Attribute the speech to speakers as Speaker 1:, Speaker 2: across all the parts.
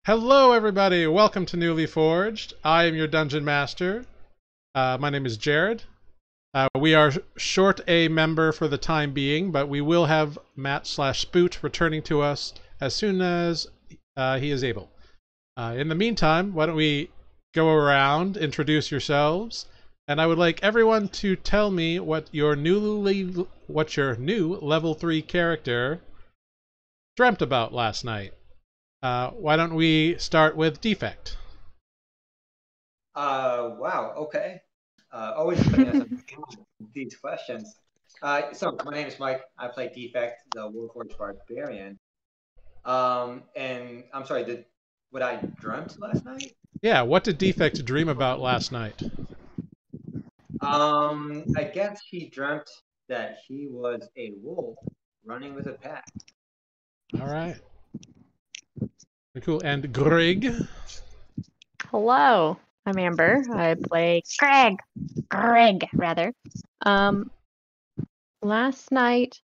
Speaker 1: Hello everybody, welcome to Nuuli Forged. I am your Dungeon Master. My name is Jared. We are short a member for the time being, but we will have Matt/Spoot returning to us as soon as he is able. In the meantime, why don't we go around, introduce yourselves, and I would like everyone to tell me what your new level 3 character dreamt about last night. Why don't we start with Defect?
Speaker 2: Wow, okay. Always putting us on these questions. So my name is Mike. I play Defect, the Warforged Barbarian. And I'm sorry, what I dreamt last night?
Speaker 1: Yeah, what did Defect dream about last night?
Speaker 2: I guess he dreamt that he was a wolf running with a pack.
Speaker 1: All right. Cool. And Grrrig?
Speaker 3: Hello, I'm Amber. I play Grrrig, rather. Last night,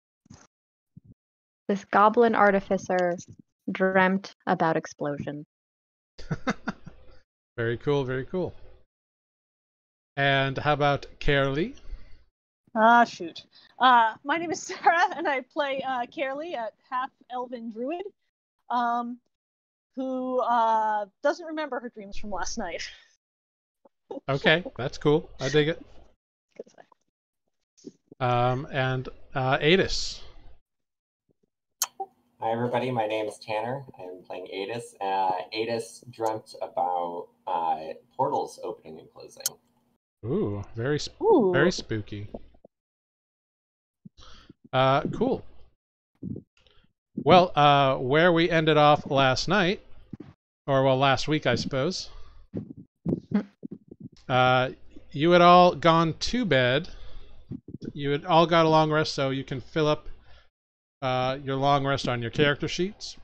Speaker 3: this goblin artificer dreamt about explosion.
Speaker 1: Very cool, very cool. And how about Kaerlie?
Speaker 4: Shoot. My name is Sarah, and I play Kaerlie, a half-elven druid, who doesn't remember her dreams from last night.
Speaker 1: Okay, that's cool. I dig it. And Aetis.
Speaker 5: Hi everybody, my name is Tanner. I'm playing Aetis. Aetis dreamt about portals opening and closing.
Speaker 1: Ooh, very spooky. Cool. Well, where we ended off last night, or well, last week, I suppose. You had all gone to bed. You had all got a long rest, so you can fill up your long rest on your character sheets.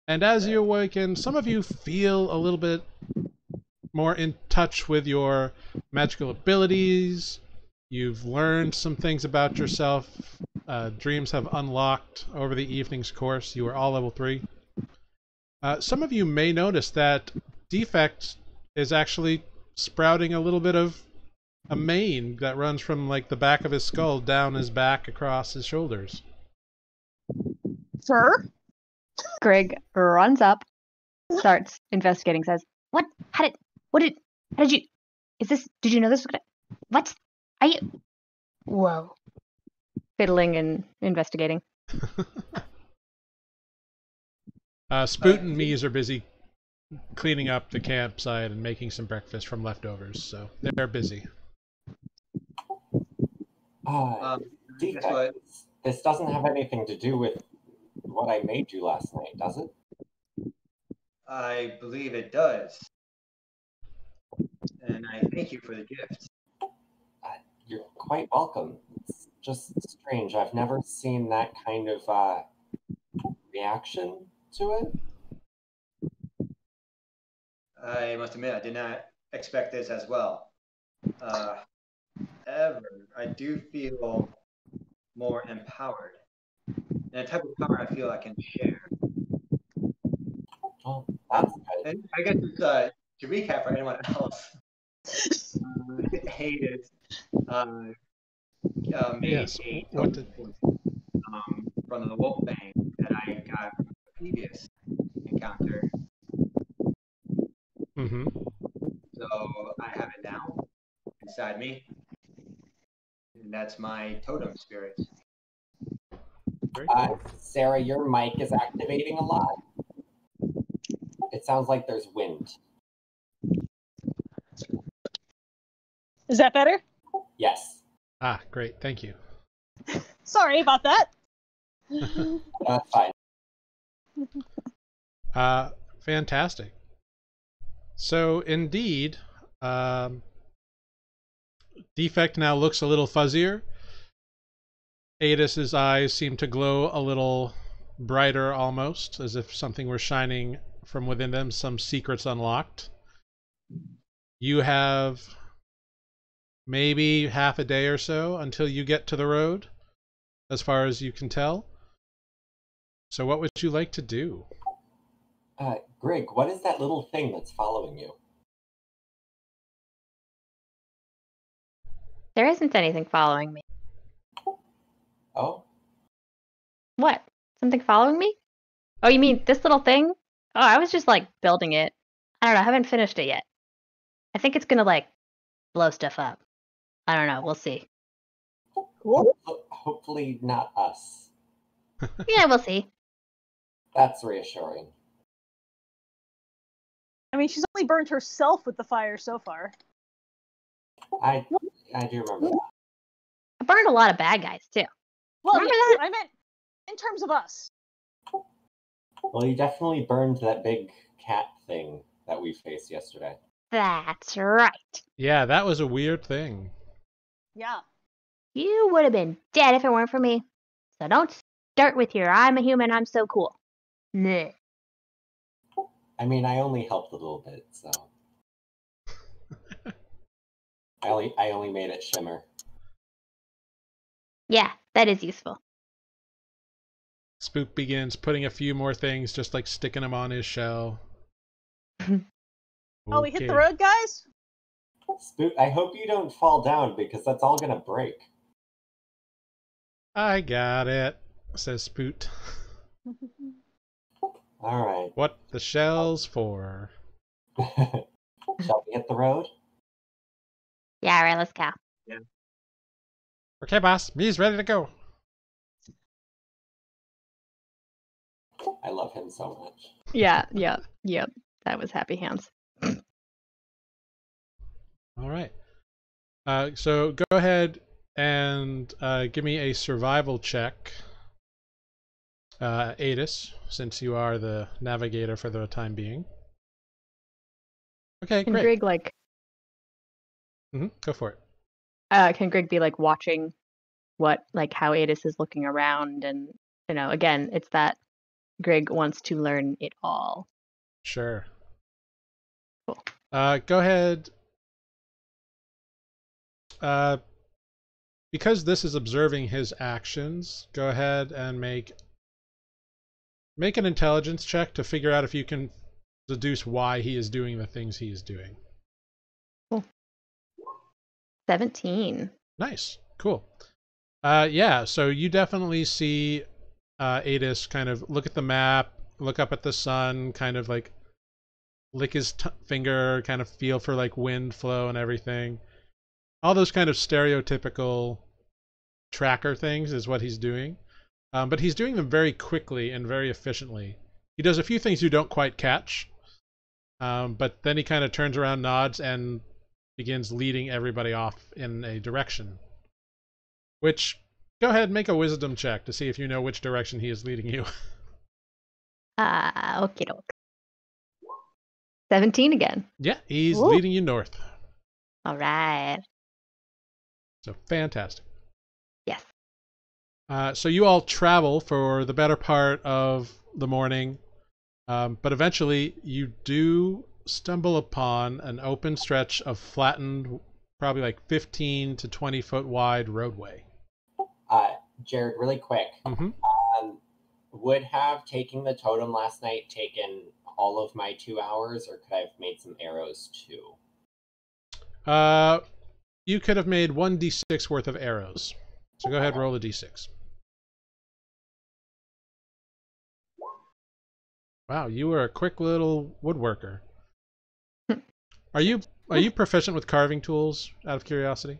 Speaker 1: And as you awaken, some of you feel a little bit more in touch with your magical abilities. You've learned some things about yourself. Dreams have unlocked over the evening's course. You are all level 3. Some of you may notice that Defect is actually sprouting a little bit of a mane that runs from like the back of his skull down his back across his shoulders.
Speaker 4: Sir?
Speaker 3: Grrrig runs up, starts investigating, says, did you know this was gonna, what? Whoa. Fiddling and investigating.
Speaker 1: Spoot and Mies are busy cleaning up the campsite and making some breakfast from leftovers, so they're busy.
Speaker 5: Defect, this doesn't have anything to do with what I made you last night, does it?
Speaker 2: I believe it does. And I thank you for the gift.
Speaker 5: You're quite welcome. It's just strange. I've never seen that kind of reaction to it.
Speaker 2: I must admit, I did not expect this as well. However, I do feel more empowered. And a type of power I feel I can share.
Speaker 5: Oh, that's good.
Speaker 2: And I guess to recap for anyone else, hated
Speaker 1: Yes. What did...
Speaker 2: from the wolf bang that I got from the previous encounter.
Speaker 1: Mm-hmm.
Speaker 2: So I have it now inside me, and that's my totem spirit.
Speaker 5: Sarah, your mic is activating a lot. It sounds like there's wind.
Speaker 4: Is that better?
Speaker 5: Yes.
Speaker 1: Ah, great. Thank you.
Speaker 4: Sorry about that.
Speaker 5: That's fine.
Speaker 1: Fantastic. So, indeed, Defect now looks a little fuzzier. Aetis's eyes seem to glow a little brighter almost, as if something were shining from within them, some secrets unlocked. You have maybe half a day or so until you get to the road, as far as you can tell. So what would you like to do?
Speaker 5: Grrrig, what is that little thing that's following you?
Speaker 3: There isn't anything following me.
Speaker 5: Oh,
Speaker 3: What? Something following me? Oh, you mean this little thing? Oh, I was just like building it. I don't know. I haven't finished it yet. I think it's gonna like blow stuff up. I don't know. We'll see.
Speaker 4: Cool.
Speaker 5: hopefully not us.
Speaker 3: Yeah, we'll see.
Speaker 5: That's reassuring.
Speaker 4: I mean, she's only burned herself with the fire so far.
Speaker 5: I do remember that.
Speaker 3: I burned a lot of bad guys too.
Speaker 4: Well,
Speaker 3: Remember
Speaker 4: yes,
Speaker 3: that?
Speaker 4: I meant in terms of us.
Speaker 5: Well, you definitely burned that big cat thing that we faced yesterday.
Speaker 3: That's right.
Speaker 1: Yeah, that was a weird thing.
Speaker 4: Yeah.
Speaker 3: You would have been dead if it weren't for me. So don't start with your "I'm a human, I'm so cool." Nah.
Speaker 5: I mean, I only helped a little bit, so I only made it shimmer.
Speaker 3: Yeah, that is useful.
Speaker 1: Spoot begins putting a few more things, just like sticking them on his shell.
Speaker 4: Oh, we hit the
Speaker 1: Okay.
Speaker 4: road, guys?
Speaker 5: Spoot, I hope you don't fall down because that's all gonna break.
Speaker 1: I got it, says Spoot.
Speaker 5: All right.
Speaker 1: What the shell's for?
Speaker 5: Shall we hit the road?
Speaker 3: Yeah, all right, let's go.
Speaker 1: Okay, boss. Me's ready to go.
Speaker 5: I love him so much.
Speaker 3: Yeah. That was happy hands.
Speaker 1: All right. So go ahead and give me a survival check, Aetis, since you are the navigator for the time being. Okay,
Speaker 3: Can
Speaker 1: great.
Speaker 3: Grrrig like
Speaker 1: Go for it.
Speaker 3: can Grrrig be like watching what like how Aetis is looking around, and again, it's that Grrrig wants to learn it all.
Speaker 1: Sure.
Speaker 3: Cool.
Speaker 1: Go ahead. Because this is observing his actions, go ahead and make an intelligence check to figure out if you can deduce why he is doing the things he is doing.
Speaker 3: Cool. 17.
Speaker 1: Nice. Cool. Yeah, so you definitely see Aetis kind of look at the map, look up at the sun, kind of like lick his finger, kind of feel for like wind flow and everything. All those kind of stereotypical tracker things is what he's doing. But he's doing them very quickly and very efficiently. He does a few things you don't quite catch, but then he kind of turns around, nods, and begins leading everybody off in a direction. Which, go ahead and make a wisdom check to see if you know which direction he is leading you.
Speaker 3: Okay, doke. 17 again.
Speaker 1: Yeah, he's
Speaker 3: Ooh.
Speaker 1: leading you north.
Speaker 3: All right.
Speaker 1: So fantastic.
Speaker 3: Yes.
Speaker 1: So you all travel for the better part of the morning, but eventually you do stumble upon an open stretch of flattened, probably like 15 to 20 foot wide roadway.
Speaker 5: Jared, really quick. Would have taking the totem last night taken all of my 2 hours, or could I have made some arrows too?
Speaker 1: You could have made 1d6 worth of arrows. So go ahead, roll a d6. Wow, you were a quick little woodworker. Are you proficient with carving tools, out of curiosity?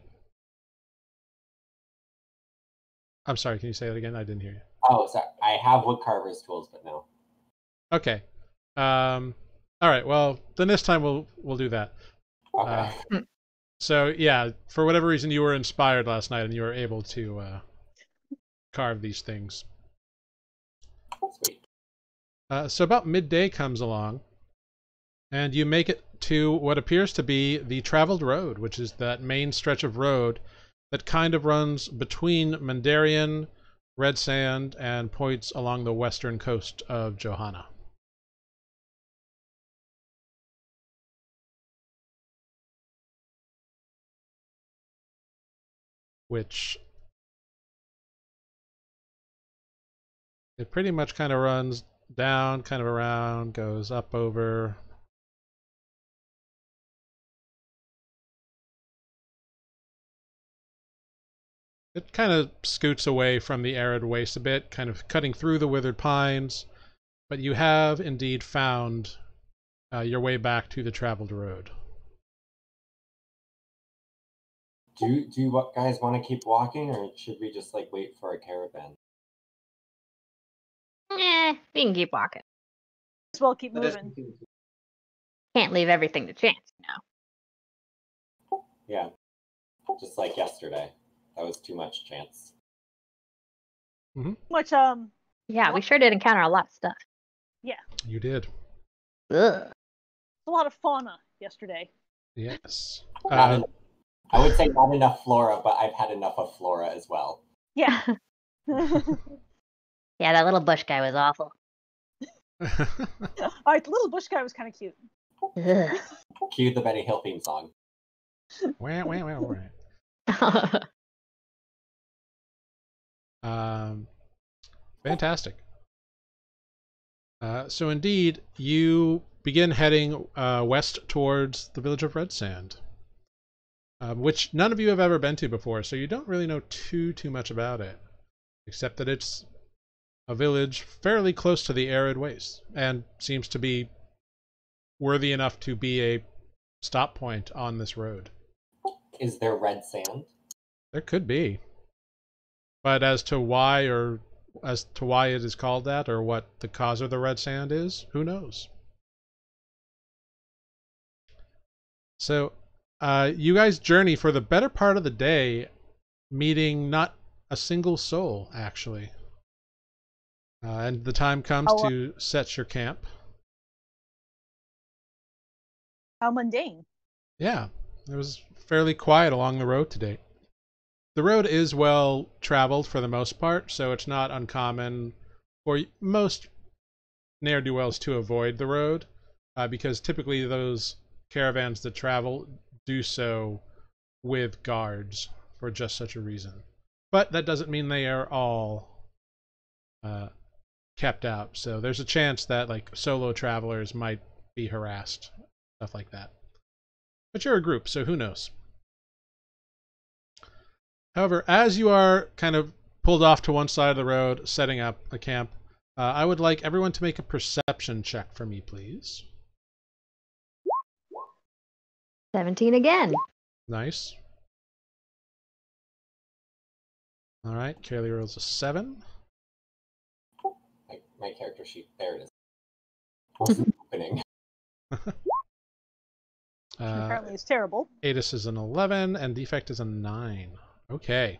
Speaker 1: I'm sorry, can you say that again? I didn't hear you.
Speaker 5: Oh, sorry. I have wood carver's tools, but no.
Speaker 1: Okay. All right. Well, then this time we'll do that.
Speaker 5: Okay.
Speaker 1: So yeah, for whatever reason, you were inspired last night and you were able to carve these things.
Speaker 5: Sweet.
Speaker 1: So about midday comes along, and you make it to what appears to be the traveled road, which is that main stretch of road that kind of runs between Mandarian, Redsand, and points along the western coast of Johanna. Which it pretty much kind of runs down, kind of around, goes up over. It kind of scoots away from the arid waste a bit, kind of cutting through the withered pines, but you have indeed found your way back to the traveled road.
Speaker 5: Do you guys want to keep walking, or should we just like wait for a caravan?
Speaker 3: We can keep walking.
Speaker 4: As well, keep
Speaker 2: Let us
Speaker 4: moving.
Speaker 2: continue.
Speaker 3: Can't leave everything to chance, you know.
Speaker 5: Yeah, just like yesterday. That was too much chance.
Speaker 4: Much
Speaker 3: Yeah, we sure did encounter a lot of stuff.
Speaker 1: You did.
Speaker 3: Ugh.
Speaker 4: a lot of fauna yesterday.
Speaker 1: Yes.
Speaker 5: I would say not enough flora, but I've had enough of flora as well.
Speaker 4: Yeah.
Speaker 3: Yeah, that little bush guy was awful.
Speaker 4: All right, the little bush guy was kind of cute.
Speaker 3: Ugh.
Speaker 5: Cue the Benny Hill theme song.
Speaker 1: Wah, wah, wah, wah. Fantastic. So indeed, you begin heading west towards the village of Redsand, which none of you have ever been to before, so you don't really know too much about it, except that it's a village fairly close to the arid waste, and seems to be worthy enough to be a stop point on this road.
Speaker 5: Is there red sand?
Speaker 1: There could be. But as to why it is called that, or what the cause of the red sand is, who knows? So, you guys journey for the better part of the day, meeting not a single soul, actually. And the time comes to set your camp.
Speaker 4: How mundane.
Speaker 1: Yeah, it was fairly quiet along the road today. The road is well traveled for the most part, so it's not uncommon for most ne'er-do-wells to avoid the road, because typically those caravans that travel do so with guards for just such a reason. But that doesn't mean they are all kept out, so there's a chance that like solo travelers might be harassed, stuff like that. But you're a group, so who knows? However, as you are kind of pulled off to one side of the road, setting up a camp, I would like everyone to make a perception check for me, please.
Speaker 3: 17 again.
Speaker 1: Nice. All right, Kaerlie rolls a 7.
Speaker 5: My character sheet, there it is. Wasn't opening.
Speaker 4: Apparently it's terrible.
Speaker 1: Aetis is an 11, and Defect is a 9. Okay.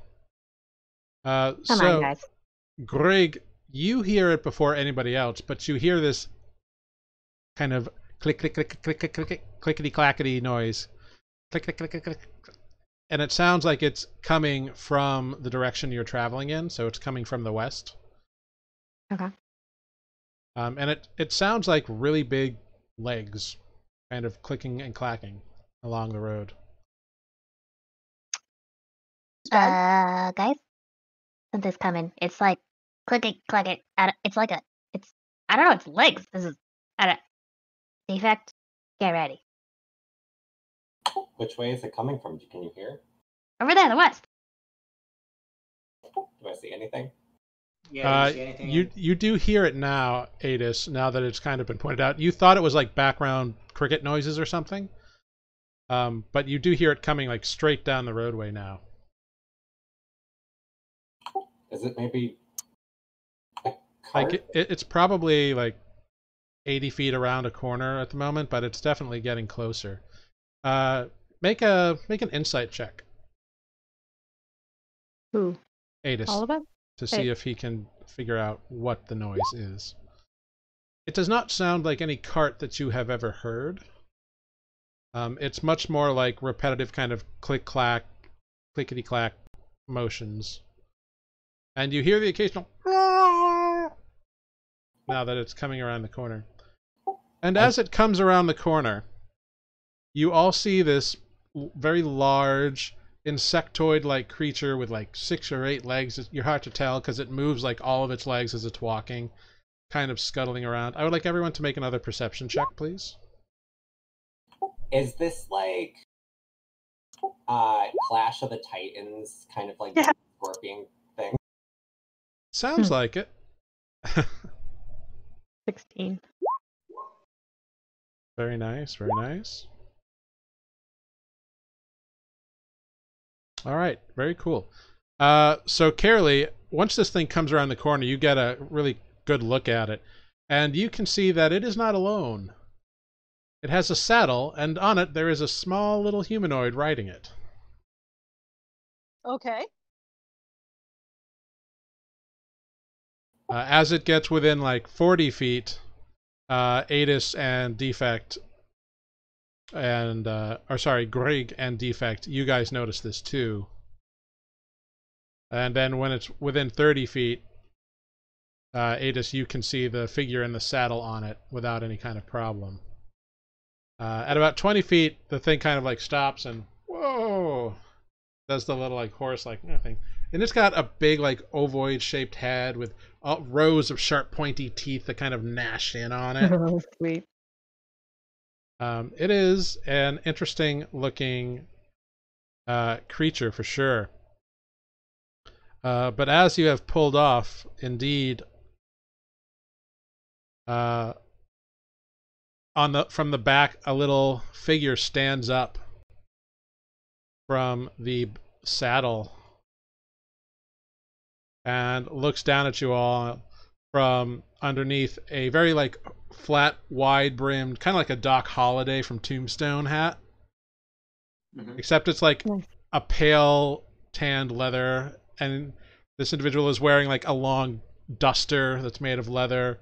Speaker 3: Come on,
Speaker 1: So,
Speaker 3: guys.
Speaker 1: Grrrig, you hear it before anybody else, but you hear this kind of click, click, click, click, click, click, clickety clackety noise. Click, click, click, click, click. And it sounds like it's coming from the direction you're traveling in, so it's coming from the west.
Speaker 3: Okay.
Speaker 1: And it sounds like really big legs kind of clicking and clacking along the road.
Speaker 3: Guys, something's coming. It's like clicking, clicking. It's like I don't know. It's legs. This is Defect. Get ready.
Speaker 5: Which way is it coming from? Can you hear?
Speaker 3: Over there, the west.
Speaker 5: Do I see anything?
Speaker 2: Yeah, do you see anything?
Speaker 1: You do hear it now, Aetis, now that it's kind of been pointed out. You thought it was like background cricket noises or something. But you do hear it coming like straight down the roadway now.
Speaker 5: Is it maybe a cart?
Speaker 1: Like it's probably like 80 feet around a corner at the moment, but it's definitely getting closer. Make an insight check.
Speaker 3: Who?
Speaker 1: Aetis,
Speaker 3: All of us?
Speaker 1: to see if he can figure out what the noise is. It does not sound like any cart that you have ever heard. It's much more like repetitive kind of click-clack, clickety-clack motions. And you hear the occasional now that it's coming around the corner. And as it comes around the corner, you all see this very large insectoid-like creature with like 6 or 8 legs. You're hard to tell because it moves like all of its legs as it's walking. kind of scuttling around. I would like everyone to make another perception check, please.
Speaker 5: Is this like Clash of the Titans, kind of like scorpion thing?
Speaker 1: Sounds like it.
Speaker 3: 16.
Speaker 1: Very nice, very nice. All right, very cool. So Kaerlie, once this thing comes around the corner, you get a really good look at it, and you can see that it is not alone. It has a saddle, and on it there is a small little humanoid riding it.
Speaker 4: Okay.
Speaker 1: As it gets within like 40 feet, Aetis and Defect, and Grrrig and Defect, you guys notice this too. And then when it's within 30 feet, Aetis, you can see the figure in the saddle on it without any kind of problem. At about 20 feet, the thing kind of like stops and whoa, does the little like horse like thing. And it's got a big like ovoid shaped head with rows of sharp pointy teeth that kind of gnash in on it.
Speaker 3: Oh, sweet.
Speaker 1: It is an interesting looking creature for sure. But as you have pulled off, indeed, from the back, a little figure stands up from the saddle and looks down at you all from underneath a very like flat, wide-brimmed, kind of like a Doc Holliday from Tombstone hat. Mm-hmm. Except it's like a pale tanned leather, and this individual is wearing like a long duster that's made of leather.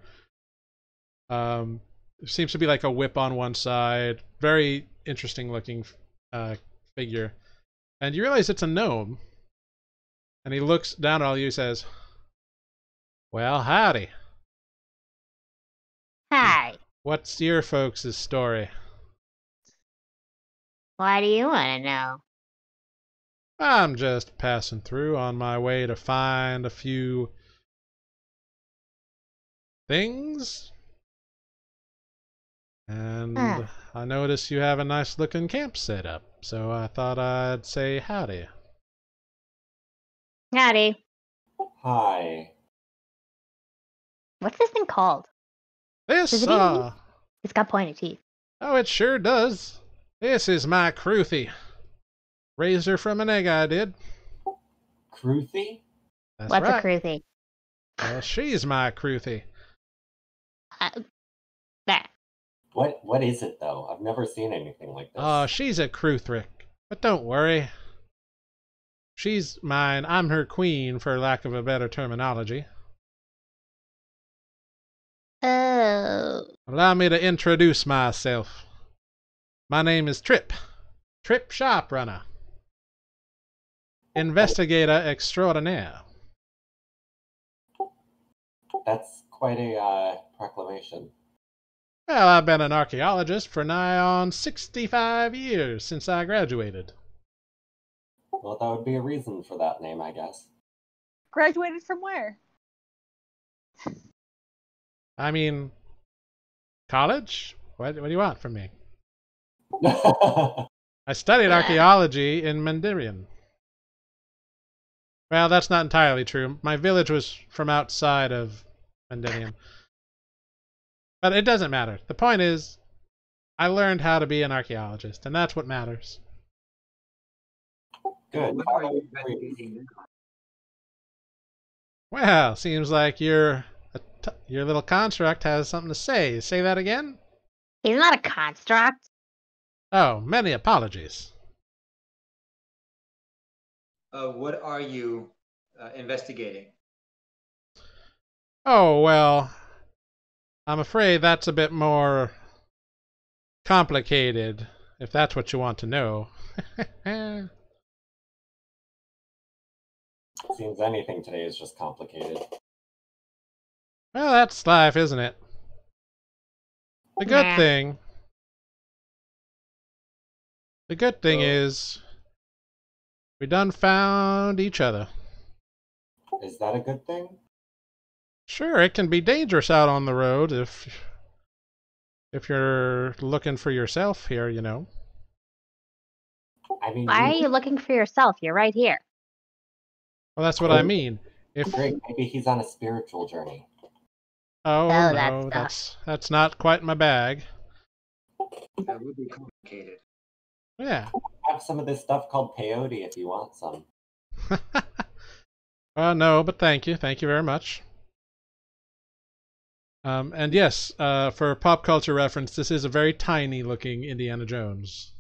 Speaker 1: There seems to be like a whip on one side. Very interesting looking figure. And you realize it's a gnome. And he looks down at all you and says, "Well, howdy.
Speaker 3: Hi.
Speaker 1: What's your folks' story?"
Speaker 3: Why do you want to know?
Speaker 1: "I'm just passing through on my way to find a few things. And I noticed you have a nice looking camp set up, so I thought I'd say howdy."
Speaker 3: Howdy.
Speaker 5: Hi.
Speaker 3: What's this thing called?
Speaker 1: This,
Speaker 3: It's got pointed teeth.
Speaker 1: Oh, it sure does. This is my Kruthy. Raised her from an egg I did.
Speaker 5: Kruthy?
Speaker 1: That's
Speaker 3: What's
Speaker 1: right.
Speaker 3: a Kruthy?
Speaker 1: Well, she's my Kruthy.
Speaker 3: That.
Speaker 5: What is it, though? I've never seen anything like this.
Speaker 1: Oh, she's a Kruthrik. But don't worry. She's mine. I'm her queen, for lack of a better terminology.
Speaker 3: Oh.
Speaker 1: Allow me to introduce myself. My name is Trip. Trip Sharprunner. Investigator extraordinaire.
Speaker 5: That's quite a proclamation.
Speaker 1: Well, I've been an archaeologist for nigh on 65 years since I graduated.
Speaker 5: Well, that would be a reason for that name, I guess.
Speaker 4: Graduated from where?
Speaker 1: I mean, college? What do you want from me? I studied archaeology in Mandirian. Well, that's not entirely true. My village was from outside of Mandirian. But it doesn't matter. The point is, I learned how to be an archaeologist, and that's what matters.
Speaker 5: Good.
Speaker 2: What are you investigating now?
Speaker 1: Well, seems like your little construct has something to say. Say that again?
Speaker 3: He's not a construct.
Speaker 1: Oh, many apologies.
Speaker 2: What are you investigating?
Speaker 1: Oh, well, I'm afraid that's a bit more complicated, if that's what you want to know.
Speaker 5: Seems anything today is just complicated.
Speaker 1: Well, that's life, isn't it? The good thing is, we done found each other.
Speaker 5: Is that a good thing?
Speaker 1: Sure, it can be dangerous out on the road if you're looking for yourself here, you know.
Speaker 5: I mean,
Speaker 3: Why are you looking for yourself? You're right here.
Speaker 1: Well, that's what I mean. If
Speaker 5: Grrrig, maybe he's on a spiritual journey.
Speaker 1: oh
Speaker 3: that
Speaker 1: no,
Speaker 3: stuff.
Speaker 1: that's not quite my bag.
Speaker 2: That would be complicated.
Speaker 1: Yeah.
Speaker 5: I have some of this stuff called peyote if you want some.
Speaker 1: No, but thank you very much. And yes, for pop culture reference, this is a very tiny looking Indiana Jones.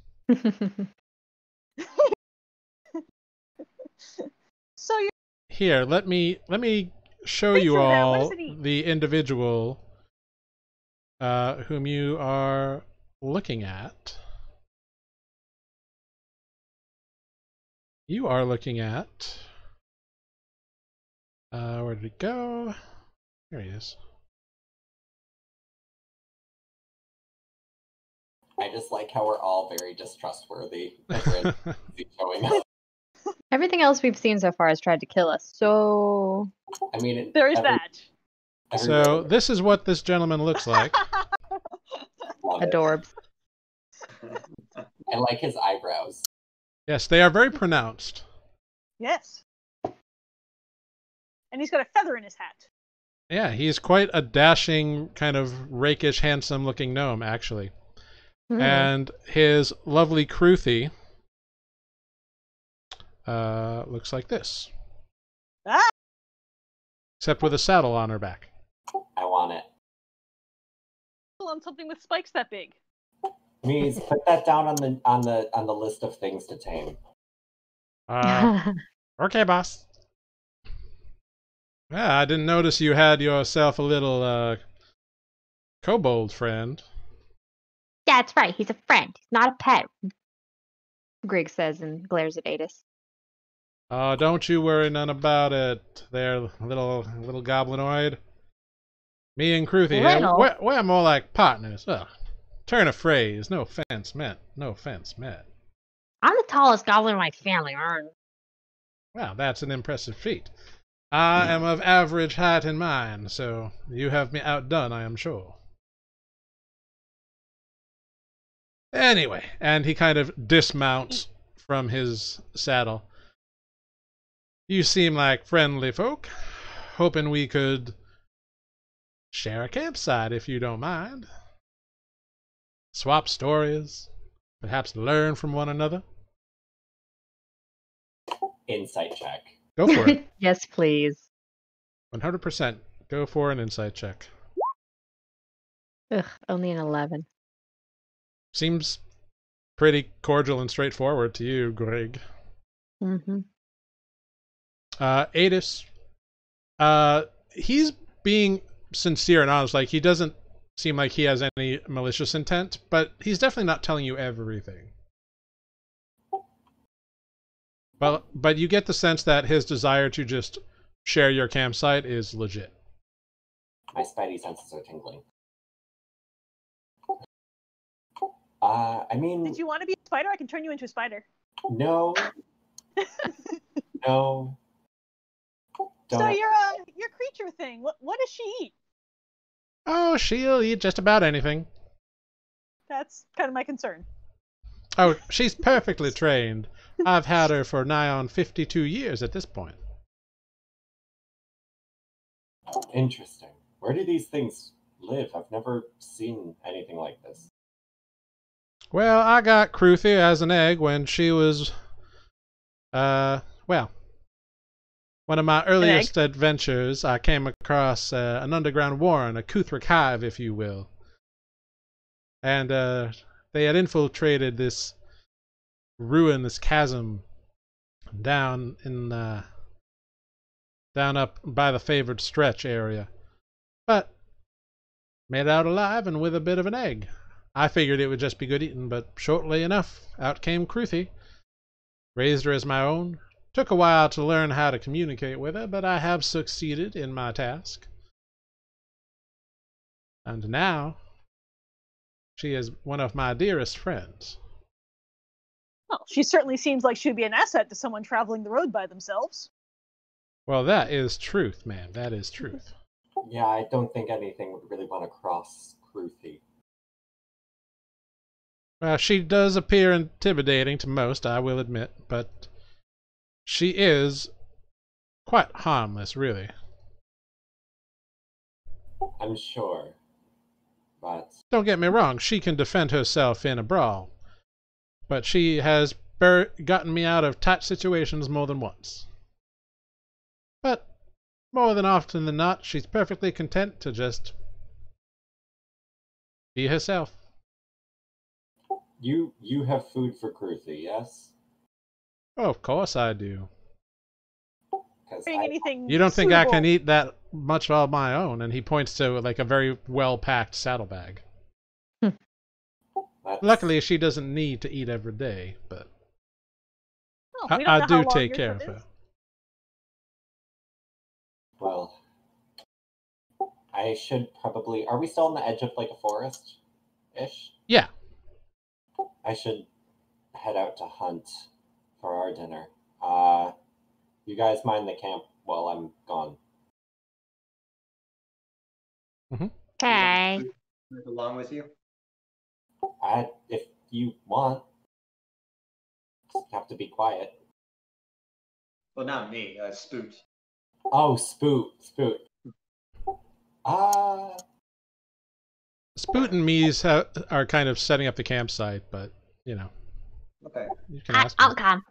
Speaker 4: So you're
Speaker 1: Here, let me show you
Speaker 4: Picture that. What
Speaker 1: all
Speaker 4: does it eat?
Speaker 1: the individual whom you are looking at. You are looking at where did it go? There he is.
Speaker 5: I just like how we're all very distrustworthy of Red showing up.
Speaker 3: Everything else we've seen so far has tried to kill us, so...
Speaker 5: I mean,
Speaker 4: there is that.
Speaker 1: So this is what this gentleman looks like.
Speaker 3: Adorbs.
Speaker 5: I like his eyebrows.
Speaker 1: Yes, they are very pronounced.
Speaker 4: Yes. And he's got a feather in his hat.
Speaker 1: Yeah, he's quite a dashing, kind of rakish, handsome-looking gnome, actually.
Speaker 3: Hmm.
Speaker 1: And his lovely Kruthi looks like this.
Speaker 4: Ah!
Speaker 1: Except with a saddle on her back.
Speaker 5: I want it.
Speaker 4: On something with spikes that big.
Speaker 5: Please put that down on the list of things to tame.
Speaker 1: Okay, boss. Yeah, I didn't notice you had yourself a little kobold friend.
Speaker 3: That's right, he's a friend. He's not a pet. Grrrig says and glares at Aetis.
Speaker 1: Oh, don't you worry none about it, there, little goblinoid. Me and Kruthi here, we're more like partners. Ugh. Turn of phrase. No offense meant. No offense meant.
Speaker 3: I'm the tallest goblin in my family.
Speaker 1: Well, that's an impressive feat. I am of average height in mine, so you have me outdone, I am sure. Anyway, and he kind of dismounts from his saddle. You seem like friendly folk, hoping we could share a campsite if you don't mind. Swap stories, perhaps learn from one another.
Speaker 5: Insight check.
Speaker 1: Go for it.
Speaker 3: Yes, please.
Speaker 1: 100%. Go for an insight check.
Speaker 3: Ugh, only an 11.
Speaker 1: Seems pretty cordial and straightforward to you, Grrrig.
Speaker 3: Mm-hmm.
Speaker 1: Aetis, he's being sincere and honest. Like, he doesn't seem like he has any malicious intent, but he's definitely not telling you everything. But you get the sense that his desire to just share your campsite is legit.
Speaker 5: My spidey senses are tingling. I mean...
Speaker 4: Did you want to be a spider? I can turn you into a spider.
Speaker 5: No. No.
Speaker 4: So your creature thing, what does she eat?
Speaker 1: Oh, she'll eat just about anything.
Speaker 4: That's kind of my concern.
Speaker 1: Oh, she's perfectly trained. I've had her for nigh on 52 years at this point.
Speaker 5: Interesting. Where do these things live? I've never seen anything like this.
Speaker 1: Well, I got Kruthi as an egg when she was, well, one of my earliest adventures. I came across an underground warren, a Grrrig hive, if you will. And they had infiltrated this ruin, this chasm, down up by the favored stretch area. But made it out alive and with a bit of an egg. I figured it would just be good eating, but shortly enough, out came Kruthi. Raised her as my own. Took a while to learn how to communicate with her, but I have succeeded in my task. And now, she is one of my dearest friends.
Speaker 4: Well, she certainly seems like she would be an asset to someone traveling the road by themselves.
Speaker 1: Well, that is truth, ma'am. That is truth.
Speaker 5: Yeah, I don't think anything would really want to cross Kruthi.
Speaker 1: She does appear intimidating to most, I will admit, but she is quite harmless, really.
Speaker 5: I'm sure. But
Speaker 1: Don't get me wrong, she can defend herself in a brawl, but she has gotten me out of tight situations more than once. But more than often than not, she's perfectly content to just be herself.
Speaker 5: you have food for Kruthi, yes?
Speaker 1: Oh, of course I do.
Speaker 5: Because
Speaker 4: Bring anything
Speaker 1: You don't think I
Speaker 4: suitable.
Speaker 1: can eat that much on my own? And he points to like a very well-packed saddlebag. Luckily, she doesn't need to eat every day, but
Speaker 4: Oh, we don't
Speaker 1: I
Speaker 4: know how
Speaker 1: do
Speaker 4: long
Speaker 1: take
Speaker 4: your
Speaker 1: care of
Speaker 4: trip
Speaker 1: her.
Speaker 4: is.
Speaker 5: well, I should probably. Are we still on the edge of like a forest-ish?
Speaker 1: Yeah.
Speaker 5: I should head out to hunt for our dinner. You guys mind the camp while I'm gone?
Speaker 3: Okay.
Speaker 2: Along with you.
Speaker 5: If you want, just have to be quiet.
Speaker 2: Well, not me. Spoot.
Speaker 5: Oh, Spoot.
Speaker 1: Spoot and Mies are kind of setting up the campsite, but, you know,
Speaker 2: Okay.
Speaker 1: you can ask
Speaker 3: I'll
Speaker 1: them.
Speaker 3: come.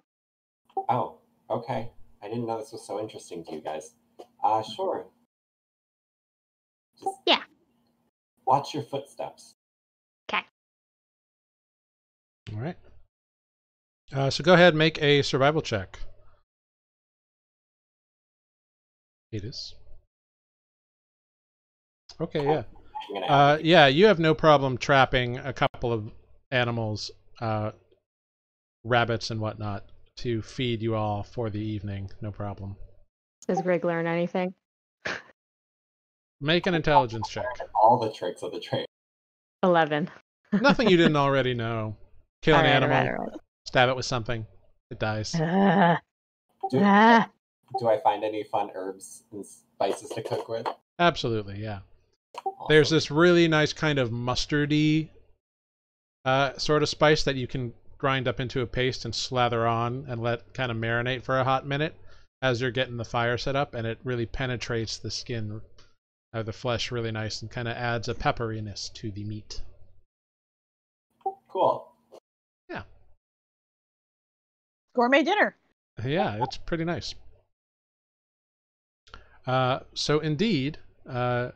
Speaker 5: Oh, okay. I didn't know this was so interesting to you guys. Sure. Just
Speaker 3: Yeah.
Speaker 5: watch your footsteps.
Speaker 3: Okay.
Speaker 1: All right. So go ahead and make a survival check. Aetis. Okay, yeah.
Speaker 5: I'm gonna have to
Speaker 1: Yeah, you have no problem trapping a couple of animals, rabbits and whatnot, to feed you all for the evening. No problem.
Speaker 3: Does Grrrig learn anything?
Speaker 1: Make an intelligence check.
Speaker 5: all the tricks of the trade.
Speaker 3: 11.
Speaker 1: Nothing you didn't already know. Kill an
Speaker 3: Alright,
Speaker 1: animal,
Speaker 3: alright.
Speaker 1: stab it with something, it dies.
Speaker 5: Do I find any fun herbs and spices to cook with?
Speaker 1: Absolutely, yeah.
Speaker 5: Awesome.
Speaker 1: There's this really nice kind of mustardy sort of spice that you can grind up into a paste and slather on and let kind of marinate for a hot minute as you're getting the fire set up, and it really penetrates the skin or the flesh really nice and kind of adds a pepperiness to the meat.
Speaker 5: Cool.
Speaker 1: Yeah.
Speaker 4: Gourmet dinner.
Speaker 1: Yeah, it's pretty nice. So indeed,
Speaker 5: I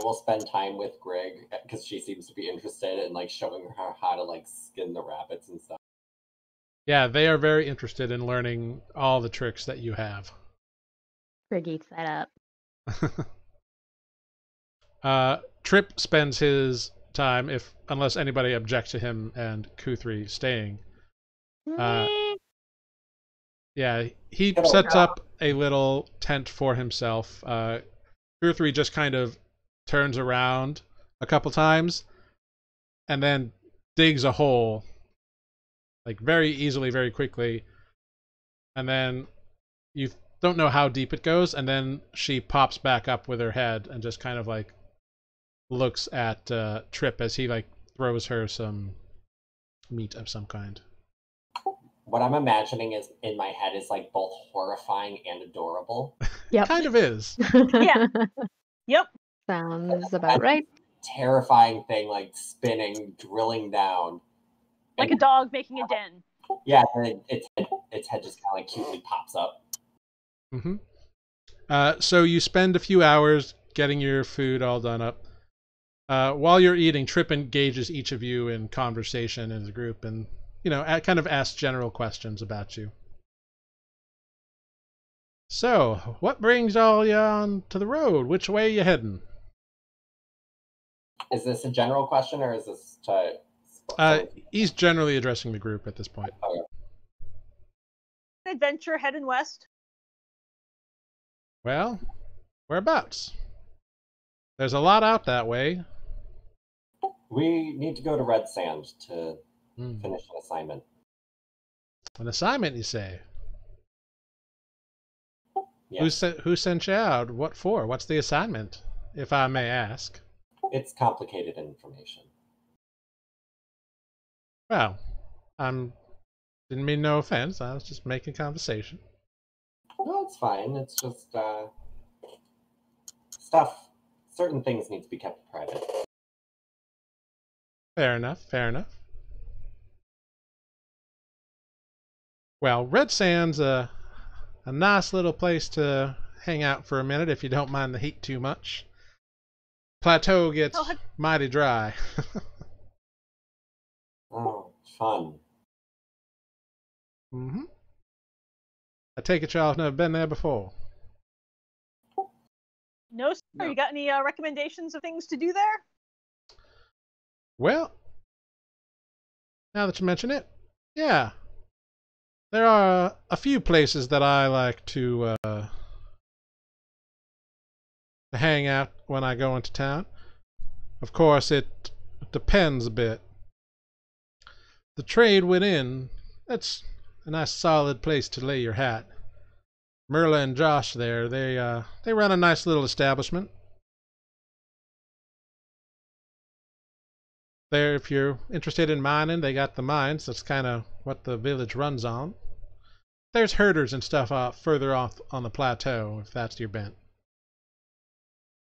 Speaker 5: will spend time with Grrrig because she seems to be interested in like showing her how to like skin the rabbits and stuff.
Speaker 1: yeah, they are very interested in learning all the tricks that you have.
Speaker 3: Grrrig eats that up.
Speaker 1: Trip spends his time, unless anybody objects to him and Kuthri staying. Yeah, he sets up a little tent for himself. Kuthri just kind of turns around a couple times and then digs a hole, like very easily, very quickly. And then you don't know how deep it goes, and then she pops back up with her head and just kind of like looks at Trip as he like throws her some meat of some kind.
Speaker 5: What I'm imagining is in my head is like both horrifying and adorable.
Speaker 3: Yep.
Speaker 1: Kind of is.
Speaker 4: Yeah. Yep.
Speaker 3: Sounds about right.
Speaker 5: Terrifying thing like spinning, drilling down.
Speaker 4: Like a dog making a den.
Speaker 5: Yeah, and its head just kind of like cutely pops up.
Speaker 1: Mm-hmm. So you spend a few hours getting your food all done up. While you're eating, Trip engages each of you in conversation as a group and, you know, kind of asks general questions about you. So, what brings all you on to the road? Which way are you heading?
Speaker 5: Is this a general question or is this to...
Speaker 1: He's generally addressing the group at this point.
Speaker 5: Okay.
Speaker 4: Adventure heading west.
Speaker 1: Well, whereabouts? There's a lot out that way.
Speaker 5: We need to go to Redsand to finish an assignment.
Speaker 1: An assignment, you say?
Speaker 5: Yes.
Speaker 1: Who sent you out? What for? What's the assignment, if I may ask?
Speaker 5: It's complicated information.
Speaker 1: Well, didn't mean no offense. I was just making conversation.
Speaker 5: No, it's fine. It's just stuff. Certain things need to be kept private.
Speaker 1: Fair enough. Fair enough. Well, Redsand's a nice little place to hang out for a minute if you don't mind the heat too much. Plateau gets mighty dry.
Speaker 5: Oh, fun.
Speaker 1: Mm-hmm. I take it y'all have never been there before.
Speaker 4: No, sir.
Speaker 2: No.
Speaker 4: You got any recommendations of things to do there?
Speaker 1: Well, now that you mention it, yeah. There are a few places that I like to hang out when I go into town. Of course, it depends a bit. The trade within, that's a nice solid place to lay your hat. Merla and Josh there, they run a nice little establishment. There, if you're interested in mining, they got the mines. That's kind of what the village runs on. There's herders and stuff further off on the plateau, if that's your bent.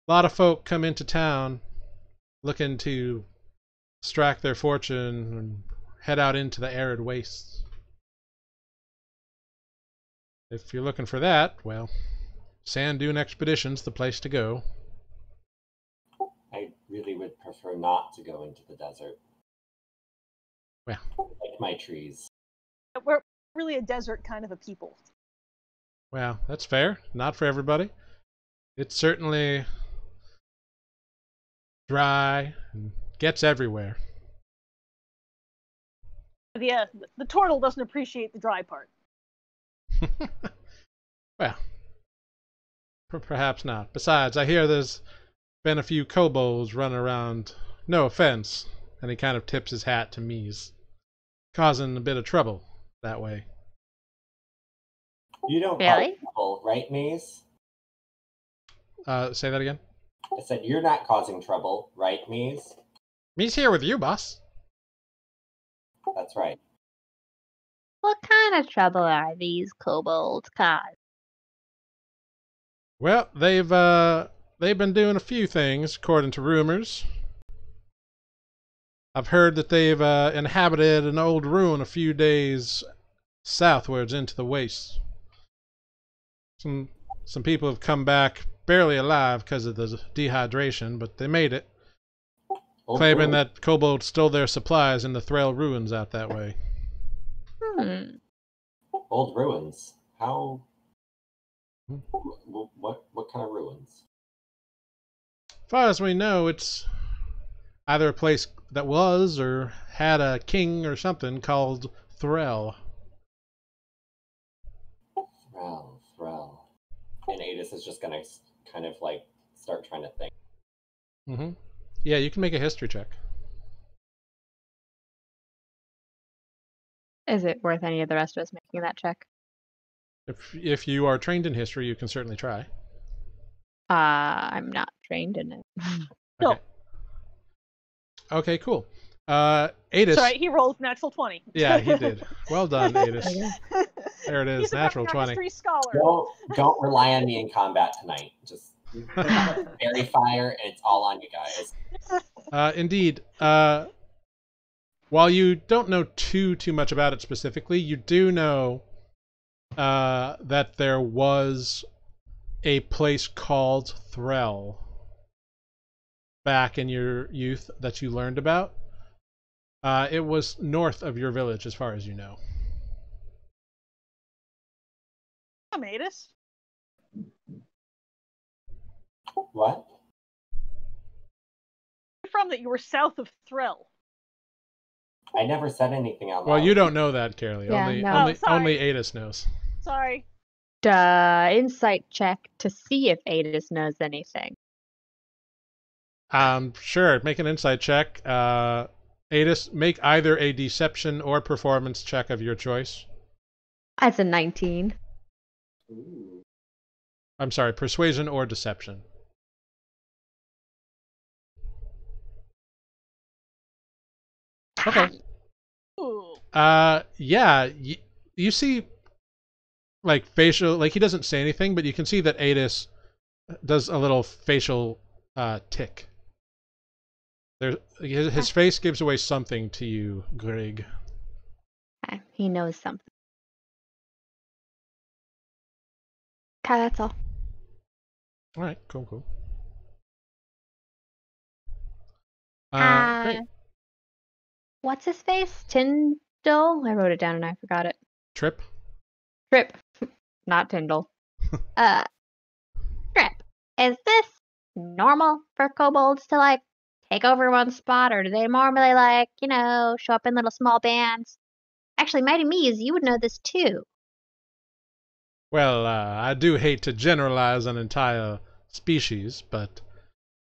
Speaker 1: A lot of folk come into town looking to strike their fortune and head out into the arid wastes. If you're looking for that, well, Sand Dune Expedition's the place to go.
Speaker 5: I really would prefer not to go into the desert.
Speaker 1: Well,
Speaker 5: like my trees.
Speaker 4: We're really a desert kind of a people.
Speaker 1: Well, that's fair. Not for everybody. It's certainly dry and gets everywhere.
Speaker 4: The turtle doesn't appreciate the dry part.
Speaker 1: Well, perhaps not. Besides, I hear there's been a few kobolds running around. No offense. And he kind of tips his hat to Mies, causing a bit of trouble that way.
Speaker 5: You don't
Speaker 3: Really?
Speaker 5: cause trouble, right, Mies?
Speaker 1: Say that again?
Speaker 5: I said you're not causing trouble, right, Mies?
Speaker 1: Mies here with you, boss.
Speaker 5: That's right.
Speaker 3: What kind of trouble are these kobolds cause?
Speaker 1: Well, they've been doing a few things, according to rumors. I've heard that they've inhabited an old ruin a few days southwards into the wastes. Some people have come back barely alive because of the dehydration, but they made it, claiming that kobolds stole their supplies in the Threll ruins out that way.
Speaker 5: Old ruins. How? What kind of ruins?
Speaker 1: As far as we know, it's either a place that was or had a king or something called Threll.
Speaker 5: Threll. And Aetis is just gonna kind of like start trying to think.
Speaker 1: Mm-hmm. Yeah, you can make a history check.
Speaker 3: Is it worth any of the rest of us making that check?
Speaker 1: If you are trained in history, you can certainly try.
Speaker 3: I'm not trained in it.
Speaker 1: Okay. Okay, cool. Aetis.
Speaker 4: Sorry, he rolled natural 20.
Speaker 1: Yeah, he did. Well done, Aetis. There it is,
Speaker 4: He's a
Speaker 1: natural 20.
Speaker 4: history scholar.
Speaker 5: Don't rely on me in combat tonight. Just fairy fire, and it's all on you guys.
Speaker 1: Indeed. While you don't know too much about it specifically, you do know that there was a place called Threll back in your youth that you learned about. It was north of your village, as far as you know.
Speaker 4: Aetis.
Speaker 5: What?
Speaker 4: From that you were south of Threll.
Speaker 5: I never said anything out loud.
Speaker 1: Well, you don't know that, Kaerlie.
Speaker 3: Yeah, no.
Speaker 1: Only Aetis knows.
Speaker 4: Sorry.
Speaker 3: Insight check to see if Aetis knows anything.
Speaker 1: Sure. Make an insight check. Aetis, make either a deception or performance check of your choice.
Speaker 3: That's a 19.
Speaker 2: Ooh.
Speaker 1: I'm sorry, persuasion or deception. Okay.
Speaker 4: Ooh.
Speaker 1: Yeah, you see, like, facial, like, he doesn't say anything, but you can see that Aetis does a little facial tick. His face gives away something to you, Grrrig.
Speaker 3: Okay, he knows something. Okay, that's all.
Speaker 1: All right, cool. Great.
Speaker 3: What's his face? Tyndall? I wrote it down and I forgot it.
Speaker 1: Trip?
Speaker 3: Trip. Not Tyndall. Trip. Is this normal for kobolds to, like, take over one spot, or do they normally, like, you know, show up in little small bands? Actually, Mighty Mees, you would know this too.
Speaker 1: Well, I do hate to generalize an entire species, but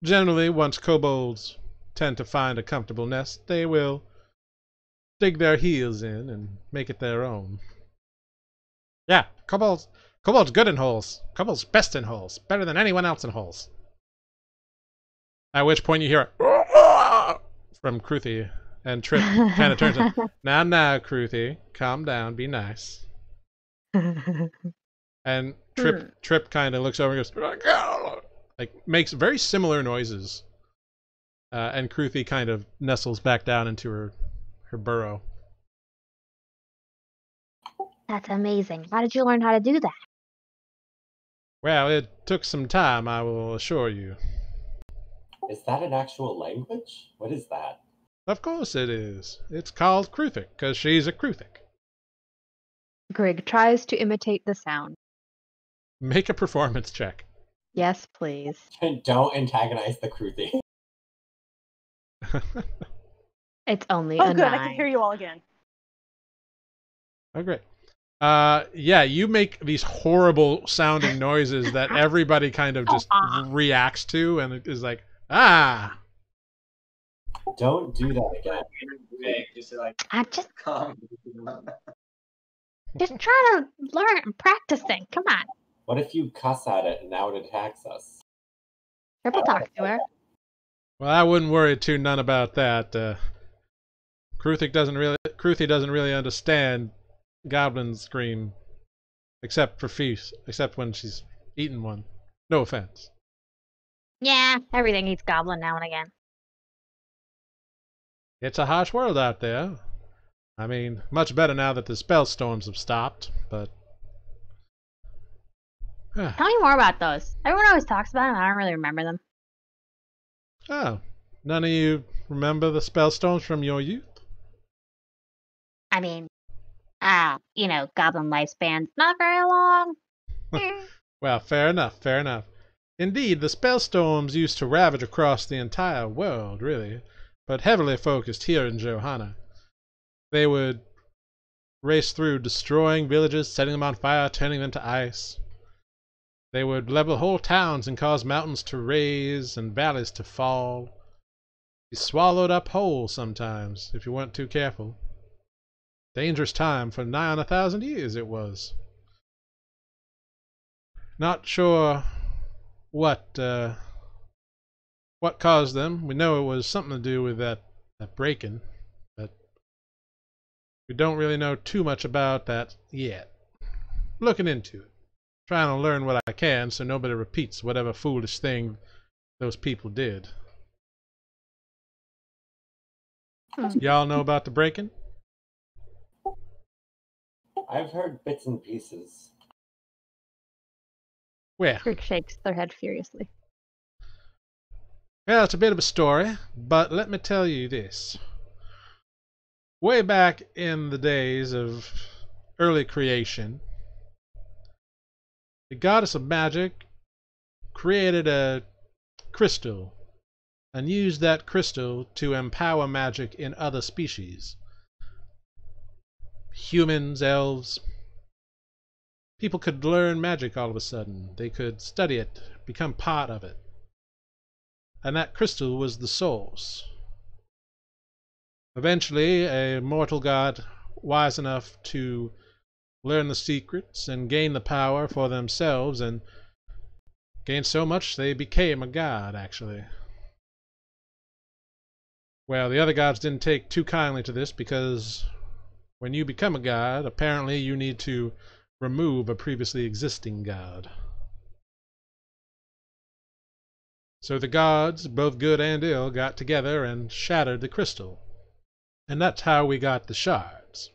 Speaker 1: generally, once kobolds tend to find a comfortable nest, they will dig their heels in and make it their own. Yeah, kobolds good in holes. Kobolds best in holes. Better than anyone else in holes. At which point you hear from Kruthi, and Trip kind of turns in. Now, Kruthi, calm down, be nice. And Trip kind of looks over and goes, like, makes very similar noises. And Kruthi kind of nestles back down into her burrow.
Speaker 3: That's amazing. How did you learn how to do that?
Speaker 1: Well, it took some time, I will assure you.
Speaker 5: Is that an actual language? What is that?
Speaker 1: Of course it is. It's called Kruthic, because she's a Kruthic.
Speaker 3: Grrrig tries to imitate the sound.
Speaker 1: Make a performance check.
Speaker 3: Yes, please.
Speaker 5: Don't antagonize the Kruthi.
Speaker 3: It's only
Speaker 4: Oh,
Speaker 3: a
Speaker 4: good.
Speaker 3: 9.
Speaker 4: I can hear you all again.
Speaker 1: Oh, great. Yeah, you make these horrible sounding noises that everybody kind of just reacts to, and it is like, ah!
Speaker 5: Don't do that again.
Speaker 2: Just like,
Speaker 3: I'm just
Speaker 2: calm.
Speaker 3: trying to learn, practicing. Come on.
Speaker 5: What if you cuss at it and now it attacks us?
Speaker 3: Triple talk to her.
Speaker 1: Well, I wouldn't worry too none about that. Kruthi doesn't really understand goblin scream, except for feast, except when she's eaten one. No offense.
Speaker 3: Yeah, everything eats goblin now and again.
Speaker 1: It's a harsh world out there. I mean, much better now that the spell storms have stopped, but...
Speaker 3: Tell me more about those. Everyone always talks about them. I don't really remember them.
Speaker 1: Oh, none of you remember the spell storms from your youth?
Speaker 3: I mean, you know, goblin lifespan's not very long.
Speaker 1: Well, fair enough. Indeed, the spell storms used to ravage across the entire world, really, but heavily focused here in Johanna. They would race through, destroying villages, setting them on fire, turning them to ice. They would level whole towns and cause mountains to raise and valleys to fall. Be swallowed up whole sometimes, if you weren't too careful. Dangerous time for nigh on 1,000 years it was. Not sure what caused them. We know it was something to do with that break-in, but we don't really know too much about that yet. Looking into it. Trying to learn what I can so nobody repeats whatever foolish thing those people did. Y'all know about the break-in?
Speaker 5: I've heard bits and pieces.
Speaker 1: Well,
Speaker 3: Grrrig shakes their head furiously.
Speaker 1: Well, it's a bit of a story, but let me tell you this. Way back in the days of early creation, the goddess of magic created a crystal and used that crystal to empower magic in other species. Humans, elves. People could learn magic all of a sudden. They could study it, become part of it. And that crystal was the source. Eventually, a mortal god wise enough to learn the secrets and gain the power for themselves and Gained so much they became a god, actually. Well, the other gods didn't take too kindly to this because when you become a god, apparently you need to remove a previously existing god. So the gods, both good and ill, got together and shattered the crystal. And that's how we got the shards.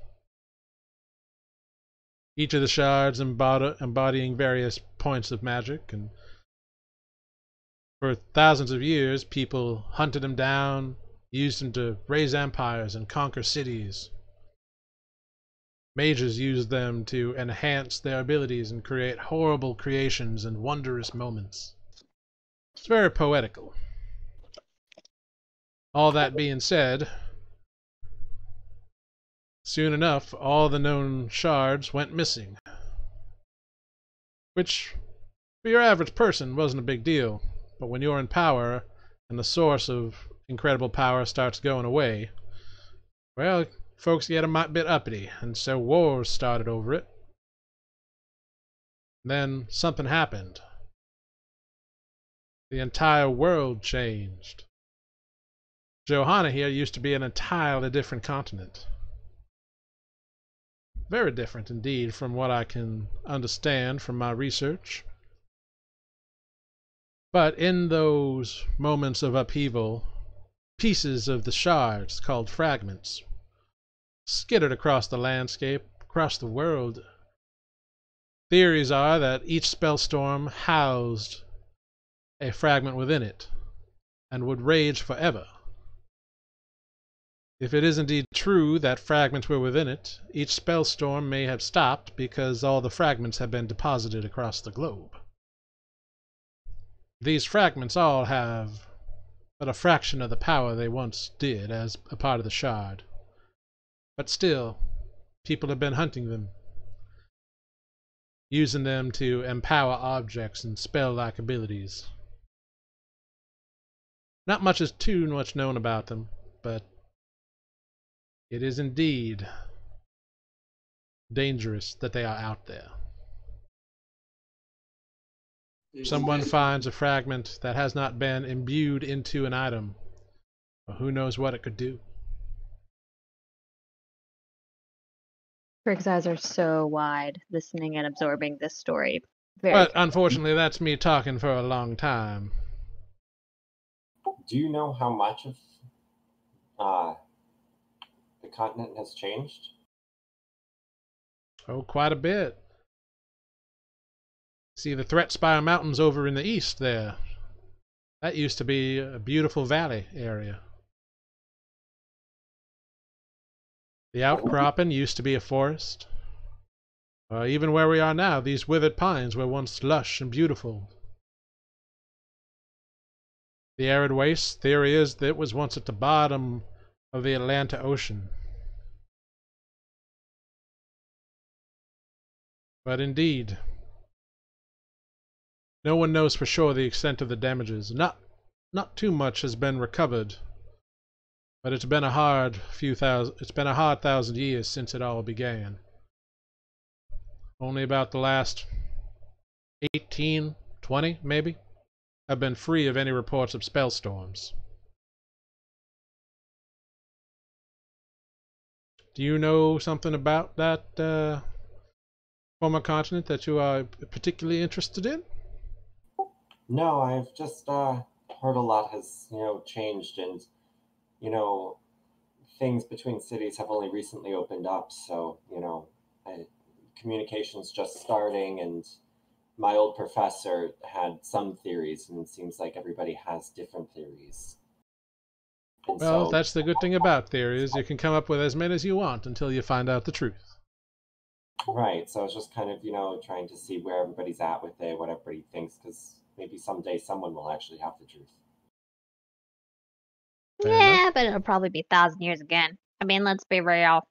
Speaker 1: Each of the shards embodying various points of magic, and for thousands of years people hunted them down, used them to raise empires and conquer cities. Mages used them to enhance their abilities and create horrible creations and wondrous moments. It's very poetical. All that being said, soon enough all the known shards went missing. Which, for your average person, wasn't a big deal. But when you're in power, and the source of incredible power starts going away, well, folks get a bit uppity, and so wars started over it. Then something happened. The entire world changed. Johanna here used to be an entirely different continent. Very different indeed from what I can understand from my research. But in those moments of upheaval, pieces of the shards, called fragments, skittered across the landscape, across the world. Theories are that each spellstorm housed a fragment within it, and would rage forever. If it is indeed true that fragments were within it, each spellstorm may have stopped because all the fragments have been deposited across the globe. These fragments all have but a fraction of the power they once did as a part of the shard. But still, people have been hunting them, using them to empower objects and spell-like abilities. Not much is too much known about them, but it is indeed dangerous that they are out there. Someone finds a fragment that has not been imbued into an item, well, who knows what it could do.
Speaker 3: Grrig's eyes are so wide, listening and absorbing this story.
Speaker 1: But unfortunately, that's me talking for a long time.
Speaker 5: Do you know how much of the continent has changed?
Speaker 1: Oh, quite a bit. See the Threatspire Mountains over in the east there? That used to be a beautiful valley area. The outcropping used to be a forest. Even where we are now, these withered pines were once lush and beautiful. The arid waste, theory is that it was once at the bottom of the Atlantic Ocean. But indeed, no one knows for sure the extent of the damages. Not too much has been recovered, but it's been a hard 1,000 years since it all began. Only about the last 18, 20 maybe, have been free of any reports of spellstorms. Do you know something about that former continent that you are particularly interested in?
Speaker 5: No, I've just heard a lot has, changed, and, things between cities have only recently opened up, so, communication's just starting, and my old professor had some theories, and it seems like everybody has different theories. And
Speaker 1: well,
Speaker 5: so,
Speaker 1: that's the good thing about theories. You can come up with as many as you want until you find out the truth.
Speaker 5: right, so I was just kind of, trying to see where everybody's at with it, what everybody thinks, because maybe someday someone will actually have the truth.
Speaker 1: Fair
Speaker 3: Yeah,
Speaker 1: enough.
Speaker 3: but it'll probably be 1,000 years again. I mean, let's be real.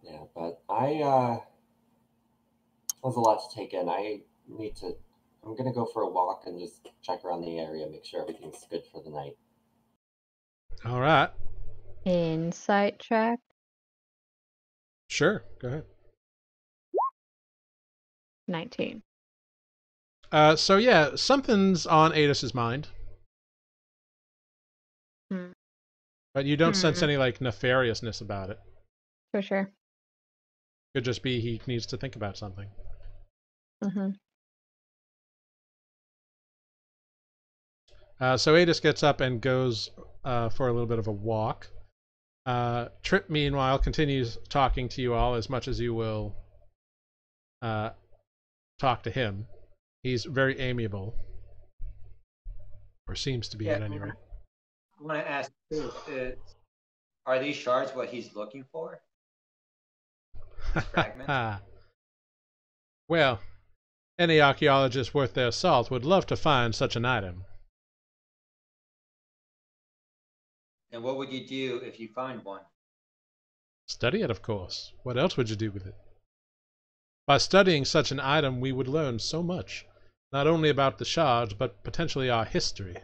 Speaker 5: Yeah, but that was a lot to take in. I'm going to go for a walk and just check around the area, make sure everything's good for the night.
Speaker 1: All right.
Speaker 3: Insight track.
Speaker 1: Sure, go ahead.
Speaker 3: 19.
Speaker 1: So yeah, something's on Aetis's mind.
Speaker 3: Hmm.
Speaker 1: But you don't sense any, like, nefariousness about it.
Speaker 3: For sure.
Speaker 1: Could just be he needs to think about something.
Speaker 3: Mm-hmm.
Speaker 1: So Aetis gets up and goes for a little bit of a walk. Trip, meanwhile, continues talking to you all as much as you will talk to him. He's very amiable. Or seems to be, at any rate.
Speaker 2: I want to ask, are these shards what he's looking for? Fragments?
Speaker 1: Well, any archaeologist worth their salt would love to find such an item.
Speaker 2: And what would you do if you find one?
Speaker 1: Study it, of course. What else would you do with it? By studying such an item, we would learn so much, not only about the shards, but potentially our history.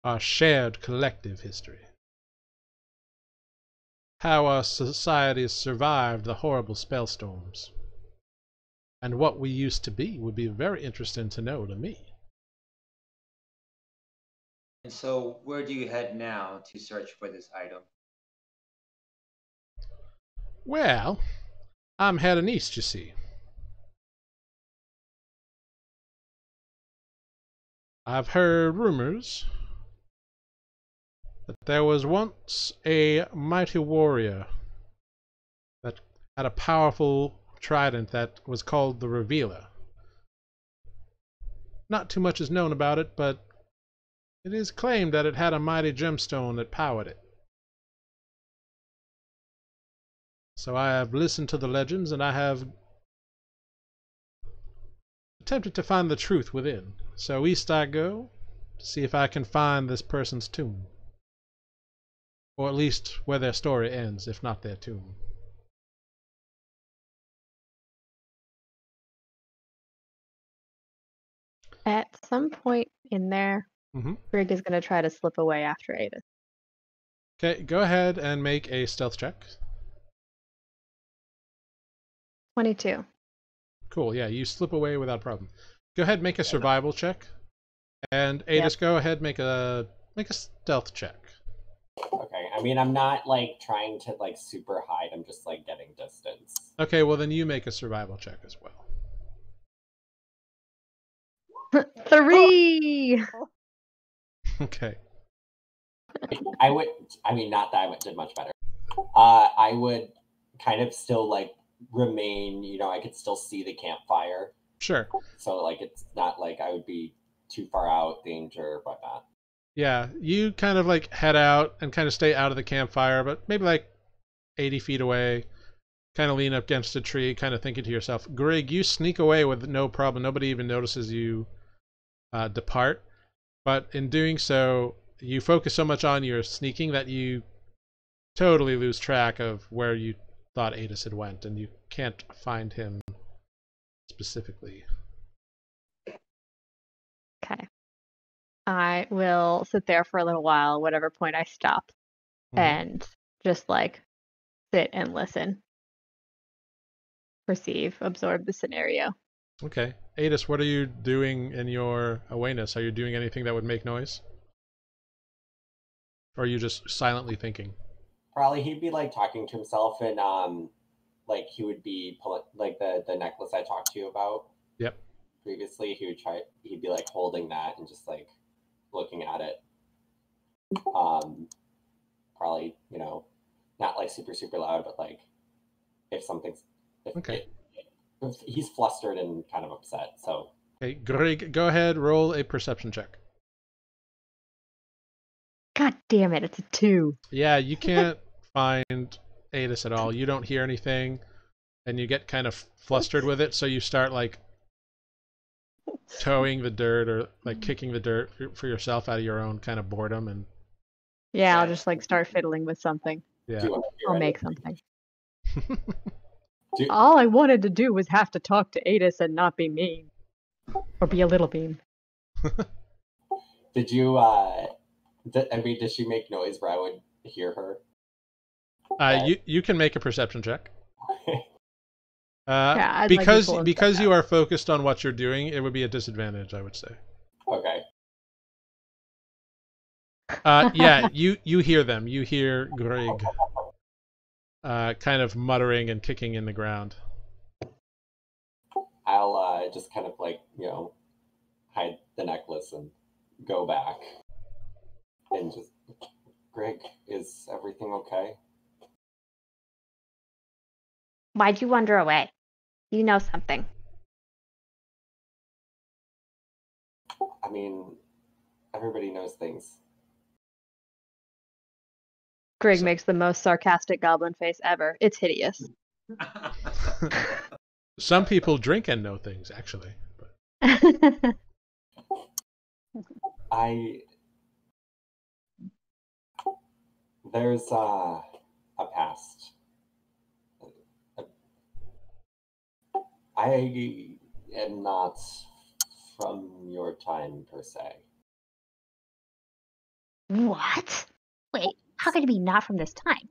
Speaker 1: Our shared collective history. How our societies survived the horrible spellstorms. And what we used to be would be very interesting to know to me.
Speaker 2: And so where do you head now to search for this item?
Speaker 1: Well, I'm heading east, you see. I've heard rumors that there was once a mighty warrior that had a powerful trident that was called the Revealer. Not too much is known about it, but it is claimed that it had a mighty gemstone that powered it. So I have listened to the legends, and I have attempted to find the truth within. So east I go to see if I can find this person's tomb. Or at least where their story ends, if not their tomb.
Speaker 3: At some point in there, Grrrig is going to try to slip away after Aetis.
Speaker 1: Okay, go ahead and make a stealth check.
Speaker 3: 22.
Speaker 1: Cool, yeah, you slip away without problem. Go ahead, make a survival check. And Aetis, go ahead, make a stealth check.
Speaker 5: Okay, I mean, I'm not, like, trying to, like, super hide. I'm just, like, getting distance.
Speaker 1: Okay, well, then you make a survival check as well.
Speaker 3: 3!
Speaker 1: Okay.
Speaker 5: Not that I did much better. I would kind of still, like, remain, I could still see the campfire.
Speaker 1: Sure.
Speaker 5: So, like, it's not like I would be too far out, danger, whatnot.
Speaker 1: Yeah, you kind of, like, head out and kind of stay out of the campfire, but maybe, like, 80 feet away. Kind of lean up against a tree, kind of thinking to yourself. Grrrig, you sneak away with no problem. Nobody even notices you depart. But in doing so, you focus so much on your sneaking that you totally lose track of where you thought Aetis had went, and you can't find him specifically.
Speaker 3: Okay. I will sit there for a little while, whatever point I stop, and just, like, sit and listen. Perceive, absorb the scenario.
Speaker 1: Okay. Aetis, what are you doing in your awareness? Are you doing anything that would make noise? Or are you just silently thinking?
Speaker 5: Probably he'd be, like, talking to himself, and like, he would be pulling, like, the necklace I talked to you about.
Speaker 1: Yep.
Speaker 5: Previously, he'd be, like, holding that and just, like, looking at it. Probably, not, like, super, super loud, but, like, if he's flustered and kind of upset, so.
Speaker 1: Okay, Grrrig, go ahead, roll a perception check.
Speaker 3: God damn it, it's a 2.
Speaker 1: Yeah, you can't find Aetis at all. You don't hear anything, and you get kind of flustered with it, so you start, like, towing the dirt or, like, kicking the dirt for yourself out of your own kind of boredom. And
Speaker 3: yeah, I'll just, like, start fiddling with something.
Speaker 1: Yeah.
Speaker 3: I'll make something. All I wanted to do was have to talk to Aetis and not be mean. Or be a little mean.
Speaker 5: Did you, did she make noise where I would hear her?
Speaker 1: You can make a perception check.
Speaker 3: Yeah,
Speaker 1: because you are focused on what you're doing, it would be a disadvantage, I would say.
Speaker 5: Okay.
Speaker 1: Yeah, you hear them. You hear Grrrig kind of muttering and kicking in the ground.
Speaker 5: I'll just kind of like, hide the necklace and go back. And just, Grrrig, is everything okay?
Speaker 3: Why'd you wander away? You know something.
Speaker 5: I mean, everybody knows things.
Speaker 3: Grrrig makes the most sarcastic goblin face ever. It's hideous.
Speaker 1: Some people drink and know things, actually. But...
Speaker 5: There's a past. I am not from your time, per se.
Speaker 3: What? Wait, how could you be not from this time?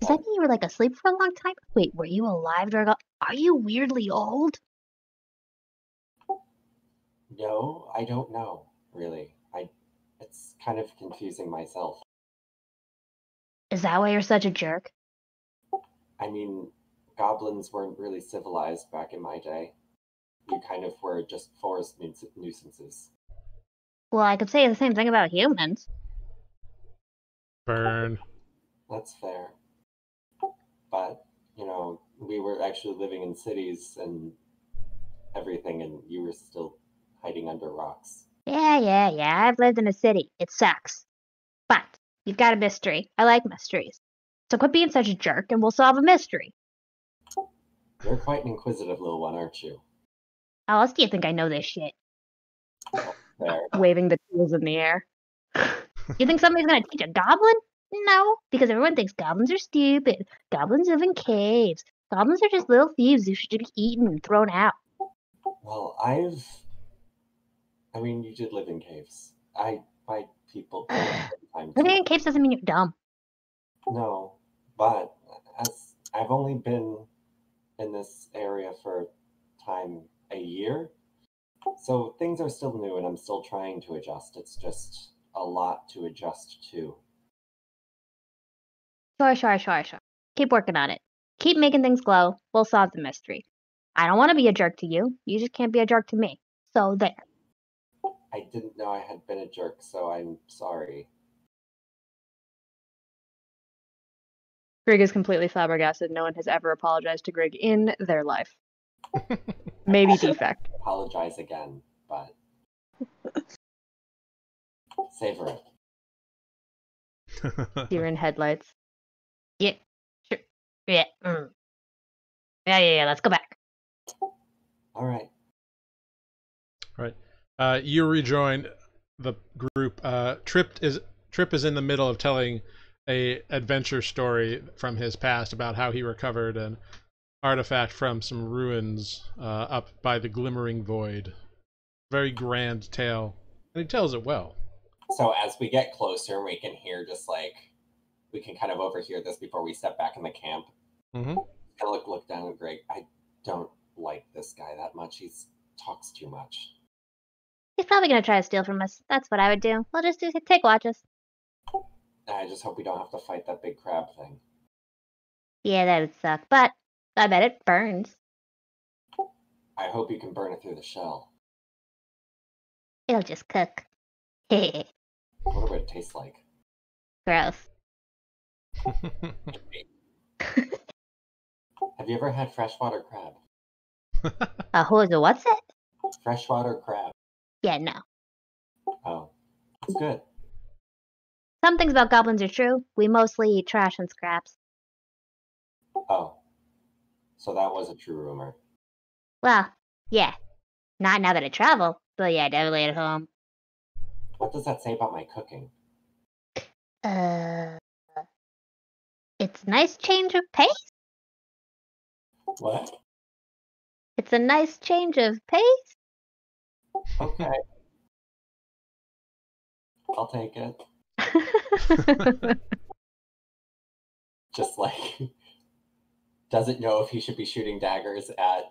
Speaker 3: Does that mean you were like asleep for a long time? Wait, were you alive during all... Are you weirdly old?
Speaker 5: No, I don't know, really. It's kind of confusing myself.
Speaker 3: Is that why you're such a jerk?
Speaker 5: I mean, goblins weren't really civilized back in my day. You kind of were just forest nuisances.
Speaker 3: Well, I could say the same thing about humans.
Speaker 1: Burn.
Speaker 5: That's fair. But, we were actually living in cities and everything, and you were still hiding under rocks.
Speaker 3: Yeah. I've lived in a city. It sucks. But you've got a mystery. I like mysteries. So quit being such a jerk and we'll solve a mystery.
Speaker 5: You're quite an inquisitive little one, aren't you?
Speaker 3: How else do you think I know this shit?
Speaker 5: There.
Speaker 3: Waving the tools in the air. You think somebody's gonna teach a goblin? No, because everyone thinks goblins are stupid. Goblins live in caves. Goblins are just little thieves who should be eaten and thrown out.
Speaker 5: Well, you did live in caves. My people
Speaker 3: Living in caves doesn't mean you're dumb.
Speaker 5: No, but as I've only been in this area for a year, so things are still new and I'm still trying to adjust. It's just a lot to adjust to.
Speaker 3: Sure. Keep working on it. Keep making things glow. We'll solve the mystery. I don't want to be a jerk to you. You just can't be a jerk to me. So there.
Speaker 5: I didn't know I had been a jerk, so I'm sorry.
Speaker 3: Grrrig is completely flabbergasted. No one has ever apologized to Grrrig in their life. Maybe Defect.
Speaker 5: Apologize again, but savor it.
Speaker 3: Deer in headlights. Yeah, sure. Yeah. Yeah. Let's go back.
Speaker 5: All right.
Speaker 1: Right. You rejoin the group. Trip is in the middle of telling a adventure story from his past about how he recovered an artifact from some ruins up by the Glimmering Void. Very grand tale, and he tells it well.
Speaker 5: So as we get closer, we can hear we can kind of overhear this before we step back in the camp.
Speaker 1: Mm-hmm.
Speaker 5: Kind of look down at Grrrig. I don't like this guy that much. He talks too much.
Speaker 3: He's probably going to try to steal from us. That's what I would do. We'll just take watches.
Speaker 5: I just hope we don't have to fight that big crab thing.
Speaker 3: Yeah, that would suck, but I bet it burns.
Speaker 5: I hope you can burn it through the shell.
Speaker 3: It'll just cook.
Speaker 5: I wonder what it tastes like.
Speaker 3: Gross.
Speaker 5: Have you ever had freshwater crab?
Speaker 3: What's it?
Speaker 5: Freshwater crab.
Speaker 3: Yeah, no.
Speaker 5: Oh, it's good.
Speaker 3: Some things about goblins are true. We mostly eat trash and scraps.
Speaker 5: Oh, so that was a true rumor.
Speaker 3: Well, yeah. Not now that I travel, but yeah, definitely at home.
Speaker 5: What does that say about my cooking?
Speaker 3: It's a nice change of pace.
Speaker 5: What?
Speaker 3: It's a nice change of pace.
Speaker 5: Okay. I'll take it. doesn't know if he should be shooting daggers at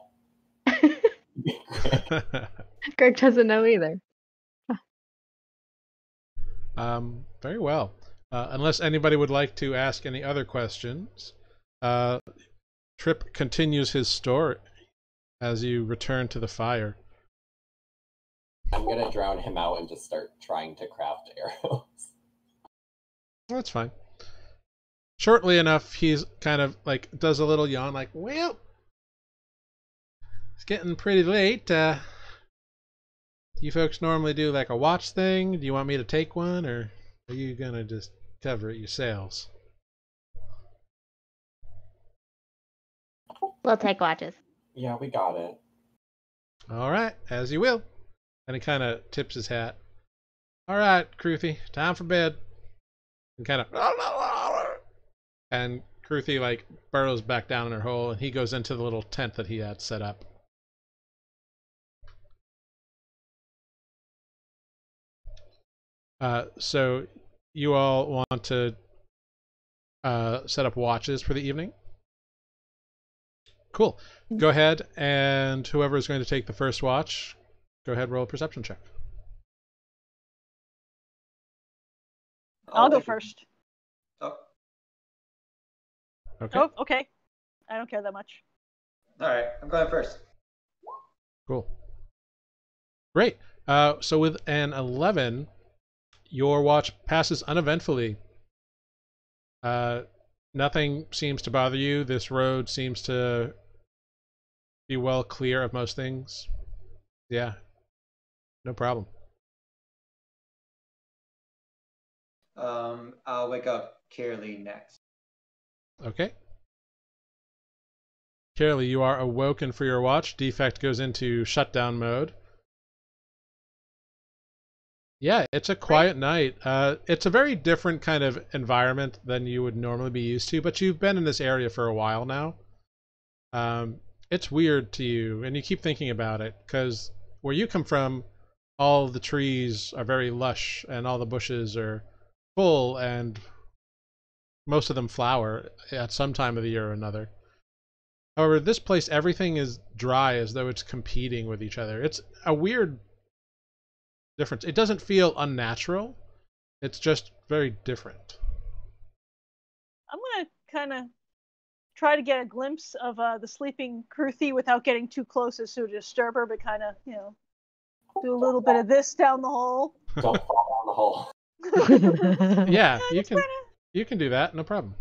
Speaker 5: Grrrig.
Speaker 3: Grrrig doesn't know either.
Speaker 1: Very well. Unless anybody would like to ask any other questions, Trip continues his story as you return to the fire.
Speaker 5: I'm gonna drown him out and just start trying to craft arrows.
Speaker 1: That's fine. Shortly enough, he's kind of like does a little yawn, like, well, it's getting pretty late. You folks normally do like a watch thing? Do you want me to take one, or are you gonna just cover it yourselves?
Speaker 3: We'll take watches.
Speaker 5: Yeah, we got it.
Speaker 1: All right, as you will. And he kind of tips his hat. All right, Kruthy, time for bed. And kind of, and Kruthy like burrows back down in her hole, and he goes into the little tent that he had set up. So you all want to set up watches for the evening? Cool. Go ahead, and whoever is going to take the first watch, go ahead, roll a perception check.
Speaker 4: I'll go first.
Speaker 2: Oh,
Speaker 1: Okay.
Speaker 4: Oh, okay. I don't care that much.
Speaker 2: all right. I'm going first.
Speaker 1: Cool. Great. So with an 11, your watch passes uneventfully. Nothing seems to bother you. This road seems to be well clear of most things. Yeah. No problem.
Speaker 2: I'll wake up Kaerlie next.
Speaker 1: Okay. Kaerlie, you are awoken for your watch. Defect goes into shutdown mode. Yeah, it's a quiet night. It's a very different kind of environment than you would normally be used to, but you've been in this area for a while now. It's weird to you, and you keep thinking about it, because where you come from, all the trees are very lush, and all the bushes are full, and most of them flower at some time of the year or another. However, this place, everything is dry as though it's competing with each other. It's a weird difference. It doesn't feel unnatural. It's just very different.
Speaker 4: I'm gonna kind of try to get a glimpse of the sleeping Kruthy without getting too close as to disturb her, but kind of, do a little bit of this down the hole.
Speaker 5: Don't fall down the hole.
Speaker 1: Yeah, you can do that, no problem.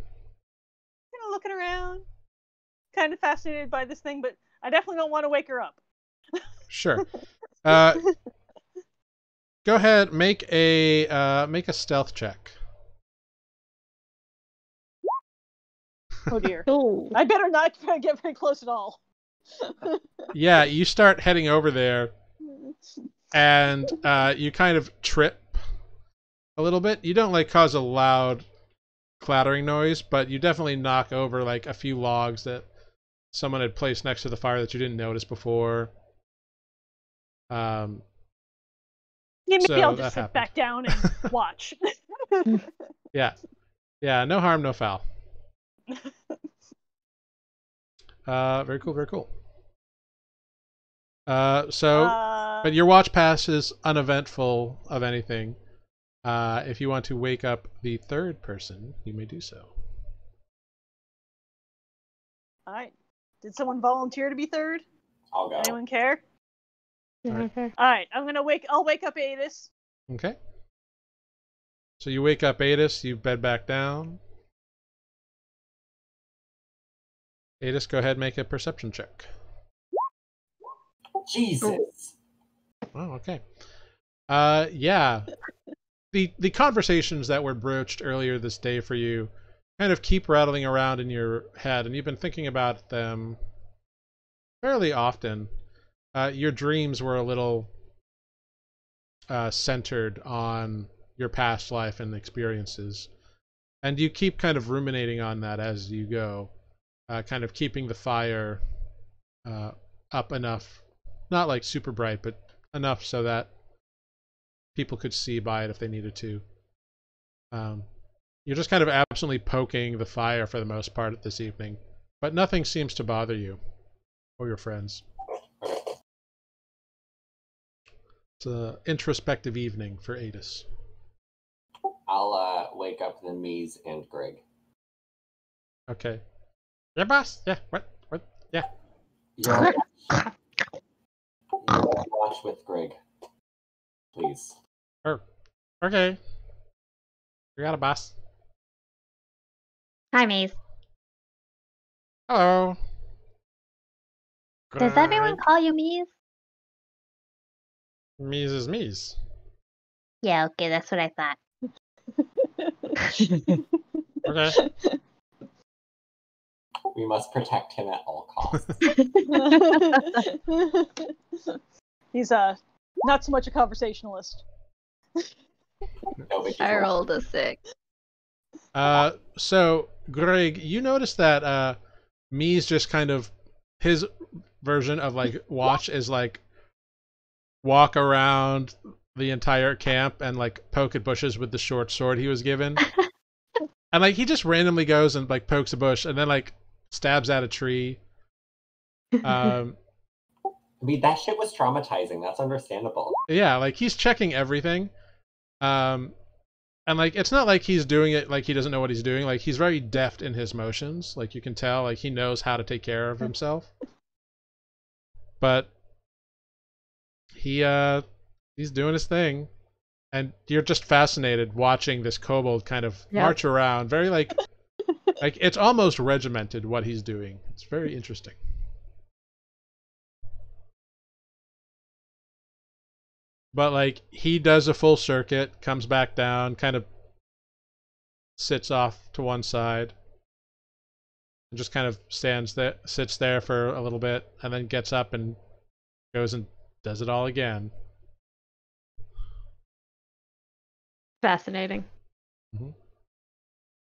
Speaker 4: Looking around, kind of fascinated by this thing, but I definitely don't want to wake her up.
Speaker 1: Sure. Go ahead, make a stealth check.
Speaker 4: Oh dear.
Speaker 3: Ooh.
Speaker 4: I better not get very close at all.
Speaker 1: Yeah, you start heading over there, and you kind of trip a little bit. You don't like cause a loud clattering noise, but you definitely knock over like a few logs that someone had placed next to the fire that you didn't notice before.
Speaker 4: Yeah, maybe
Speaker 1: So
Speaker 4: I'll
Speaker 1: that
Speaker 4: just sit
Speaker 1: happened.
Speaker 4: back down and watch.
Speaker 1: Yeah, no harm, no foul. Very cool, very cool. But your watch pass is uneventful of anything. If you want to wake up the third person, you may do so.
Speaker 4: All right. Did someone volunteer to be third?
Speaker 5: I'll go.
Speaker 4: Anyone care?
Speaker 3: Okay.
Speaker 4: All right. I'll wake up Aetis.
Speaker 1: Okay. So you wake up Aetis, you bed back down. Aetis, go ahead and make a perception check.
Speaker 5: Jesus.
Speaker 1: Oh, okay. Yeah. The conversations that were broached earlier this day for you kind of keep rattling around in your head, and you've been thinking about them fairly often. Your dreams were a little centered on your past life and experiences, and you keep kind of ruminating on that as you go, kind of keeping the fire up enough, not like super bright, but enough so that people could see by it if they needed to. You're just kind of absently poking the fire for the most part this evening, but nothing seems to bother you or your friends. It's an introspective evening for Aetis.
Speaker 5: I'll wake up the Mies and Grrrig.
Speaker 1: Okay. Yeah, boss. Yeah. What? Yeah.
Speaker 5: You're watch with Grrrig, please.
Speaker 1: Okay. We got a boss.
Speaker 3: Hi, Maze.
Speaker 1: Hello.
Speaker 3: Does everyone call you Maze?
Speaker 1: Mies is Mies.
Speaker 3: Yeah, okay, that's what I thought.
Speaker 1: Okay.
Speaker 5: We must protect him at all costs.
Speaker 4: He's not so much a conversationalist.
Speaker 5: No big
Speaker 3: I
Speaker 5: deal.
Speaker 3: rolled a 6.
Speaker 1: So Grrrig, you notice that Mies just kind of, his version of like watch is like walk around the entire camp and like poke at bushes with the short sword he was given. And like he just randomly goes and like pokes a bush and then like stabs at a tree.
Speaker 5: I mean, that shit was traumatizing. That's understandable.
Speaker 1: Yeah, like he's checking everything. And like it's not like he's doing it like he doesn't know what he's doing. Like he's very deft in his motions. Like you can tell like he knows how to take care of himself. But he's doing his thing. And you're just fascinated watching this kobold kind of march around. Very like it's almost regimented what he's doing. It's very interesting. But like he does a full circuit, comes back down, kind of sits off to one side, and just kind of sits there for a little bit, and then gets up and goes and does it all again.
Speaker 3: Fascinating.
Speaker 1: Mm-hmm.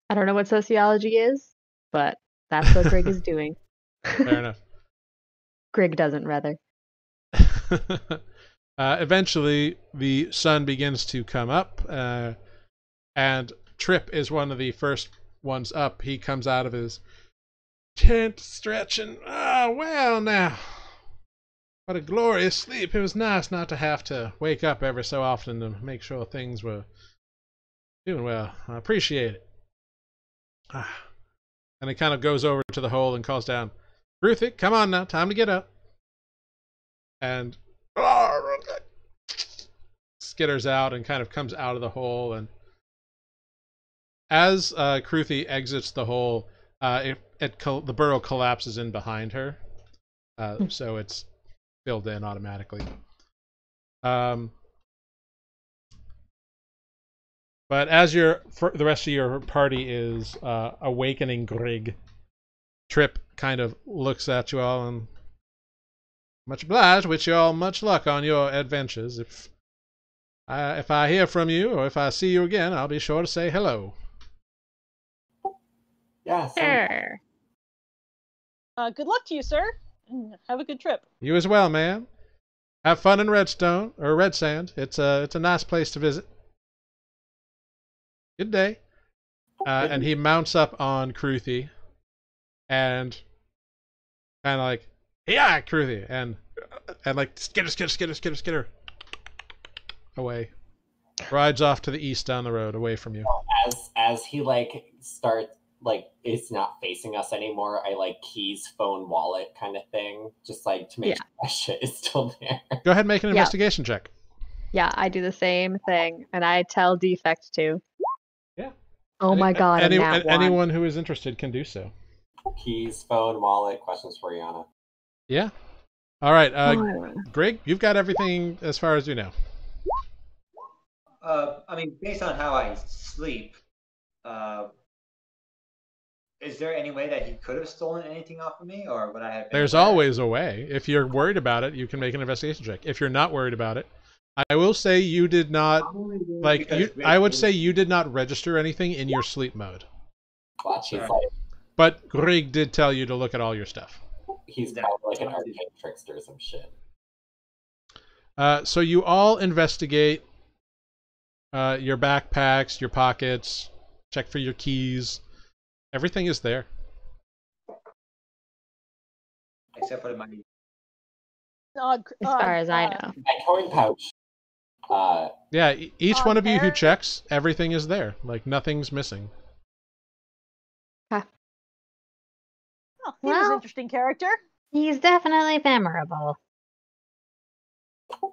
Speaker 3: I don't know what sociology is, but that's what Grrrig is doing.
Speaker 1: Fair enough.
Speaker 3: Grrrig doesn't, rather.
Speaker 1: Eventually, the sun begins to come up, and Trip is one of the first ones up. He comes out of his tent, stretching. Ah, well, now. What a glorious sleep. It was nice not to have to wake up every so often to make sure things were doing well. I appreciate it. And he kind of goes over to the hole and calls down, Ruthie, come on now, time to get up. And skitters out and kind of comes out of the hole. And as Kruthi exits the hole, the burrow collapses in behind her. So it's filled in automatically. But as the rest of your party is awakening Grrrig, Trip kind of looks at you all and much obliged. Wish you all much luck on your adventures. If I hear from you or if I see you again, I'll be sure to say hello.
Speaker 5: Yeah.
Speaker 3: Sure.
Speaker 4: Good luck to you, sir. And have a good trip.
Speaker 1: You as well, man. Have fun in Redsand. It's a nice place to visit. Good day. And he mounts up on Kruthi and kind of like, yeah, Kruthi, and like skitter away. Rides off to the east down the road, away from you.
Speaker 5: As he like starts, like it's not facing us anymore, I like keys phone wallet kind of thing, just like to make sure that shit is still there.
Speaker 1: Go ahead and make an investigation check.
Speaker 3: Yeah, I do the same thing, and I tell Defect to.
Speaker 1: Yeah.
Speaker 3: Oh my god,
Speaker 1: anyone who is interested can do so.
Speaker 5: Keys, phone, wallet, questions for Yana.
Speaker 1: Yeah. All right, Grrrig, you've got everything as far as you know.
Speaker 2: I mean, based on how I sleep, is there any way that he could have stolen anything off of me, or would I have?
Speaker 1: There's always a way. If you're worried about it, you can make an investigation check. If you're not worried about it, I will say you did not I would say you did not register anything in your sleep mode. But Grrrig did tell you to look at all your stuff.
Speaker 5: He's kind of like an arcane trickster or some shit.
Speaker 1: So you all investigate your backpacks, your pockets, check for your keys. Everything is there.
Speaker 2: except for the money.
Speaker 3: As far as I know.
Speaker 5: My coin pouch.
Speaker 1: Yeah, each one of you who
Speaker 4: There-
Speaker 1: checks, everything is there. Like, nothing's missing.
Speaker 4: Oh, he was an
Speaker 3: Well-
Speaker 4: interesting character.
Speaker 3: He's definitely memorable.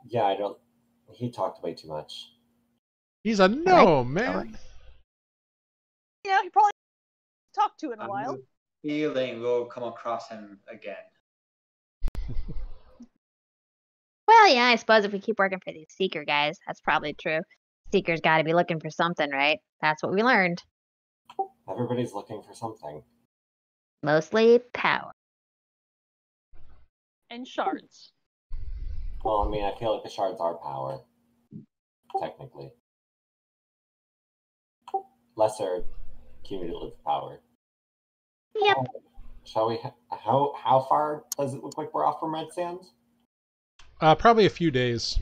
Speaker 5: Yeah, I don't. He talked way too much.
Speaker 1: He's a gnome, man.
Speaker 4: Yeah, he probably talked to in a
Speaker 2: I'm
Speaker 4: while.
Speaker 2: feeling we'll come across him again.
Speaker 3: Well, yeah, I suppose if we keep working for these Seeker guys, that's probably true. Seeker's got to be looking for something, right? That's what we learned.
Speaker 5: Everybody's looking for something.
Speaker 3: Mostly power.
Speaker 4: And shards.
Speaker 5: Well, I mean, I feel like the shards are power, technically. Lesser cumulative power.
Speaker 3: Yep.
Speaker 5: Shall we? How far does it look like we're off from Redsand?
Speaker 1: Probably a few days.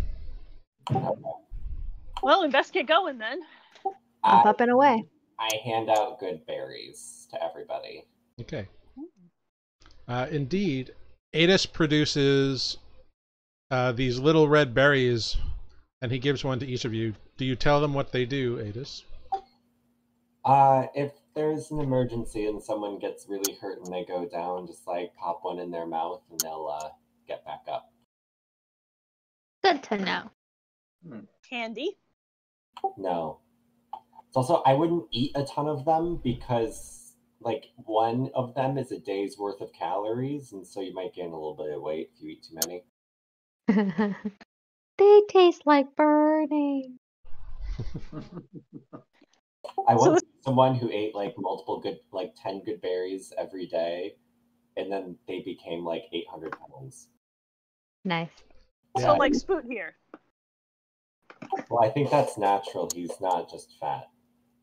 Speaker 4: Well, we best get going then.
Speaker 3: Up,
Speaker 5: I,
Speaker 3: up, and away.
Speaker 5: I hand out good berries to everybody.
Speaker 1: Okay. Indeed, Aetis produces these little red berries, and he gives one to each of you. Do you tell them what they do, Aetis?
Speaker 5: If there's an emergency and someone gets really hurt and they go down, just like pop one in their mouth and they'll get back up.
Speaker 3: Good to know.
Speaker 4: Candy.
Speaker 5: No. It's also, I wouldn't eat a ton of them because, like, one of them is a day's worth of calories, and so you might gain a little bit of weight if you eat too many.
Speaker 3: They taste like burning.
Speaker 5: I
Speaker 4: So
Speaker 5: once knew someone who ate, like, multiple good, like, 10 good berries every day, and then they became, like, 800 pounds.
Speaker 3: Nice.
Speaker 5: Yeah.
Speaker 4: So like Spoot here.
Speaker 5: Well, I think that's natural. He's not just fat.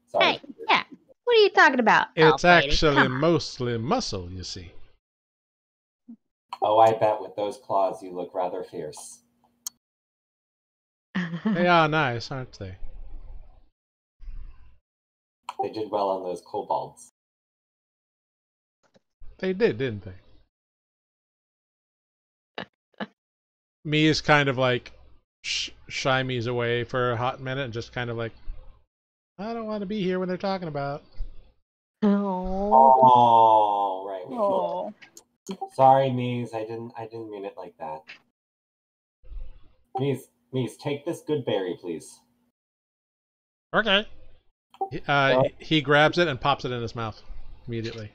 Speaker 5: Sorry.
Speaker 3: Hey, yeah. What are you talking about?
Speaker 1: It's
Speaker 3: elf lady?
Speaker 1: actually
Speaker 3: Come on.
Speaker 1: mostly muscle, you see.
Speaker 5: Oh, I bet with those claws you look rather fierce.
Speaker 1: They are nice, aren't they?
Speaker 5: They did well on those kobolds.
Speaker 1: They did, didn't they? Me is kind of like shimies away for a hot minute and just kind of like, I don't want to be here when they're talking about.
Speaker 3: Oh.
Speaker 5: Oh, right.
Speaker 4: Oh.
Speaker 5: Sorry, Mies. I didn't mean it like that. Mies, take this good berry, please.
Speaker 1: Okay. He grabs it and pops it in his mouth immediately.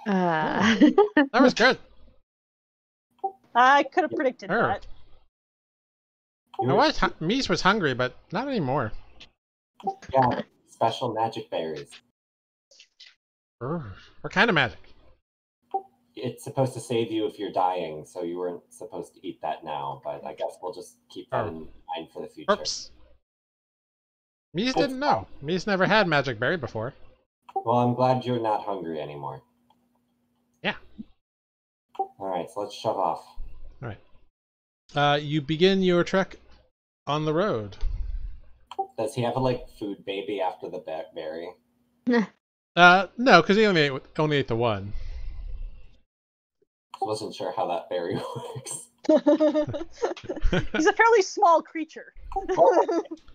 Speaker 1: That was good.
Speaker 4: I could have predicted
Speaker 1: Her.
Speaker 4: that.
Speaker 1: Mies was hungry, but not anymore.
Speaker 5: Yeah, special magic berries.
Speaker 1: What kind of magic?
Speaker 5: It's supposed to save you if you're dying, so you weren't supposed to eat that now, but I guess we'll just keep that in mind for the future.
Speaker 1: Oops. Mies didn't know. Mies never had magic berry before.
Speaker 5: Well, I'm glad you're not hungry anymore.
Speaker 1: Yeah.
Speaker 5: Alright, so let's shove off.
Speaker 1: You begin your trek on the road.
Speaker 5: Does he have a, like, food baby after the berry?
Speaker 1: No, because he only ate the one.
Speaker 5: I wasn't sure how that berry works.
Speaker 4: He's a fairly small creature.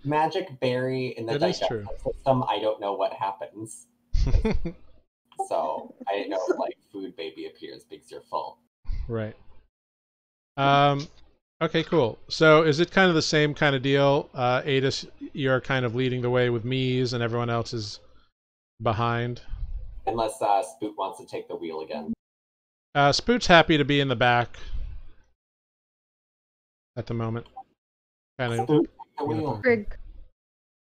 Speaker 5: Magic berry in the
Speaker 1: That is
Speaker 5: digestive
Speaker 1: true.
Speaker 5: system, I don't know what happens. So I didn't know if like food baby appears because you're full.
Speaker 1: Right. Okay, cool. So is it kind of the same kind of deal? Aetis, you're kind of leading the way with Mies and everyone else is behind.
Speaker 5: Unless Spoot wants to take the wheel again.
Speaker 1: Spoot's happy to be in the back at the moment. Kind of.
Speaker 5: Spoot, take the wheel.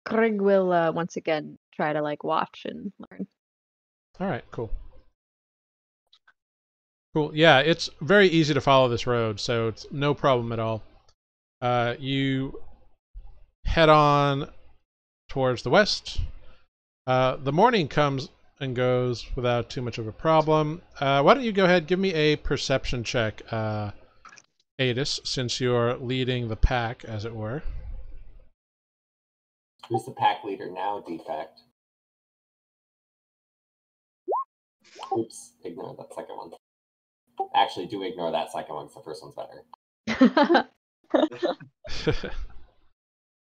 Speaker 3: Grrrig will once again try to like watch and learn.
Speaker 1: All right, cool. Cool. Yeah, it's very easy to follow this road, so it's no problem at all. You head on towards the west. The morning comes and goes without too much of a problem. Why don't you go ahead, give me a perception check, Aetis, since you're leading the pack, as it were.
Speaker 5: Who's the pack leader now, Defect? Oops, ignore that second one. Actually, do ignore that second one, 'cause the first one's better.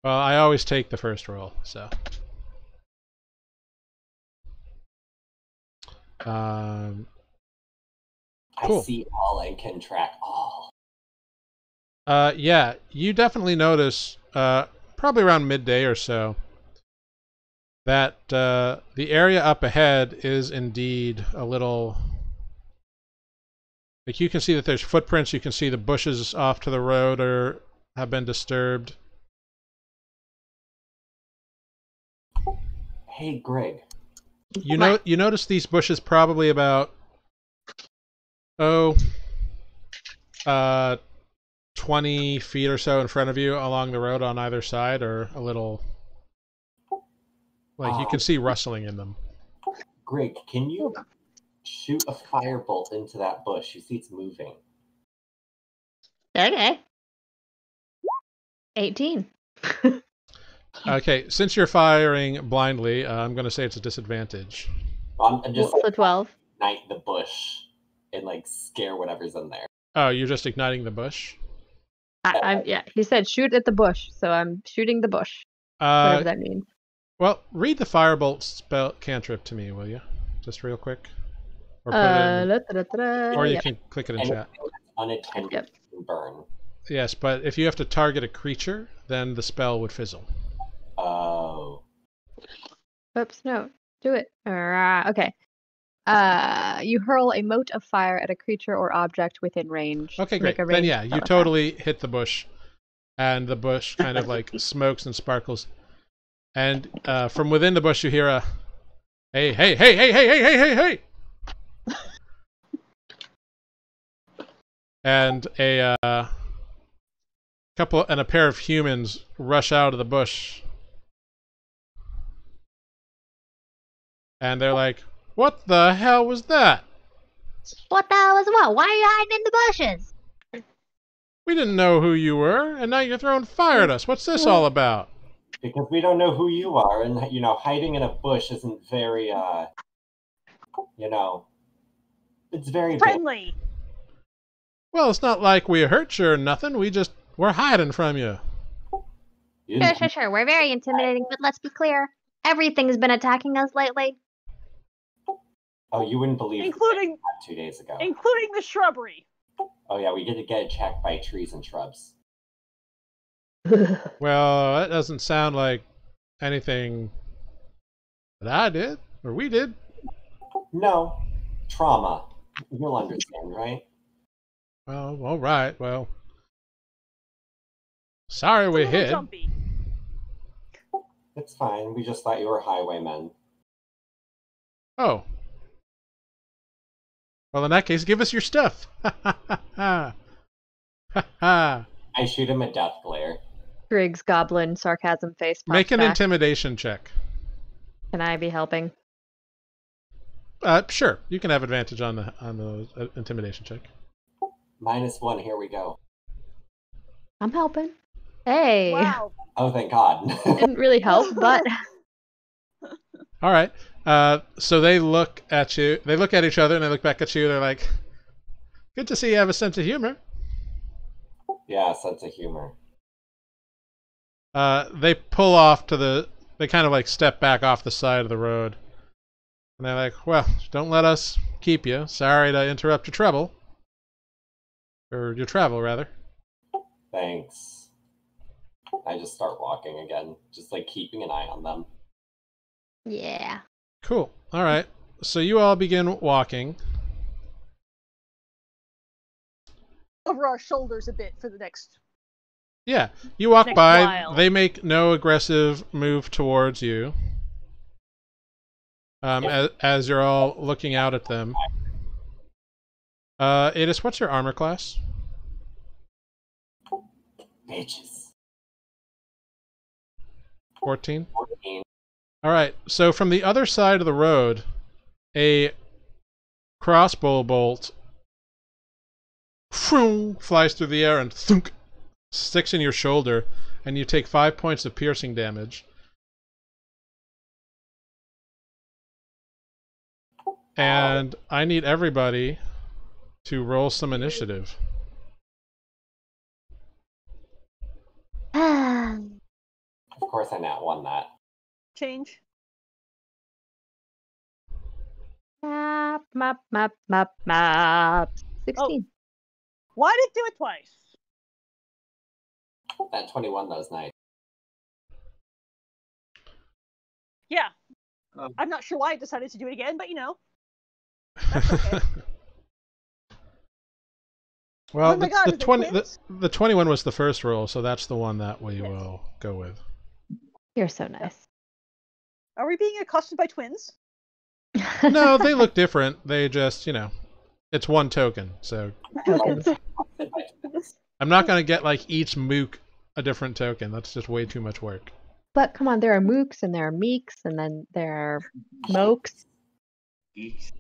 Speaker 1: Well, I always take the first roll, so. Cool.
Speaker 5: I see all and can track all.
Speaker 1: Yeah, you definitely notice, probably around midday or so, that the area up ahead is indeed a little... Like, you can see that there's footprints, you can see the bushes off to the road have been disturbed.
Speaker 5: Hey, Grrrig.
Speaker 1: You notice these bushes probably about 20 feet or so in front of you along the road on either side, or a little, like, you can see rustling in them.
Speaker 5: Grrrig, can you shoot a firebolt into that bush? You see it's moving.
Speaker 3: Okay. 18.
Speaker 1: Okay, since you're firing blindly, I'm going to say it's a disadvantage.
Speaker 5: I'm just
Speaker 3: So 12.
Speaker 5: ignite the bush and like scare whatever's in there.
Speaker 1: Oh, you're just igniting the bush?
Speaker 3: Yeah, he said shoot at the bush, so I'm shooting the bush. Whatever that means.
Speaker 1: Well, read the firebolt spell cantrip to me, will you? Just real quick. Or put it in, or you can click it in chat.
Speaker 5: Unattended burn.
Speaker 1: Yes, but if you have to target a creature, then the spell would fizzle.
Speaker 5: Oh.
Speaker 3: Oops, no. Do it. Okay. You hurl a mote of fire at a creature or object within range.
Speaker 1: Okay, great. Then yeah, you totally hit the bush, and the bush kind of like smokes and sparkles. And from within the bush you hear a, hey, hey, hey, hey, hey, hey, hey, hey, hey! And a pair of humans rush out of the bush. And they're like, what the hell was that?
Speaker 3: What the hell was what? Why are you hiding in the bushes?
Speaker 1: We didn't know who you were, and now you're throwing fire at us. What's this all about?
Speaker 5: Because we don't know who you are, and, you know, hiding in a bush isn't very, you know, it's very
Speaker 4: friendly.
Speaker 1: Well, it's not like we hurt you or nothing. We're hiding from you.
Speaker 3: Sure. We're very intimidating, but let's be clear. Everything's been attacking us lately.
Speaker 5: Oh, you wouldn't believe
Speaker 4: including
Speaker 5: 2 days ago.
Speaker 4: Including the shrubbery.
Speaker 5: Oh yeah, we get to get attacked by trees and shrubs.
Speaker 1: Well, that doesn't sound like anything that I did, or we did.
Speaker 5: No. Trauma. You'll understand, right?
Speaker 1: Well, all right. Well, sorry we hid.
Speaker 4: Jumpy.
Speaker 5: It's fine. We just thought you were highwaymen.
Speaker 1: Oh. Well, in that case, give us your stuff. I
Speaker 5: shoot him a death glare.
Speaker 3: Grrig's goblin sarcasm face.
Speaker 1: Make an
Speaker 3: back.
Speaker 1: intimidation check.
Speaker 3: Can I be helping?
Speaker 1: Sure. You can have advantage on the intimidation check.
Speaker 5: -1. Here we go.
Speaker 3: I'm helping. Hey.
Speaker 4: Wow.
Speaker 5: Oh, thank God.
Speaker 3: Didn't really help, but.
Speaker 1: All right. So they look at you. They look at each other and they look back at you. They're like, "Good to see you have a sense of humor."
Speaker 5: Yeah, sense of humor.
Speaker 1: They pull off to the. They kind of like step back off the side of the road, and they're like, "Well, don't let us keep you. Sorry to interrupt your trouble, or your travel, rather."
Speaker 5: Thanks. I just start walking again, just like keeping an eye on them.
Speaker 3: Yeah.
Speaker 1: Cool. All right. So you all begin walking.
Speaker 4: Over our shoulders a bit for the next.
Speaker 1: Yeah. You walk
Speaker 4: Next
Speaker 1: by.
Speaker 4: while.
Speaker 1: They make no aggressive move towards you. As you're all looking out at them. Aetis, what's your armor class?
Speaker 5: Bitches.
Speaker 1: 14?
Speaker 5: 14.
Speaker 1: Alright, so from the other side of the road, a crossbow bolt flies through the air and thunk, sticks in your shoulder, and you take 5 points of piercing damage. And I need everybody to roll some initiative.
Speaker 5: Of course, I nat won that.
Speaker 4: Change.
Speaker 3: Map. 16.
Speaker 4: Why did it do it twice?
Speaker 5: That 21, that was nice.
Speaker 4: Yeah.
Speaker 2: Um,
Speaker 4: I'm not sure why I decided to do it again, but you know. That's okay.
Speaker 1: Well,
Speaker 4: Oh my God,
Speaker 1: the
Speaker 4: is it
Speaker 1: 20
Speaker 4: twins?
Speaker 1: the 21 was the first roll, so that's the one that we
Speaker 4: Yes.
Speaker 1: will go with.
Speaker 3: You're so nice.
Speaker 4: Are we being accosted by twins?
Speaker 1: No, they look different. They just, you know, it's one token. So
Speaker 3: Tokens.
Speaker 1: I'm not going to get like each mook a different token. That's just way too much work.
Speaker 3: But come on, there are mooks and there are meeks and then there are mokes.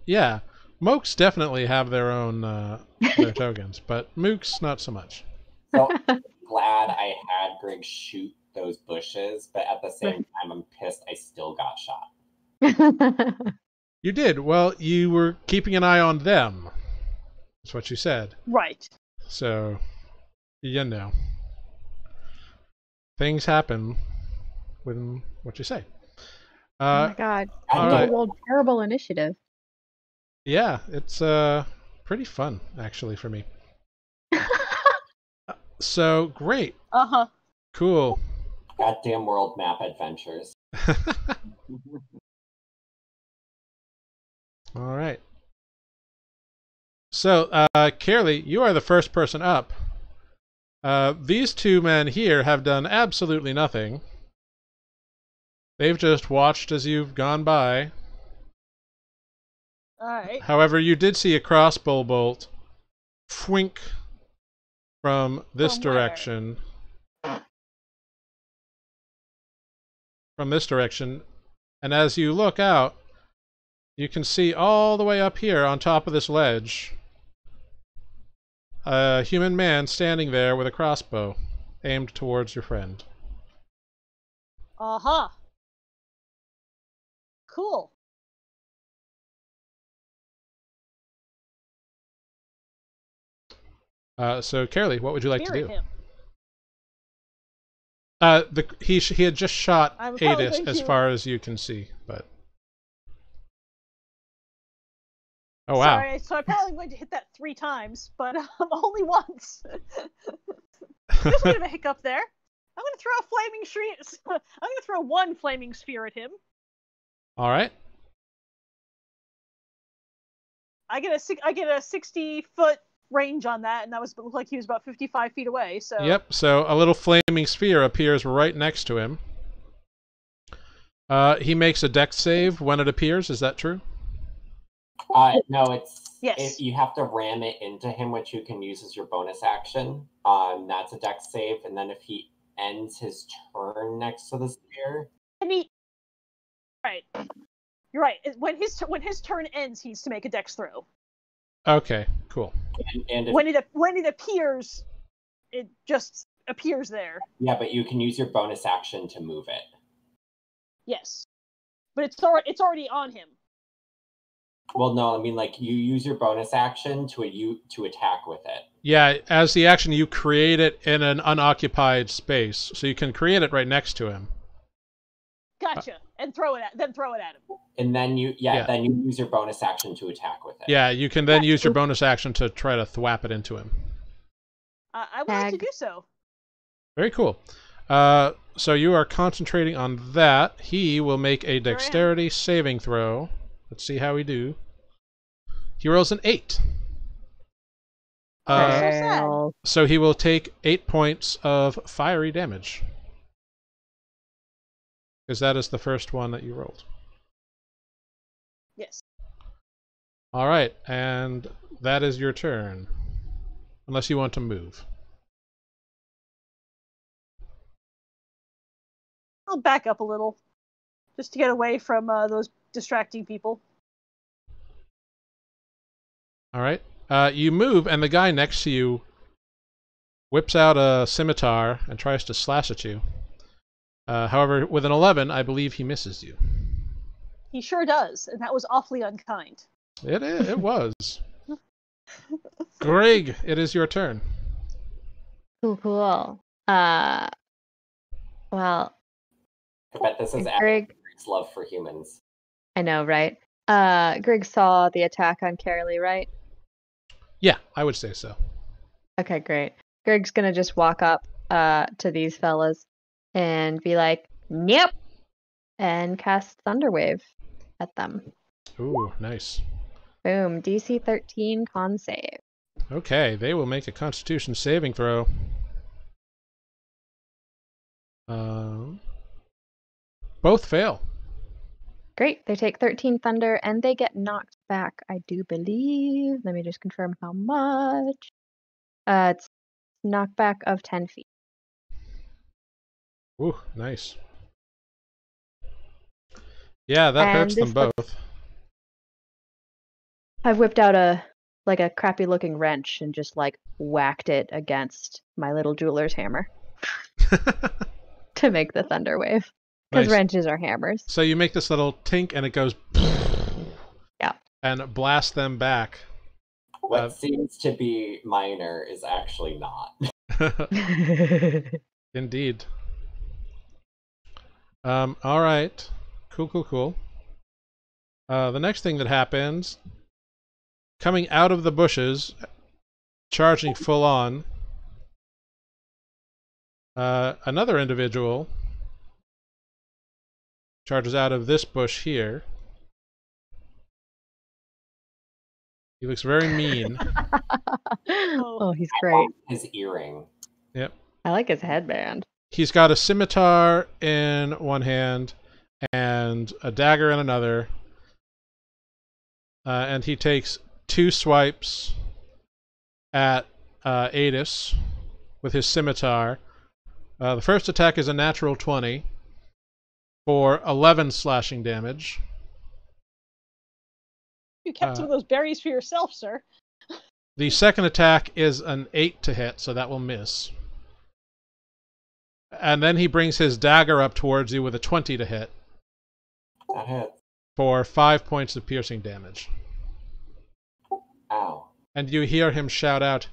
Speaker 1: Yeah, mokes definitely have their own their tokens, but mooks not so much.
Speaker 5: So glad I had Grrrig shoot those bushes, but at the same time, I'm pissed I still got shot.
Speaker 1: You did. Well, you were keeping an eye on them. That's what you said.
Speaker 4: Right.
Speaker 1: So, you know. Things happen with what you say.
Speaker 3: Oh my god.
Speaker 1: all
Speaker 3: People
Speaker 1: right.
Speaker 3: rolled terrible initiative.
Speaker 1: Yeah, it's pretty fun, actually, for me. So, great.
Speaker 4: Uh-huh.
Speaker 1: Cool.
Speaker 5: Goddamn world map adventures.
Speaker 1: All right. So, Kaerlie, you are the first person up. These two men here have done absolutely nothing. They've just watched as you've gone by.
Speaker 4: Alright.
Speaker 1: However, you did see a crossbow bolt fwink from this
Speaker 4: From where?
Speaker 1: direction. From this direction. And as you look out, you can see all the way up here on top of this ledge a human man standing there with a crossbow aimed towards your friend.
Speaker 4: Uh-huh. Cool.
Speaker 1: So, Kaerlie, what would you like to
Speaker 4: Spirit
Speaker 1: do?
Speaker 4: him.
Speaker 1: He had just shot
Speaker 4: I'm probably
Speaker 1: Aetis
Speaker 4: going
Speaker 1: as
Speaker 4: to-
Speaker 1: far as you can see, but... Oh, wow.
Speaker 4: Sorry, so I'm probably going to hit that 3 times, but only once. There's a bit of a hiccup there. I'm going to throw a flaming tree. I'm going to throw 1 flaming sphere at him.
Speaker 1: All right.
Speaker 4: I get a 60-foot range on that, and that looked like he was about 55 feet away. So
Speaker 1: Yep, so a little flaming sphere appears right next to him. He makes a dex save when it appears, is that true?
Speaker 5: No, it's
Speaker 4: Yes.
Speaker 5: you have to ram it into him, which you can use as your bonus action. That's a dex save, and then if he ends his turn next to the sphere,
Speaker 4: And right, you're right. When his turn ends, he needs to make a dex throw.
Speaker 1: Okay, cool.
Speaker 5: and if,
Speaker 4: When it appears, it just appears there.
Speaker 5: yeah, but you can use your bonus action to move it.
Speaker 4: Yes, but it's already on him.
Speaker 5: Well, no, I mean like you use your bonus action to attack with it.
Speaker 1: Yeah, as the action, you create it in an unoccupied space, so you can create it right next to him.
Speaker 4: Gotcha. And throw it at him.
Speaker 5: And then you
Speaker 1: Yeah.
Speaker 5: then you use your bonus action to attack with it.
Speaker 1: Yeah, you can then use your bonus action to try to thwap it into him.
Speaker 4: I would like to
Speaker 3: Tag.
Speaker 4: do so.
Speaker 1: Very cool. So you are concentrating on that. He will make a dexterity saving throw. Let's see how we do. He rolls an 8.
Speaker 4: So sad.
Speaker 3: Well,
Speaker 1: So he will take 8 points of fiery damage. Because that is the first one that you rolled.
Speaker 4: Yes.
Speaker 1: Alright, and that is your turn. Unless you want to move.
Speaker 4: I'll back up a little, just to get away from those distracting people.
Speaker 1: Alright. You move, and the guy next to you whips out a scimitar and tries to slash at you. However, with an 11, I believe he misses you.
Speaker 4: He sure does, and that was awfully unkind.
Speaker 1: It was. Grrrig, it is your turn.
Speaker 3: Cool, cool. Well,
Speaker 5: I bet this is
Speaker 3: Grrrig,
Speaker 5: Grrig's love for humans.
Speaker 3: I know, right? Grrrig saw the attack on Kaerlie, right?
Speaker 1: Yeah, I would say so.
Speaker 3: Okay, great. Grrig's gonna just walk up to these fellas and be like, "Nope," and cast Thunderwave at them.
Speaker 1: Ooh, nice.
Speaker 3: Boom. DC 13 con save.
Speaker 1: Okay, they will make a Constitution saving throw. Both fail.
Speaker 3: Great. They take 13 thunder and they get knocked back, I do believe. Let me just confirm how much. It's knockback of 10 feet.
Speaker 1: Ooh, nice. Yeah, that
Speaker 3: And
Speaker 1: hurts them
Speaker 3: this
Speaker 1: both.
Speaker 3: I've whipped out a crappy looking wrench and just like whacked it against my little jeweler's hammer to make the thunder wave. Because
Speaker 1: Nice.
Speaker 3: wrenches are hammers.
Speaker 1: So you make this little tink and it goes
Speaker 3: Yeah.
Speaker 1: and blast them back.
Speaker 5: What seems to be minor is actually not.
Speaker 1: Indeed. All right. Cool. The next thing that happens, coming out of the bushes, charging full on, another individual charges out of this bush here. He looks very mean.
Speaker 3: Oh, he's
Speaker 5: I
Speaker 3: great.
Speaker 5: want his earring.
Speaker 1: Yep.
Speaker 3: I like his headband.
Speaker 1: He's got a scimitar in one hand and a dagger in another. And he takes 2 swipes at Aetis with his scimitar. The first attack is a natural 20 for 11 slashing damage.
Speaker 4: You kept some of those berries for yourself, sir.
Speaker 1: The second attack is an 8 to hit, so that will miss. And then he brings his dagger up towards you with a 20 to hit
Speaker 5: That hits.
Speaker 1: for 5 points of piercing damage.
Speaker 5: Ow.
Speaker 1: And you hear him shout out,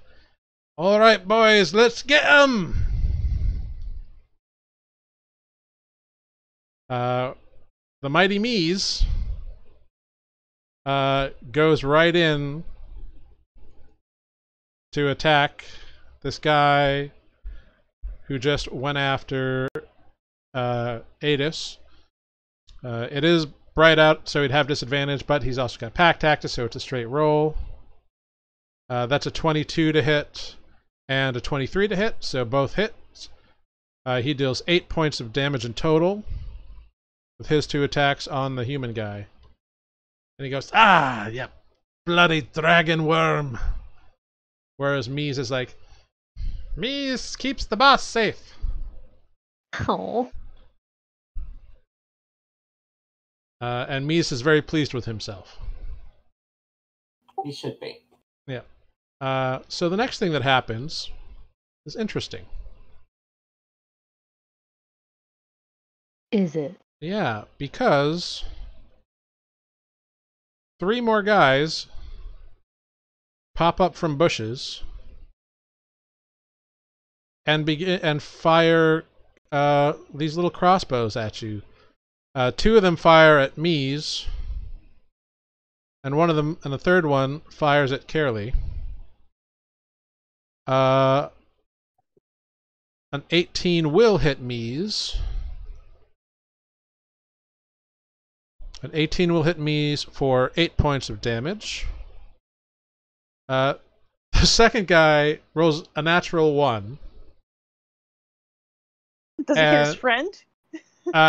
Speaker 1: "All right, boys, let's get 'em!" The mighty Mies goes right in to attack this guy who just went after Aetis. It is bright out, so he'd have disadvantage, but he's also got pack tactics, so it's a straight roll. That's a 22 to hit and a 23 to hit, so both hits. He deals 8 points of damage in total with his 2 attacks on the human guy. And he goes, "Ah, yeah, bloody dragon worm." Whereas Mies is like, "Mies keeps the boss safe."
Speaker 3: Oh.
Speaker 1: And Mies is very pleased with himself.
Speaker 5: He should be.
Speaker 1: Yeah. So the next thing that happens is interesting.
Speaker 3: Is it?
Speaker 1: Yeah, because 3 more guys pop up from bushes and begin and fire these little crossbows at you. 2 of them fire at Mies, and the third one fires at Kaerlie. An 18 will hit Mies. An 18 will hit Mies for 8 points of damage. The second guy rolls a natural 1.
Speaker 4: Does he hit his friend?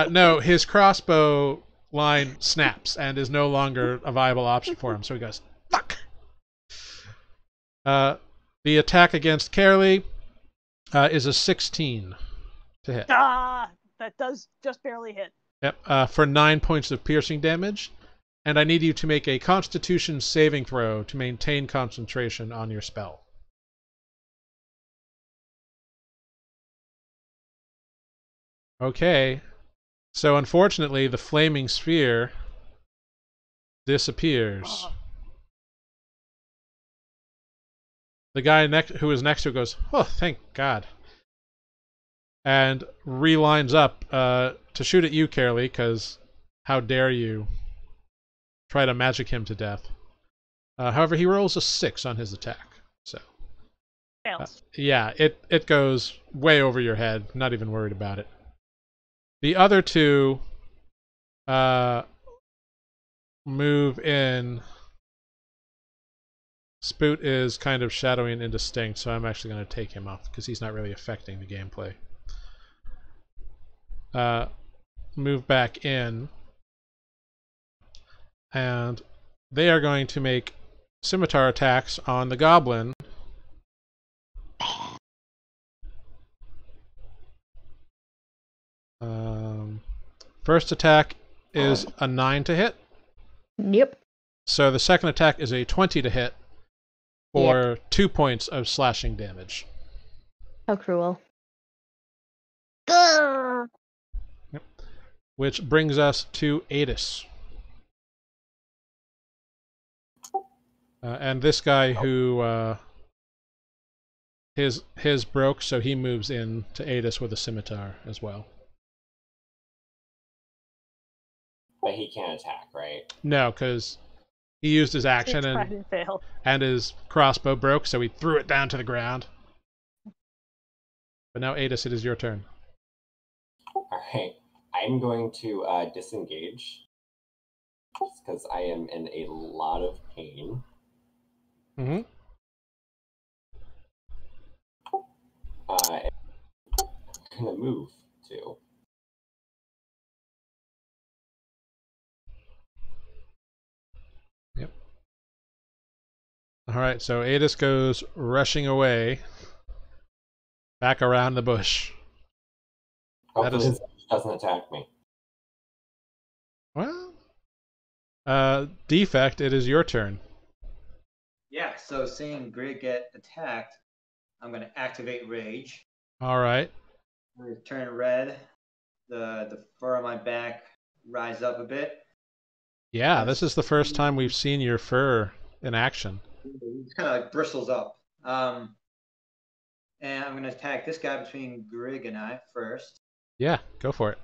Speaker 1: No, his crossbow line snaps and is no longer a viable option for him, so he goes, "Fuck!" The attack against Kaerlie is a 16 to hit.
Speaker 4: Ah, that does just barely hit.
Speaker 1: Yep, for 9 points of piercing damage. And I need you to make a Constitution saving throw to maintain concentration on your spell. Okay. So unfortunately, the flaming sphere disappears. The guy who is next to it goes, "Oh, thank God," and relines up to shoot at you, Kaerlie, because how dare you try to magic him to death. However, he rolls a 6 on his attack. So,
Speaker 4: Fails.
Speaker 1: yeah, it goes way over your head. Not even worried about it. The other two move in. Spoot is kind of shadowy and indistinct, so I'm actually going to take him off because he's not really affecting the gameplay. Move back in, and they are going to make scimitar attacks on the goblin. First attack is a 9 to hit.
Speaker 3: Yep.
Speaker 1: So the second attack is a 20 to hit for 2 points of slashing damage.
Speaker 3: How cruel. Grrr.
Speaker 1: Yep. Which brings us to Aetis. And this guy who his broke, so he moves in to Aetis with a scimitar as well.
Speaker 5: But he can't attack, right?
Speaker 1: No, because he used his action and his crossbow broke, so he threw it down to the ground. But now, Aetis, it is your turn.
Speaker 5: Alright. I'm going to disengage. Because I am in a lot of pain.
Speaker 1: Mm-hmm.
Speaker 5: I'm going to move, too.
Speaker 1: Yep. Alright, so Aetis goes rushing away. Back around the bush.
Speaker 5: Hopefully this doesn't attack me.
Speaker 1: Well, Defect, it is your turn.
Speaker 2: Yeah, so seeing Grrrig get attacked, I'm going to activate Rage.
Speaker 1: Alright.
Speaker 2: I'm going to turn red. The fur on my back rise up a bit.
Speaker 1: Yeah, this is the first time we've seen your fur in action.
Speaker 2: It kind of like bristles up. And I'm going to attack this guy between Grrrig and I first.
Speaker 1: Yeah, go for it.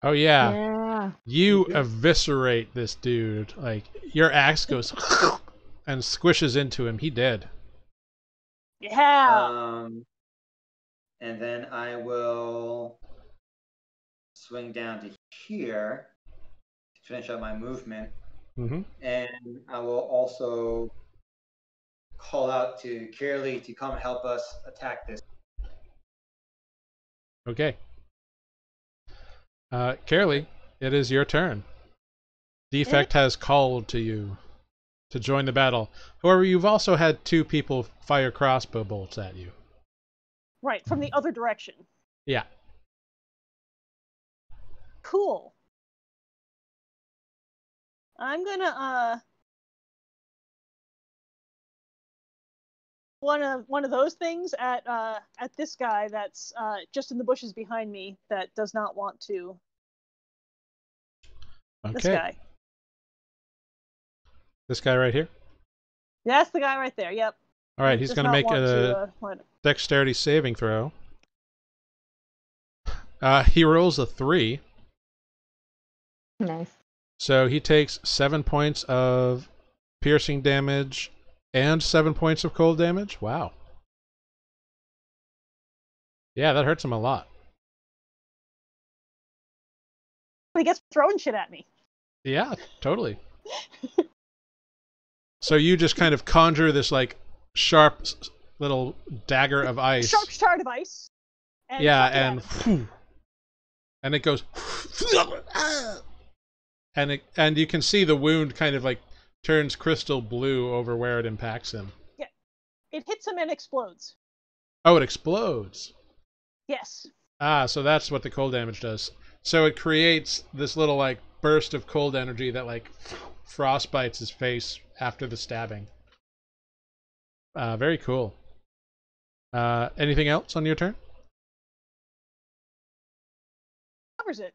Speaker 1: Oh yeah.
Speaker 3: Yeah.
Speaker 1: You eviscerate this dude. Like, your axe goes and squishes into him. He dead.
Speaker 4: Yeah.
Speaker 2: And then I will swing down to here to finish up my movement.
Speaker 1: Mm-hmm.
Speaker 2: And I will also call out to Kaerlie to come help us attack this.
Speaker 1: Okay. Kaerlie, it is your turn. Defect has called to you to join the battle. However, you've also had 2 people fire crossbow bolts at you.
Speaker 4: Right, from the other direction.
Speaker 1: Yeah.
Speaker 4: Cool. I'm gonna one of those things at this guy that's just in the bushes behind me that does not want to.
Speaker 1: Okay.
Speaker 4: This guy.
Speaker 1: This guy right here?
Speaker 4: That's the guy right there. Yep.
Speaker 1: All right, he's going to make a dexterity saving throw. He rolls a 3.
Speaker 3: Nice.
Speaker 1: So he takes 7 points of piercing damage and 7 points of cold damage. Wow. Yeah, that hurts him a lot.
Speaker 4: He gets throwing shit at me.
Speaker 1: Yeah, totally. So you just kind of conjure this like sharp little dagger of ice.
Speaker 4: Sharp shard of ice.
Speaker 1: And and it goes and you can see the wound kind of like turns crystal blue over where it impacts him.
Speaker 4: Yeah. It hits him and explodes.
Speaker 1: Oh, it explodes.
Speaker 4: Yes.
Speaker 1: Ah, so that's what the cold damage does. So it creates this little like burst of cold energy that like frostbites his face after the stabbing. Very cool. Anything else on your turn?
Speaker 4: Covers it.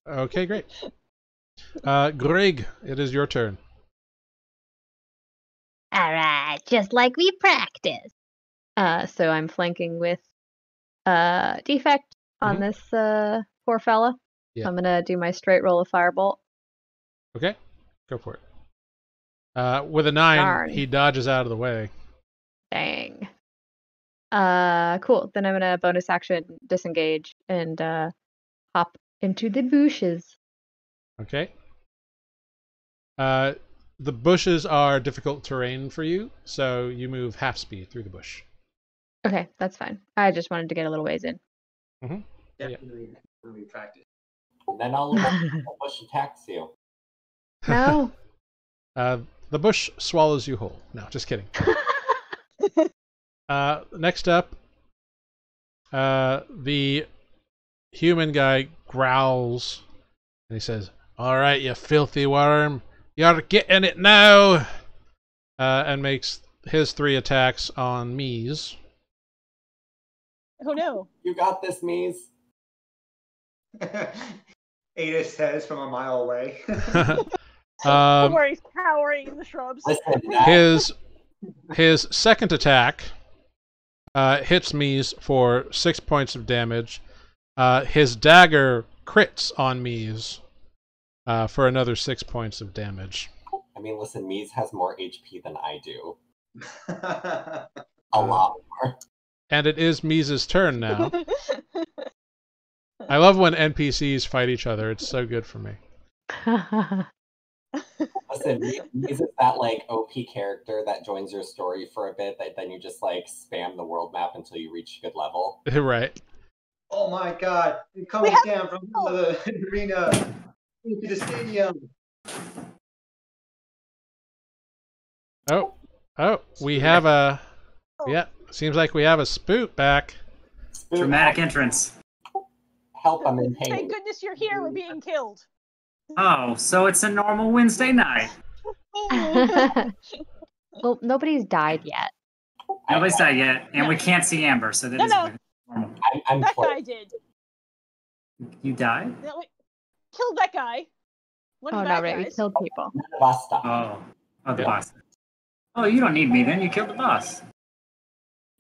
Speaker 1: Okay, great. Grrrig, it is your turn.
Speaker 3: All right, just like we practiced. So I'm flanking with Defect on this poor fella.
Speaker 1: Yeah.
Speaker 3: So I'm gonna do my straight roll of Firebolt.
Speaker 1: Okay, go for it. With a 9,
Speaker 3: Darn.
Speaker 1: he dodges out of the way.
Speaker 3: Dang. Cool. Then I'm gonna bonus action disengage and hop into the bushes.
Speaker 1: Okay. The bushes are difficult terrain for you, so you move half speed through the bush.
Speaker 3: Okay, that's fine. I just wanted to get a little ways in.
Speaker 2: Definitely when we practice.
Speaker 5: And then all of the bush attacks you.
Speaker 3: No.
Speaker 1: The bush swallows you whole. No, just kidding. Next up, the human guy growls, and he says, "All right, you filthy worm, you're getting it now," and makes his 3 attacks on Mies.
Speaker 4: Oh no.
Speaker 5: You got this, Mies.
Speaker 2: Aetis says from a mile away.
Speaker 4: Don't worry, he's cowering in the shrubs.
Speaker 5: Listen,
Speaker 1: His second attack hits Mies for 6 points of damage. His dagger crits on Mies for another 6 points of damage.
Speaker 5: I mean, listen, Mies has more HP than I do. A lot more.
Speaker 1: And it is Mies' turn now. I love when NPCs fight each other. It's so good for me.
Speaker 5: Listen, Mies is that like OP character that joins your story for a bit, that then you just like spam the world map until you reach a good level.
Speaker 1: Right.
Speaker 2: Oh my god, it comes down from the arena into the stadium.
Speaker 1: Oh, we have a... Yeah, seems like we have a Spoot back.
Speaker 5: Spoot,
Speaker 6: Dramatic entrance.
Speaker 5: help, I'm in pain.
Speaker 4: Thank goodness you're here. We're being killed.
Speaker 6: Oh, so it's a normal Wednesday night.
Speaker 3: Well, nobody's died yet.
Speaker 6: Nobody's died yet, and we can't see Amber, so that
Speaker 4: No,
Speaker 6: is
Speaker 4: no.
Speaker 6: normal.
Speaker 5: I'm
Speaker 4: That
Speaker 5: close.
Speaker 4: guy did.
Speaker 6: You died?
Speaker 4: No, wait. Killed that guy. One
Speaker 3: Oh,
Speaker 4: of the
Speaker 3: no,
Speaker 4: bad
Speaker 3: right. We
Speaker 4: guys.
Speaker 3: killed people.
Speaker 5: None of us died.
Speaker 6: Oh, the
Speaker 1: Yeah.
Speaker 6: boss. Oh, you don't need me then. You killed the boss.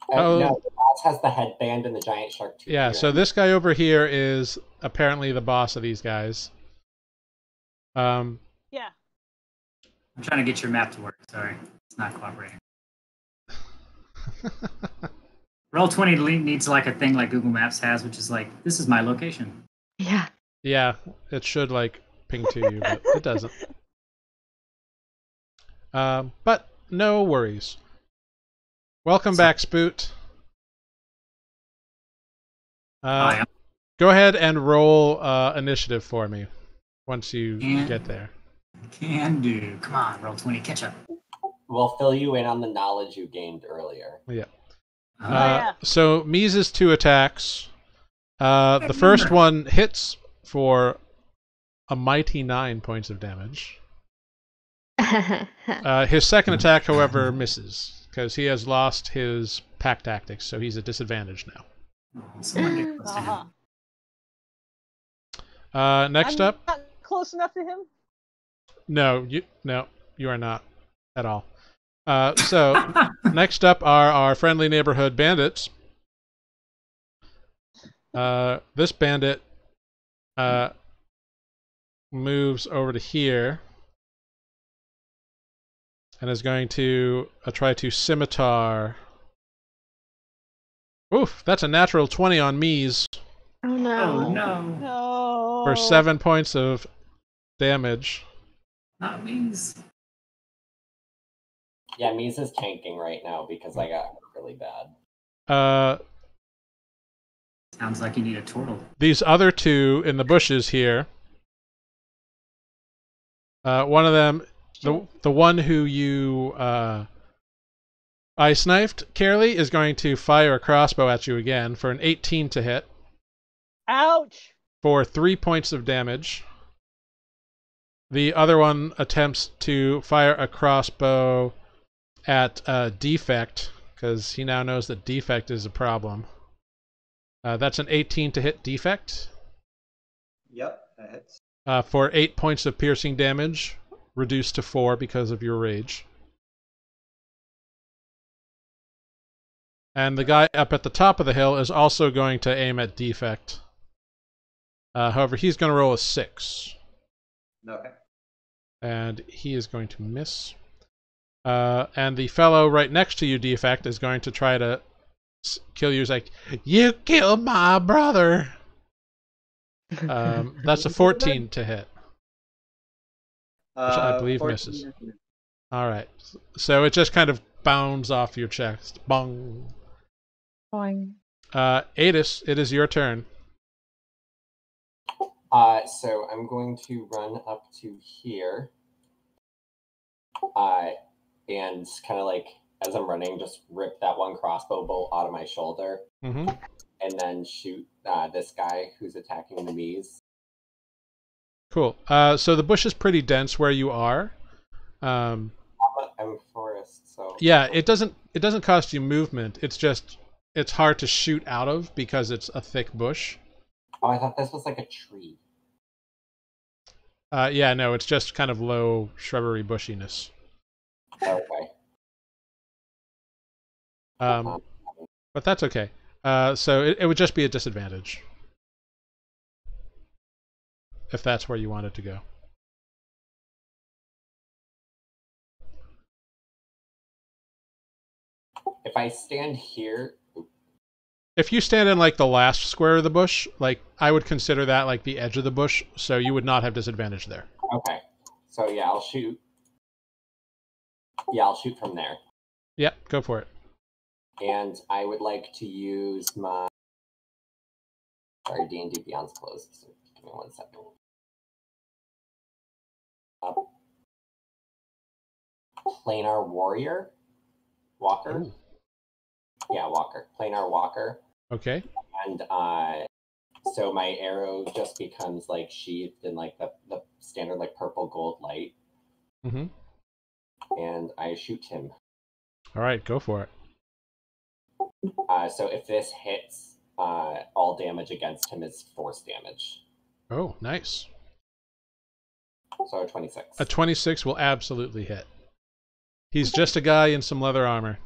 Speaker 1: Oh.
Speaker 5: No, the boss has the headband and the giant shark tooth.
Speaker 1: Yeah,
Speaker 5: here.
Speaker 1: so this guy over here is apparently the boss of these guys.
Speaker 4: Yeah.
Speaker 6: I'm trying to get your map to work. Sorry. It's not cooperating. Roll20 needs like a thing like Google Maps has, which is like, this is my location.
Speaker 3: Yeah.
Speaker 1: Yeah, it should like ping to you, but it doesn't. But no worries. Welcome back, Spoot.
Speaker 6: Hi.
Speaker 1: Go ahead and roll initiative for me once you
Speaker 6: Yeah.
Speaker 1: get there.
Speaker 6: Can do. Come on, Roll20, catch up.
Speaker 5: We'll fill you in on the knowledge you gained earlier.
Speaker 1: Yeah.
Speaker 4: Yeah.
Speaker 1: So Mies' 2 attacks. The first one hits for a mighty 9 points of damage. His second attack, however, misses because he has lost his pack tactics, so he's at disadvantage now.
Speaker 6: Oh, someone get close to
Speaker 4: Uh-huh.
Speaker 6: him.
Speaker 1: Next
Speaker 4: I'm
Speaker 1: up,
Speaker 4: not close enough to him.
Speaker 1: no, you are not at all. So next up are our friendly neighborhood bandits. This bandit moves over to here and is going to try to scimitar. Oof, that's a natural 20 on Mies
Speaker 3: Oh no.
Speaker 6: Oh, no.
Speaker 4: No.
Speaker 1: for 7 points of damage.
Speaker 6: Not me's.
Speaker 5: Yeah, Mies is tanking right now because I got hurt really bad.
Speaker 6: Sounds like you need a turtle.
Speaker 1: These other 2 in the bushes here. One of them, the one who you ice knifed, Kaerlie, is going to fire a crossbow at you again for an 18 to hit
Speaker 4: Ouch.
Speaker 1: for 3 points of damage. The other one attempts to fire a crossbow at Defect because he now knows that Defect is a problem. That's an 18 to hit Defect.
Speaker 2: Yep, that hits.
Speaker 1: For 8 points of piercing damage, reduced to 4 because of your rage. And the guy up at the top of the hill is also going to aim at Defect. However, he's going to roll a 6.
Speaker 2: Okay.
Speaker 1: And he is going to miss. And the fellow right next to you, Defect, is going to try to kill you. He's like, "You killed my brother!" That's a 14 to hit. Which I believe
Speaker 2: 14
Speaker 1: misses. Alright. So it just kind of bounds off your chest. Bong.
Speaker 3: Boing.
Speaker 1: Aetis, it is your turn.
Speaker 5: So I'm going to run up to here. And kind of like, as I'm running, just rip that one crossbow bolt out of my shoulder.
Speaker 1: Mm-hmm.
Speaker 5: And then shoot this guy who's attacking the Mies.
Speaker 1: Cool. So the bush is pretty dense where you are.
Speaker 5: I'm forest, so...
Speaker 1: Yeah, it doesn't cost you movement. It's hard to shoot out of because it's a thick bush.
Speaker 5: Oh, I thought this was like a tree.
Speaker 1: Yeah, no, it's just kind of low shrubbery bushiness.
Speaker 5: Okay.
Speaker 1: But that's okay. So it would just be a disadvantage. If that's where you wanted to go.
Speaker 5: If I stand here...
Speaker 1: If you stand in like the last square of the bush, like I would consider that like the edge of the bush, so you would not have disadvantage there.
Speaker 5: Okay. So yeah, I'll shoot. Yeah, I'll shoot from there.
Speaker 1: Yep, go for it.
Speaker 5: And I would like to use my... Sorry, D&D Beyond's closed, so give me 1 second. Planar Warrior? Walker?
Speaker 1: Ooh.
Speaker 5: Yeah, Walker. Planar Walker.
Speaker 1: Okay.
Speaker 5: And so my arrow just becomes like sheathed in like the standard like purple gold light.
Speaker 1: Mm-hmm.
Speaker 5: And I shoot him.
Speaker 1: All right, go for it.
Speaker 5: So if this hits, all damage against him is force damage.
Speaker 1: Oh, nice.
Speaker 5: So a 26.
Speaker 1: A 26 will absolutely hit. He's just a guy in some leather armor.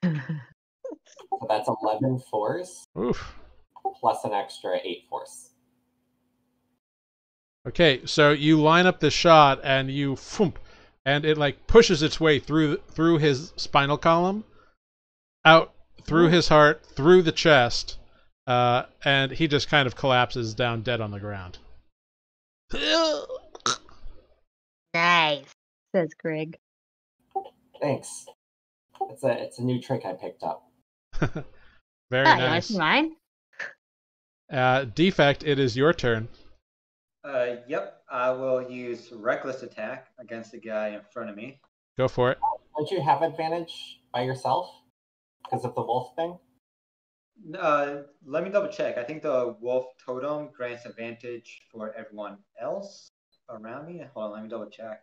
Speaker 5: So that's 11 force.
Speaker 1: Oof.
Speaker 5: Plus an extra 8 force.
Speaker 1: Okay, so you line up the shot and you foomp, and it like pushes its way through his spinal column, out through his heart, through the chest, and he just kind of collapses down dead on the ground.
Speaker 3: Nice, says Grrrig.
Speaker 5: Thanks. It's a new trick I picked up.
Speaker 1: Very
Speaker 3: Oh,
Speaker 1: nice.
Speaker 3: you want mine?
Speaker 1: Defect, it is your turn.
Speaker 2: Yep, I will use Reckless Attack against the guy in front of me.
Speaker 1: Go for it.
Speaker 5: Don't you have advantage by yourself? Because of the wolf thing?
Speaker 2: Let me double check. I think the wolf totem grants advantage for everyone else around me. Hold on, let me double check.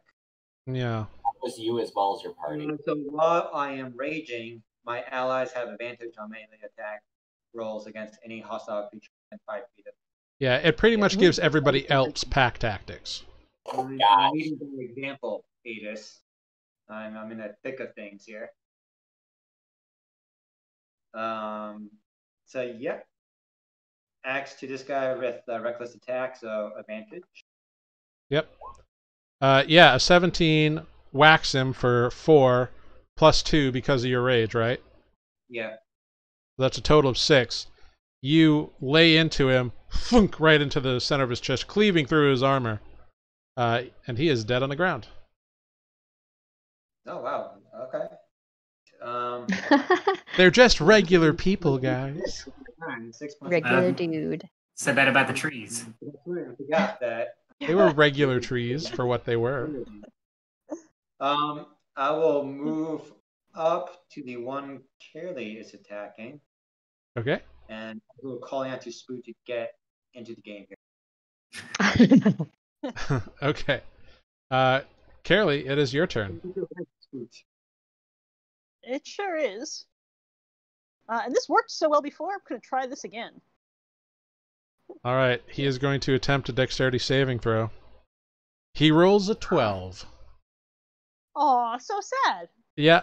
Speaker 1: Yeah.
Speaker 5: It was you as well as your party.
Speaker 2: So while I am raging, my allies have advantage on melee attack rolls against any hostile creature within 5 feet of
Speaker 1: Yeah, it pretty much gives everybody else pack tactics.
Speaker 2: I'm needing an example, Aetis. I'm in the thick of things here. So yeah, axe to this guy with reckless attack, so advantage.
Speaker 1: Yep. Yeah, a 17 whacks him for 4 plus 2 because of your rage, right?
Speaker 2: Yeah.
Speaker 1: That's a total of 6. You lay into him, thunk, right into the center of his chest, cleaving through his armor, and he is dead on the ground.
Speaker 2: Oh wow. Okay.
Speaker 1: They're just regular people, guys.
Speaker 2: 6 plus
Speaker 3: Regular
Speaker 2: 9.
Speaker 3: dude.
Speaker 6: Said that about the trees.
Speaker 2: I forgot that.
Speaker 1: They were regular trees for what they were.
Speaker 2: I will move up to the one Kaerlie is attacking,
Speaker 1: Okay.
Speaker 2: and we'll call out to Spoot to get into the game here.
Speaker 1: Okay. Kaerlie, it is your turn.
Speaker 2: Spoot.
Speaker 4: It sure is. And this worked so well before, I'm going to try this again.
Speaker 1: All right, he is going to attempt a dexterity saving throw. He rolls a 12.
Speaker 4: Aw, so sad.
Speaker 1: Yeah.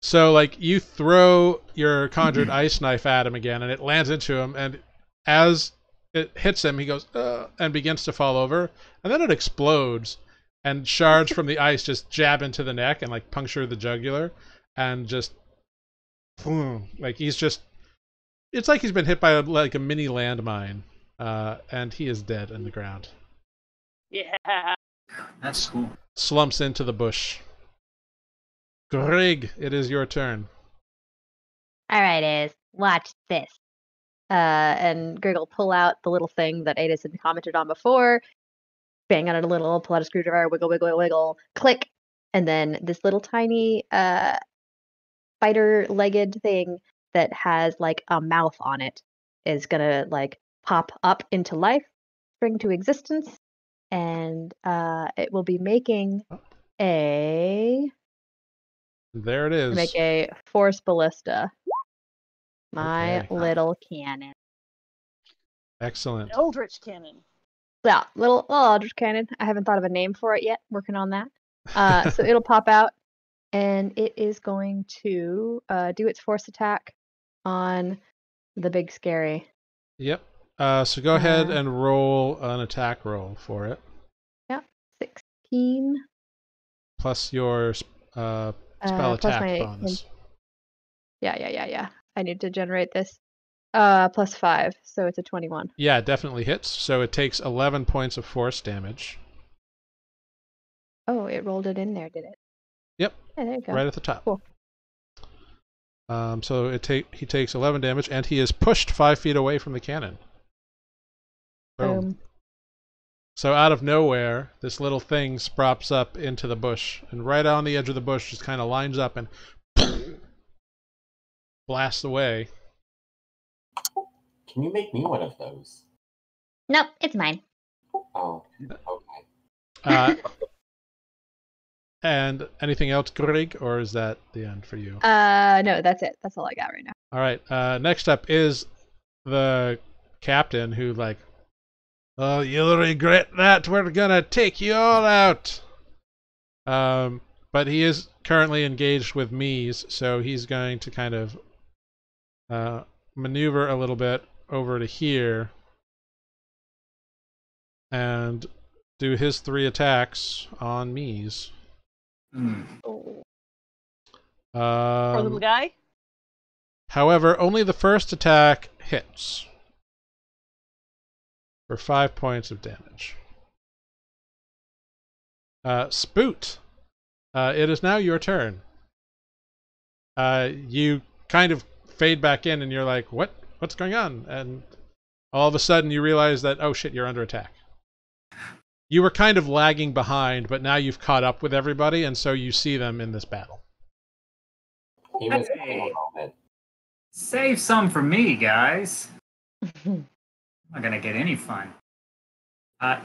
Speaker 1: So like you throw your conjured ice knife at him again, and it lands into him, and as it hits him, he goes and begins to fall over, and then it explodes, and shards from the ice just jab into the neck and like puncture the jugular, and just boom, like he's just. It's like he's been hit by like a mini landmine, and he is dead in the ground.
Speaker 4: Yeah.
Speaker 6: That's cool.
Speaker 1: Slumps into the bush. Grrrig, it is your turn.
Speaker 3: All right, Aetis, watch this. And Grrrig will pull out the little thing that Aetis had commented on before, bang on it a little, pull out a screwdriver, wiggle, wiggle, wiggle, click, and then this little tiny spider-legged thing that has like a mouth on it is gonna like pop up into life, spring to existence, and it will be making a
Speaker 1: There it is.
Speaker 3: make a force ballista. My
Speaker 1: Okay.
Speaker 3: little cannon.
Speaker 1: Excellent.
Speaker 4: Eldritch cannon.
Speaker 3: Yeah, little Eldritch cannon. I haven't thought of a name for it yet. Working on that. So it'll pop out, and it is going to do its force attack on the big scary.
Speaker 1: Yep. So go ahead and roll an attack roll for it.
Speaker 3: Yep, 16.
Speaker 1: Plus your spell
Speaker 3: Plus
Speaker 1: attack
Speaker 3: my
Speaker 1: bonus.
Speaker 3: Yeah. I need to generate this. Plus 5, so it's a 21.
Speaker 1: Yeah, it definitely hits. So it takes 11 points of force damage.
Speaker 3: Oh, it rolled it in there, did it?
Speaker 1: Yep.
Speaker 3: Yeah, there you go.
Speaker 1: Right at the top.
Speaker 3: Cool.
Speaker 1: So he takes 11 damage, and he is pushed 5 feet away from the cannon. Boom.
Speaker 3: Boom.
Speaker 1: So out of nowhere, this little thing props up into the bush, and right on the edge of the bush just kind of lines up and blasts away.
Speaker 5: Can you make me one of those?
Speaker 3: Nope, it's mine.
Speaker 5: Oh, okay.
Speaker 1: And anything else, Grrrig, or is that the end for you?
Speaker 3: No, that's it. That's all I got right now.
Speaker 1: All right. Next up is the captain, who like, oh, you'll regret that. We're gonna take you all out. But he is currently engaged with Mies, so he's going to kind of maneuver a little bit over to here and do his 3 attacks on Mies.
Speaker 3: Oh.
Speaker 4: Poor little guy.
Speaker 1: However, only the first attack hits for 5 points of damage. Spoot, it is now your turn. You kind of fade back in, and you're like, what's going on? And all of a sudden you realize that, oh shit, you're under attack. You were kind of lagging behind, but now you've caught up with everybody, and so you see them in this battle.
Speaker 5: He was
Speaker 6: Hey.
Speaker 5: a moment.
Speaker 6: Save some for me, guys. I'm not gonna get any fun.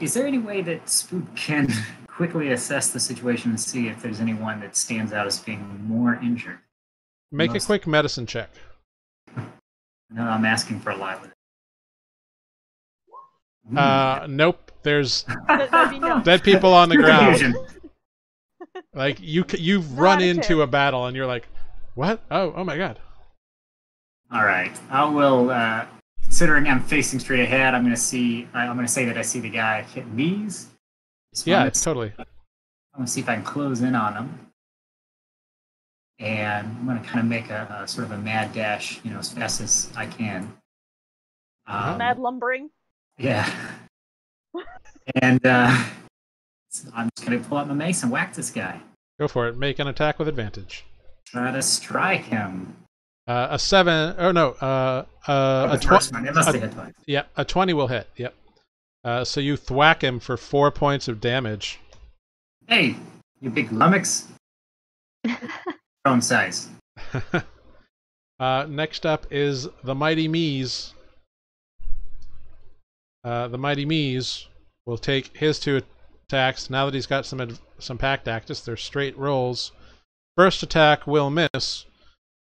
Speaker 6: Is there any way that Spoot can quickly assess the situation and see if there's anyone that stands out as being more injured?
Speaker 1: Make a quick medicine check.
Speaker 6: No, I'm asking for a lot with it.
Speaker 1: Nope. There's
Speaker 4: That'd be no.
Speaker 1: dead people on the ground.
Speaker 6: Confusion.
Speaker 1: Like you've
Speaker 4: Not
Speaker 1: run
Speaker 4: a
Speaker 1: into
Speaker 4: chance.
Speaker 1: a battle, and you're like, what? Oh my god.
Speaker 6: All right. I will. Considering I'm facing straight ahead, I'm gonna say that I see the guy hit knees.
Speaker 1: Yeah, totally.
Speaker 6: I'm gonna see if I can close in on him, and I'm gonna kind of make a sort of a mad dash, as fast as I can.
Speaker 4: Mad lumbering.
Speaker 6: Yeah. And so I'm just gonna pull out my mace and whack this guy.
Speaker 1: Go for it. Make an attack with advantage.
Speaker 6: Try to strike him.
Speaker 1: A 7. Oh no.
Speaker 6: The first one. It must have hit twice.
Speaker 1: Yeah, a 20 will hit. Yep. So you thwack him for 4 points of damage.
Speaker 6: Hey, you big lummox. Own size.
Speaker 1: Next up is the Mighty Mies. The Mighty Mies will take his 2 attacks. Now that he's got some packed actus, they're straight rolls. First attack will miss.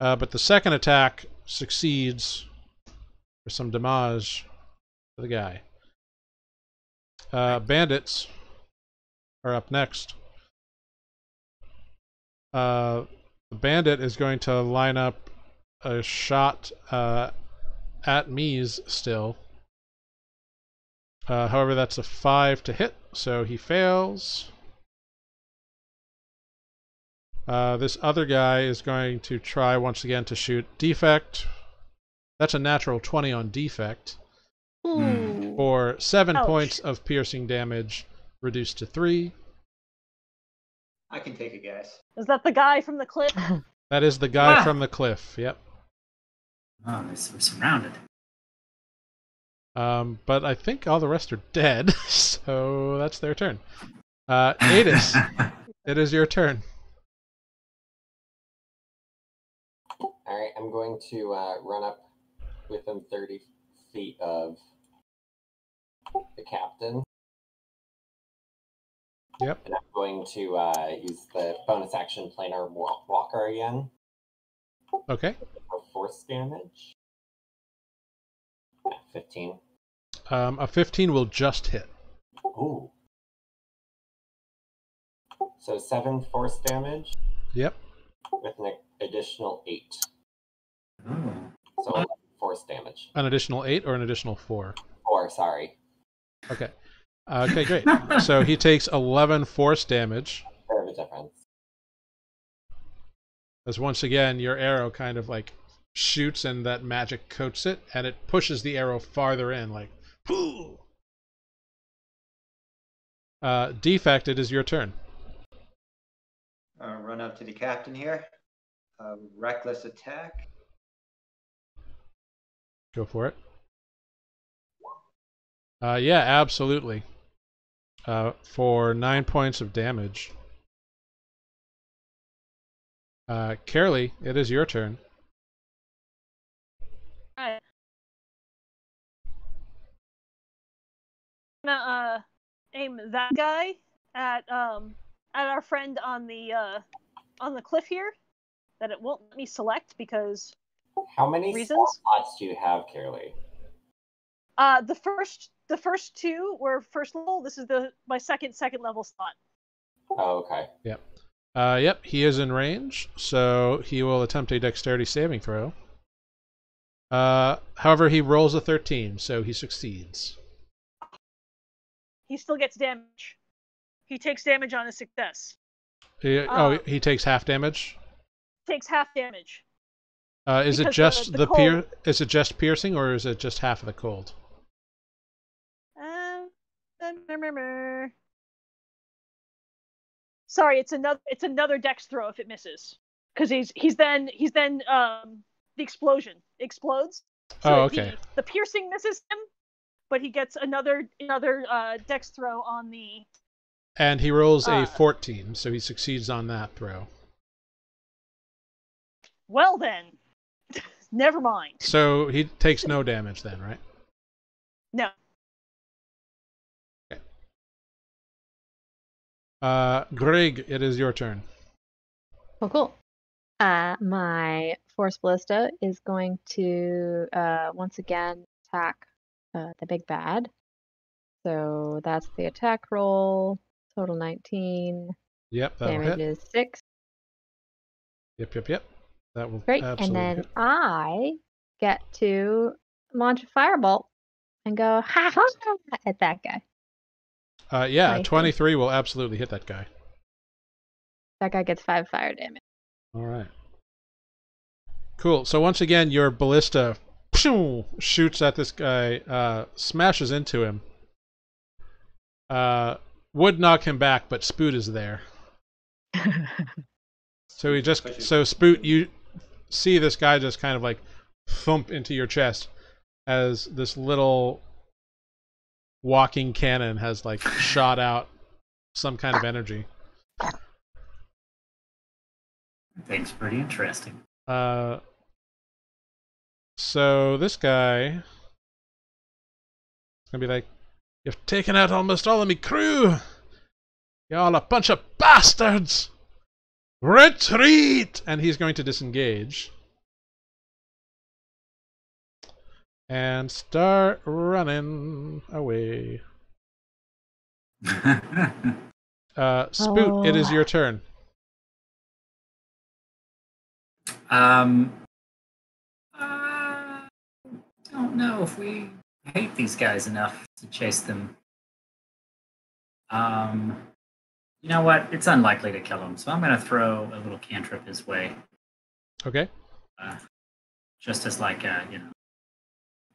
Speaker 1: But the second attack succeeds for some damage to the guy. Bandits are up next. The bandit is going to line up a shot at Mies still. However, that's a 5 to hit, so he fails. This other guy is going to try once again to shoot Defect. That's a natural 20 on Defect.
Speaker 3: Ooh.
Speaker 1: For 7
Speaker 4: Ouch.
Speaker 1: points of piercing damage, reduced to 3.
Speaker 2: I can take a guess.
Speaker 4: Is that the guy from the cliff?
Speaker 1: That is the guy
Speaker 6: Ah.
Speaker 1: from the cliff, yep.
Speaker 6: Oh, we're surrounded.
Speaker 1: But I think all the rest are dead, so that's their turn. Aetis, it is your turn.
Speaker 5: Alright, I'm going to run up within 30 feet of the captain.
Speaker 1: Yep.
Speaker 5: And I'm going to use the bonus action planar walker again
Speaker 1: Okay.
Speaker 5: for force damage. 15.
Speaker 1: A 15 will just hit.
Speaker 5: Ooh. So 7 force damage
Speaker 1: Yep.
Speaker 5: with an additional 8.
Speaker 6: Oh.
Speaker 5: So 11 force damage.
Speaker 1: An additional 8 or an additional 4?
Speaker 5: 4, sorry.
Speaker 1: Okay. Okay, great. So he takes 11 force damage.
Speaker 5: Fair of a difference.
Speaker 1: As once again, your arrow kind of like shoots and that magic coats it, and it pushes the arrow farther in, like, pooh! Defect, it is your turn.
Speaker 2: Run up to the captain here. Reckless attack.
Speaker 1: Go for it. Yeah, absolutely. For 9 points of damage. Kaerlie, it is your turn.
Speaker 4: Alright. I'm gonna aim that guy at our friend on the cliff here. That it won't let me select because
Speaker 5: How many
Speaker 4: Reasons?
Speaker 5: slots do you have, Kaerlie?
Speaker 4: the first two were first level. This is my second level slot.
Speaker 5: Oh, okay.
Speaker 1: Yep, he is in range, so he will attempt a dexterity saving throw. However, he rolls a 13, so he succeeds.
Speaker 4: He still gets damage. He takes damage on a success.
Speaker 1: He takes half damage.
Speaker 4: Takes half damage.
Speaker 1: Is it
Speaker 4: Because
Speaker 1: just
Speaker 4: the cold-
Speaker 1: is it just piercing, or is it just half of the cold?
Speaker 4: Sorry, it's another dex throw if it misses, because he's then the explosion explodes. So
Speaker 1: Oh, okay.
Speaker 4: The piercing misses him, but he gets another dex throw on the.
Speaker 1: And he rolls a 14, so he succeeds on that throw.
Speaker 4: Well then, never mind.
Speaker 1: So he takes no damage then, right?
Speaker 4: No.
Speaker 1: Grrrig, it is your turn.
Speaker 3: Oh, cool. My Force Ballista is going to once again attack the big bad. So that's the attack roll. Total 19.
Speaker 1: Yep, that'll
Speaker 3: Damage
Speaker 1: hit.
Speaker 3: is 6.
Speaker 1: Yep. That will
Speaker 3: Great.
Speaker 1: absolutely
Speaker 3: And then
Speaker 1: hit.
Speaker 3: I get to launch a firebolt and go ha ha at that guy.
Speaker 1: Yeah,
Speaker 3: 23.
Speaker 1: 23 will absolutely hit that guy.
Speaker 3: That guy gets 5 fire damage.
Speaker 1: All right. Cool. So once again, your ballista shoots at this guy, smashes into him. Would knock him back, but Spoot is there. So Spoot, you see this guy just kind of like thump into your chest as this little walking cannon has like shot out some kind of energy.
Speaker 6: Thing's pretty interesting.
Speaker 1: So this guy is gonna be like, "You've taken out almost all of me crew. You're all a bunch of bastards. Retreat!" And he's going to disengage. and start running away. Spoot, it is your turn.
Speaker 6: Don't know if we hate these guys enough to chase them. You know what? It's unlikely to kill him, so I'm going to throw a little cantrip his way.
Speaker 1: Okay.
Speaker 6: Just as like a,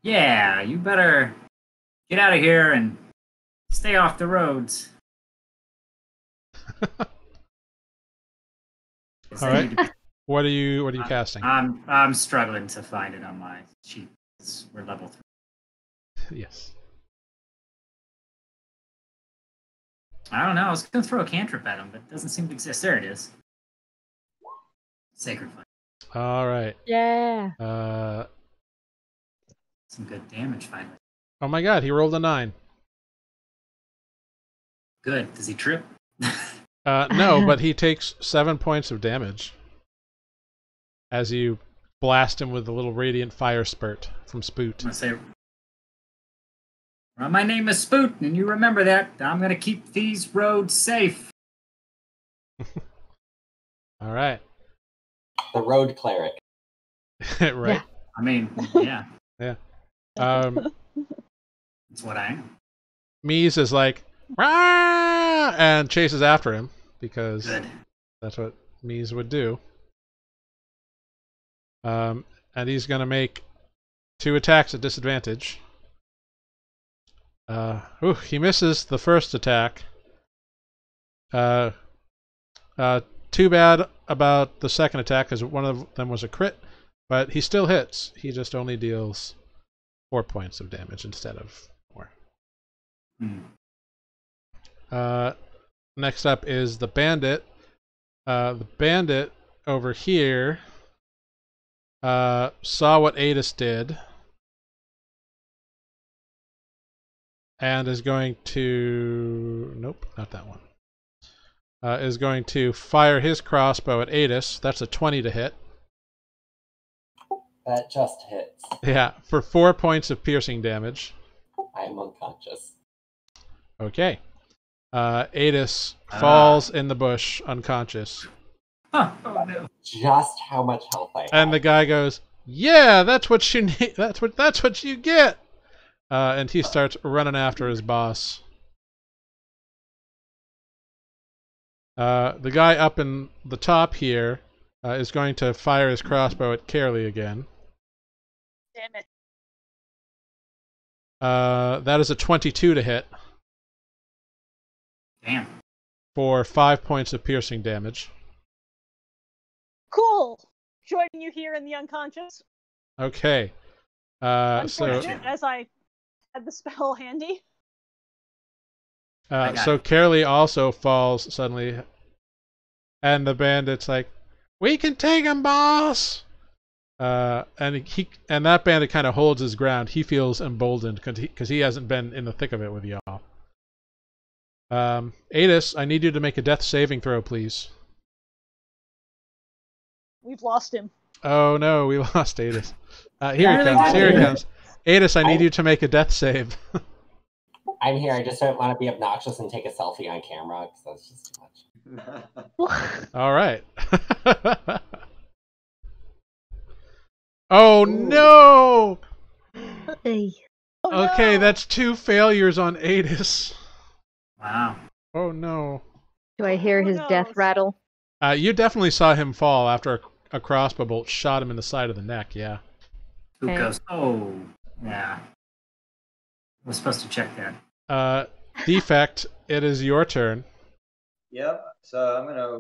Speaker 6: yeah, you better get out of here and stay off the roads.
Speaker 1: All right. What are you casting?
Speaker 6: I'm struggling to find it on my sheet. We're level 3.
Speaker 1: Yes.
Speaker 6: I don't know. I was going to throw a cantrip at him, but it doesn't seem to exist. There it is. Sacred Flame.
Speaker 1: All right.
Speaker 3: Yeah.
Speaker 6: Some good damage finally.
Speaker 1: Oh my God, he rolled a 9.
Speaker 6: Good. Does he trip?
Speaker 1: No, but he takes 7 points of damage as you blast him with a little radiant fire spurt from Spoot.
Speaker 6: I'm going to say, well, my name is Spoot, and you remember that. I'm going to keep these roads safe.
Speaker 1: All right.
Speaker 5: The road cleric.
Speaker 1: Right.
Speaker 3: Yeah.
Speaker 6: I mean, yeah.
Speaker 1: Yeah.
Speaker 6: That's what I am.
Speaker 1: Mies is like, "Rah!" and chases after him because
Speaker 6: Good.
Speaker 1: that's what Mies would do. And he's going to make 2 attacks at disadvantage. He misses the first attack. Too bad about the second attack because one of them was a crit, but he still hits. He just only deals 4 points of damage instead of 4. Next up is the bandit. The bandit over here saw what Aetis did and is going to... Nope, not that one. Is going to fire his crossbow at Aetis. That's a 20 to hit.
Speaker 5: That just hits.
Speaker 1: Yeah, for 4 points of piercing damage.
Speaker 5: I am unconscious.
Speaker 1: Okay. Aetis falls in the bush, unconscious.
Speaker 6: Oh no.
Speaker 5: Just how much health I have.
Speaker 1: And the guy goes, "Yeah, that's what you need. That's what you get." And he starts running after his boss. The guy up in the top here is going to fire his crossbow at Kaerlie again.
Speaker 4: Damn it.
Speaker 1: That is a 22 to hit
Speaker 6: Damn.
Speaker 1: for 5 points of piercing damage.
Speaker 4: Cool. Joining you here in the unconscious.
Speaker 1: Okay. So
Speaker 4: Unfortunate, as I had the spell handy.
Speaker 1: so Kaerlie also falls suddenly, and the bandit's like, "We can take him, boss!" And that bandit kind of holds his ground. He feels emboldened because he hasn't been in the thick of it with y'all. Aetis, I need you to make a death saving throw, please.
Speaker 4: We've lost him.
Speaker 1: Oh no, we lost Aetis. Here he comes. Here he comes. Aetis, I need you to make a death save.
Speaker 5: I'm here. I just don't want to be obnoxious and take a selfie on camera because that's just too much.
Speaker 1: All right. Oh no!
Speaker 3: Hey.
Speaker 4: Oh,
Speaker 1: Okay,
Speaker 4: no.
Speaker 1: that's 2 failures on Aetis.
Speaker 6: Wow.
Speaker 1: Oh no.
Speaker 3: Do I hear
Speaker 4: Who
Speaker 3: his death
Speaker 4: knows?
Speaker 3: rattle?
Speaker 1: You definitely saw him fall after a crossbow bolt shot him in the side of the neck, yeah.
Speaker 6: Who
Speaker 3: Okay.
Speaker 6: goes, oh, yeah. We're supposed to check that.
Speaker 1: Defect, it is your turn.
Speaker 2: Yep. So I'm gonna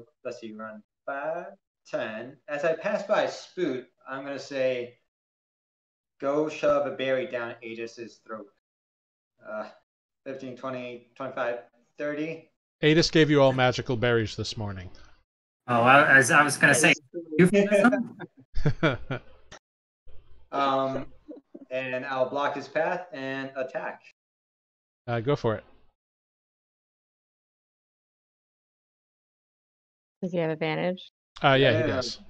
Speaker 2: run 5, 10. As I pass by Spoot, I'm gonna say, "Go shove a berry down Aetis's throat." 15, 20, 25, 30.
Speaker 1: Aetis gave you all magical berries this morning.
Speaker 6: Oh, I was going to say, euphemism?
Speaker 2: And I'll block his path and attack.
Speaker 1: Go for it.
Speaker 3: Does he have advantage?
Speaker 1: Yeah, he
Speaker 2: Yeah.
Speaker 1: does.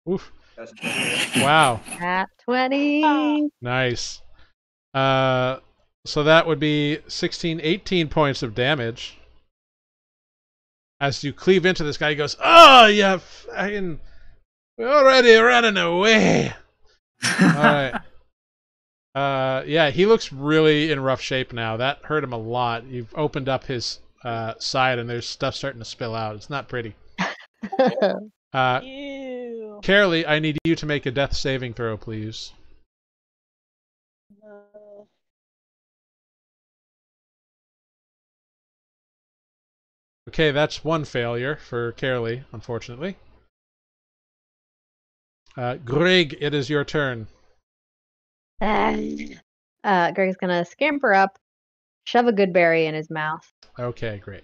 Speaker 1: Oof.
Speaker 2: That's
Speaker 1: Wow.
Speaker 3: At 20.
Speaker 4: Ah.
Speaker 1: Nice. So that would be 16, 18 points of damage. As you cleave into this guy, he goes, "Oh, yeah, we're already running away." All right. Yeah, he looks really in rough shape now. That hurt him a lot. You've opened up his side, and there's stuff starting to spill out. It's not pretty.
Speaker 4: Ew.
Speaker 1: Kaerlie, I need you to make a death saving throw, please. Okay, that's one failure for Kaerlie, unfortunately. Grrrig, it is your turn.
Speaker 3: Greg's gonna scamper up, shove a good berry in his mouth.
Speaker 1: Okay, great.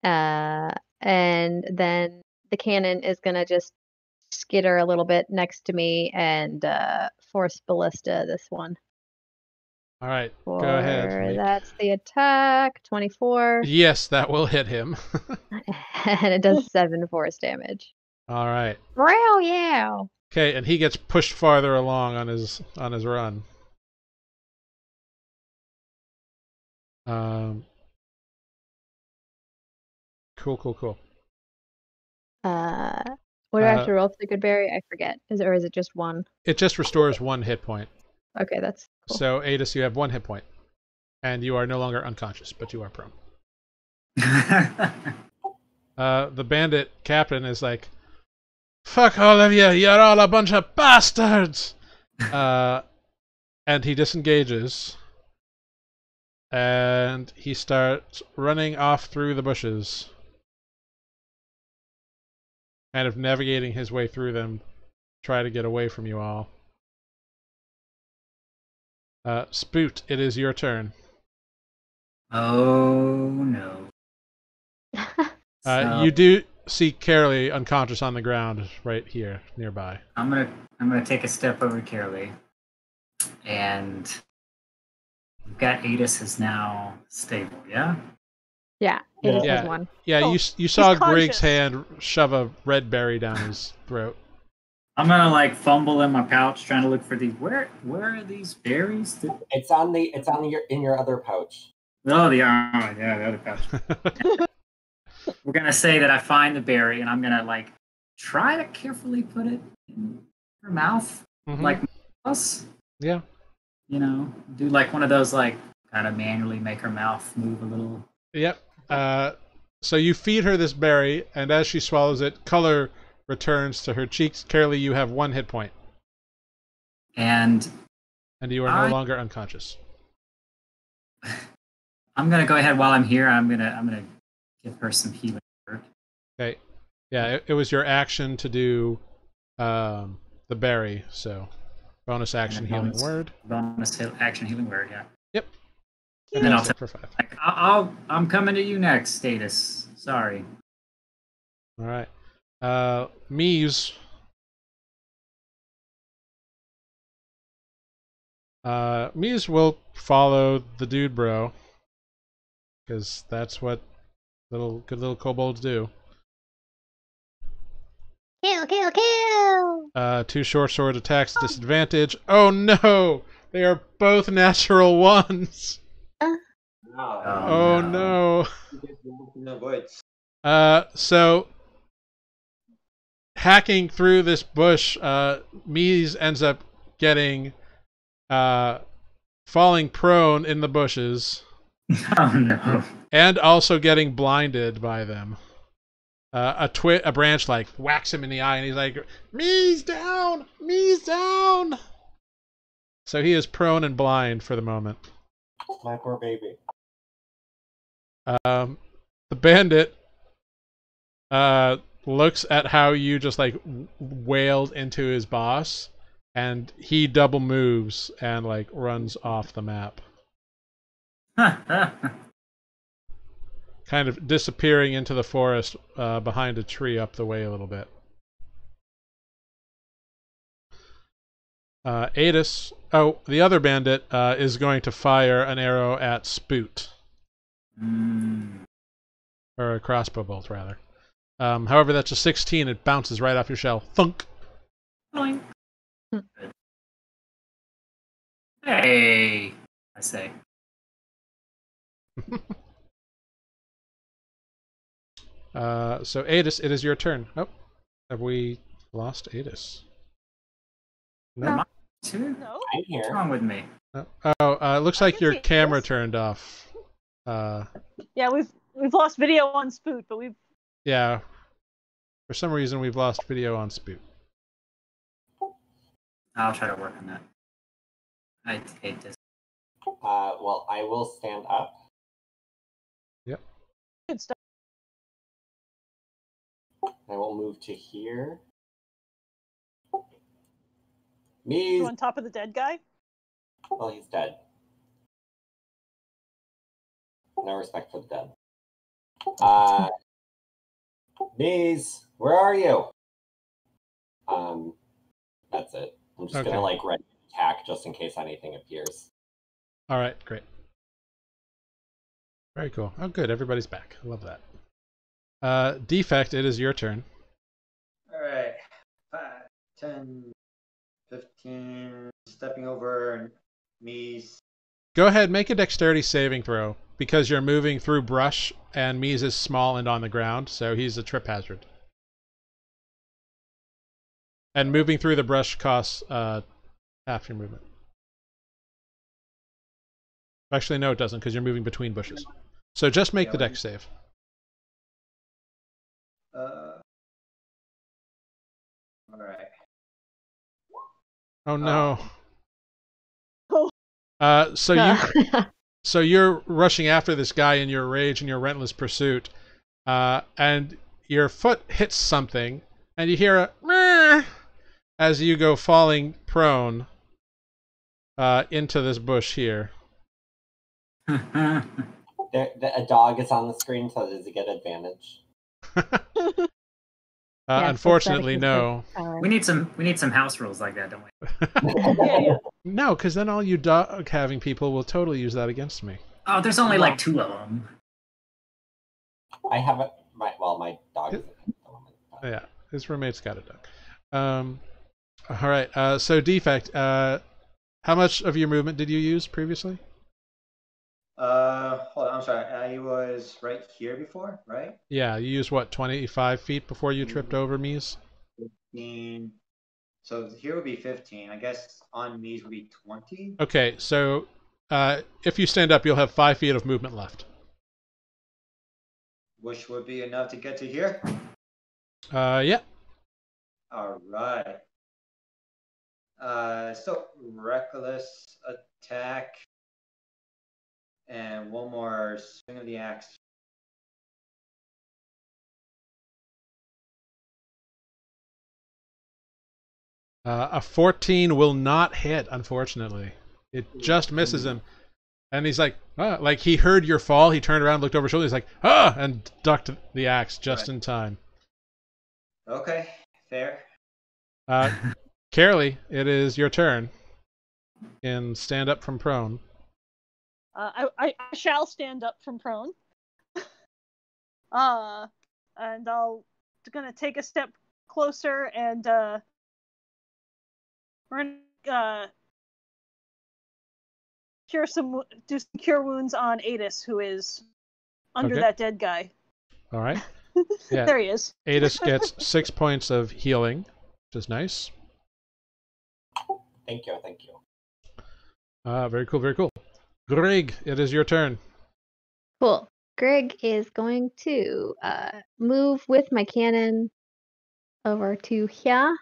Speaker 3: And then the cannon is gonna just skitter a little bit next to me and force ballista this one.
Speaker 1: All right, go ahead.
Speaker 3: That's the attack, 24.
Speaker 1: Yes, that will hit him.
Speaker 3: And it does 7 force damage.
Speaker 1: All right.
Speaker 3: Wow, yeah.
Speaker 1: Okay, and he gets pushed farther along on his run. Cool.
Speaker 3: What do I have to roll for the good berry? I forget. Is it just 1?
Speaker 1: It just restores 1 hit point.
Speaker 3: Okay, that's cool.
Speaker 1: So, Aetis, you have 1 hit point. And you are no longer unconscious, but you are prone. The bandit captain is like, "Fuck all of you, you're all a bunch of bastards!" And he disengages. And he starts running off through the bushes. Kind of navigating his way through them, try to get away from you all. Spoot, it is your turn.
Speaker 6: Oh no.
Speaker 1: You do see Kaerlie unconscious on the ground right here nearby.
Speaker 6: I'm gonna take a step over to Kaerlie, and we've got Aetis is now stable. Yeah.
Speaker 3: Yeah, Aetis has 1.
Speaker 1: Yeah,
Speaker 4: Oh,
Speaker 1: you saw Grigg's
Speaker 4: conscious.
Speaker 1: hand shove a red berry down his throat.
Speaker 6: I'm gonna like fumble in my pouch trying to look for these. Where are these berries?
Speaker 5: It's in your other pouch.
Speaker 6: Oh, the other pouch. We're gonna say that I find the berry, and I'm gonna like try to carefully put it in her mouth, like us.
Speaker 1: Yeah.
Speaker 6: You know, do like one of those like kind of manually make her mouth move a little.
Speaker 1: Yep. So you feed her this berry, and as she swallows it, color returns to her cheeks. Kaerlie, you have 1 hit point.
Speaker 6: And
Speaker 1: you are no longer unconscious.
Speaker 6: I'm gonna go ahead while I'm here. I'm gonna give her some healing word.
Speaker 1: Okay. Yeah, it was your action to do the berry, so bonus action healing word.
Speaker 6: Bonus action healing word, yeah.
Speaker 1: Yep.
Speaker 6: And then I'll
Speaker 1: for 5.
Speaker 6: Like, I'm coming to you next, Status. Sorry.
Speaker 1: All right. Mies. Mies will follow the dude bro, because that's what good little kobolds do.
Speaker 3: Kill!
Speaker 1: 2 short sword attacks, disadvantage. Oh no! They are both natural 1s. Oh no.
Speaker 2: No voids.
Speaker 1: So hacking through this bush, Mies ends up getting falling prone in the bushes.
Speaker 6: Oh no.
Speaker 1: And also getting blinded by them. A branch like whacks him in the eye, and he's like, "Mies down! Mies down!" So he is prone and blind for the moment.
Speaker 5: My poor baby.
Speaker 1: The bandit looks at how you just like wailed into his boss, and he double moves and like runs off the map, kind of disappearing into the forest behind a tree up the way a little bit. Aetis, the other bandit is going to fire an arrow at Spoot. Or a crossbow bolt, rather. However, that's a 16. It bounces right off your shell. Thunk!
Speaker 6: Hey, I say.
Speaker 1: So Aetis, it is your turn. Oh, have we lost Aetis? No.
Speaker 6: Am I too?
Speaker 4: No.
Speaker 5: I'm
Speaker 6: What's
Speaker 5: here.
Speaker 6: wrong with me?
Speaker 1: No. Oh, it looks
Speaker 4: I
Speaker 1: like
Speaker 4: can
Speaker 1: your
Speaker 4: see
Speaker 1: camera
Speaker 4: Aetis.
Speaker 1: turned off.
Speaker 4: Yeah, we've lost video on Spoot, but we've
Speaker 1: Yeah. For some reason, we've lost video on Spoot.
Speaker 6: I'll try to work on that. I hate this.
Speaker 5: Well, I will stand up.
Speaker 4: good stuff.
Speaker 5: I will move to here.
Speaker 4: You
Speaker 5: Me.
Speaker 4: on top of the dead guy.
Speaker 5: Well, he's dead. No respect for the dead. Mies, where are you? That's it. I'm just gonna like ready to attack just in case anything appears.
Speaker 1: All right, great. Very cool. Oh, good. Everybody's back. I love that. Defect, it is your turn.
Speaker 2: Alright. 5, 10, 15. Stepping over Mies.
Speaker 1: Go ahead, make a dexterity saving throw because you're moving through brush and Mies is small and on the ground, so he's a trip hazard. And moving through the brush costs half your movement. Actually, no, it doesn't because you're moving between bushes. So just make the dex save.
Speaker 2: Alright.
Speaker 1: Oh no.
Speaker 4: Oh.
Speaker 1: So you're rushing after this guy in your rage and your relentless pursuit, and your foot hits something, and you hear a meh as you go falling prone into this bush here.
Speaker 5: A dog is on the screen, so does he get advantage?
Speaker 1: Unfortunately, no.
Speaker 6: We need some house rules like that, don't we?
Speaker 4: Yeah.
Speaker 1: No, because then all you dog having people will totally use that against me.
Speaker 6: Oh, there's only like 2 of them.
Speaker 5: I have a my dog. Is
Speaker 1: Yeah, his roommate's got a dog. All right. So Defect, how much of your movement did you use previously?
Speaker 2: Hold on, I'm sorry. I was right here before, right?
Speaker 1: Yeah, you used what, 25 feet before you tripped over Mies?
Speaker 2: 15. So here would be 15. I guess on Mies would be 20.
Speaker 1: Okay, so if you stand up, you'll have 5 feet of movement left.
Speaker 2: Which would be enough to get to here?
Speaker 1: Yeah.
Speaker 2: Alright. So reckless attack. And one more swing of the axe.
Speaker 1: A 14 will not hit, unfortunately. It just misses him. And he's like, like he heard your fall. He turned around, looked over his shoulder. He's like, and ducked the axe just in time.
Speaker 2: Okay, fair.
Speaker 1: Kaerlie, it is your turn. And stand up from prone.
Speaker 4: I shall stand up from prone. And I'll gonna take a step closer and we're gonna do some cure wounds on Aetis, who is under that dead guy.
Speaker 1: All right. Yeah.
Speaker 4: There he is.
Speaker 1: Aetis gets 6 points of healing, which is nice.
Speaker 5: Thank you.
Speaker 1: Very cool, very cool. Grrrig, it is your turn.
Speaker 3: Cool. Grrrig is going to move with my cannon over to here.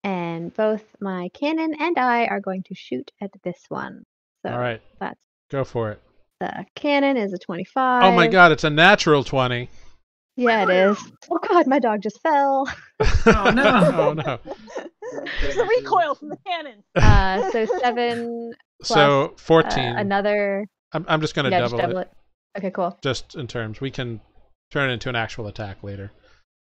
Speaker 3: And both my cannon and I are going to shoot at this one. So
Speaker 1: All right.
Speaker 3: That's
Speaker 1: Go for it.
Speaker 3: the cannon is a 25.
Speaker 1: Oh my god, it's a natural 20.
Speaker 3: Yeah, it is. Oh god, my dog just fell.
Speaker 6: Oh no.
Speaker 1: Oh no.
Speaker 4: It's the recoil from the cannon.
Speaker 3: So 7 plus
Speaker 1: So 14.
Speaker 3: another.
Speaker 1: I'm just going to
Speaker 3: Yeah,
Speaker 1: double,
Speaker 3: just double
Speaker 1: it.
Speaker 3: it. Okay, cool.
Speaker 1: Just in terms. We can turn it into an actual attack later.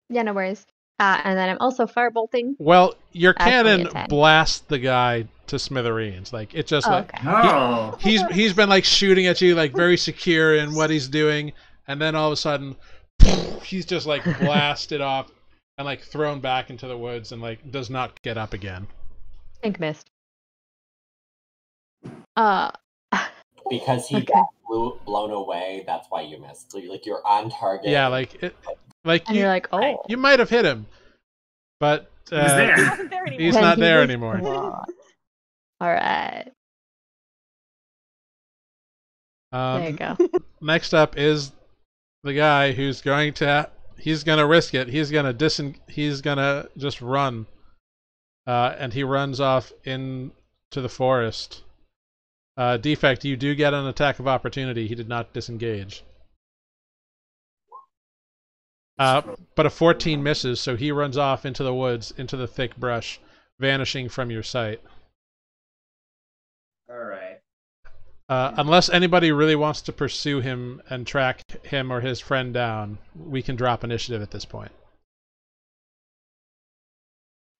Speaker 3: Yeah, no worries. And then I'm also firebolting.
Speaker 1: Well, your
Speaker 3: That's only
Speaker 1: cannon
Speaker 3: a 10.
Speaker 1: blasts the guy to smithereens. Like it just like
Speaker 3: Okay.
Speaker 6: Oh.
Speaker 1: he's been like shooting at you like very secure in what he's doing, and then all of a sudden he's just like blasted off and like thrown back into the woods and like does not get up again.
Speaker 3: Think missed.
Speaker 5: Because he
Speaker 3: Okay.
Speaker 5: got blown away, that's why you missed. Like you're on target.
Speaker 1: Yeah,
Speaker 5: and-
Speaker 3: And you're like, oh.
Speaker 1: you might have hit him, but
Speaker 6: He was there.
Speaker 4: He wasn't there anymore.
Speaker 1: he's
Speaker 3: Then
Speaker 1: not
Speaker 3: he
Speaker 1: there
Speaker 3: was
Speaker 1: anymore.
Speaker 3: gone. All right. There you go.
Speaker 1: Next up is the guy who's going to risk it. He's gonna just run, and he runs off into the forest. Defect, you do get an attack of opportunity. He did not disengage. But a 14 misses, so he runs off into the woods, into the thick brush, vanishing from your sight.
Speaker 2: Alright.
Speaker 1: Unless anybody really wants to pursue him and track him or his friend down, we can drop initiative at this point.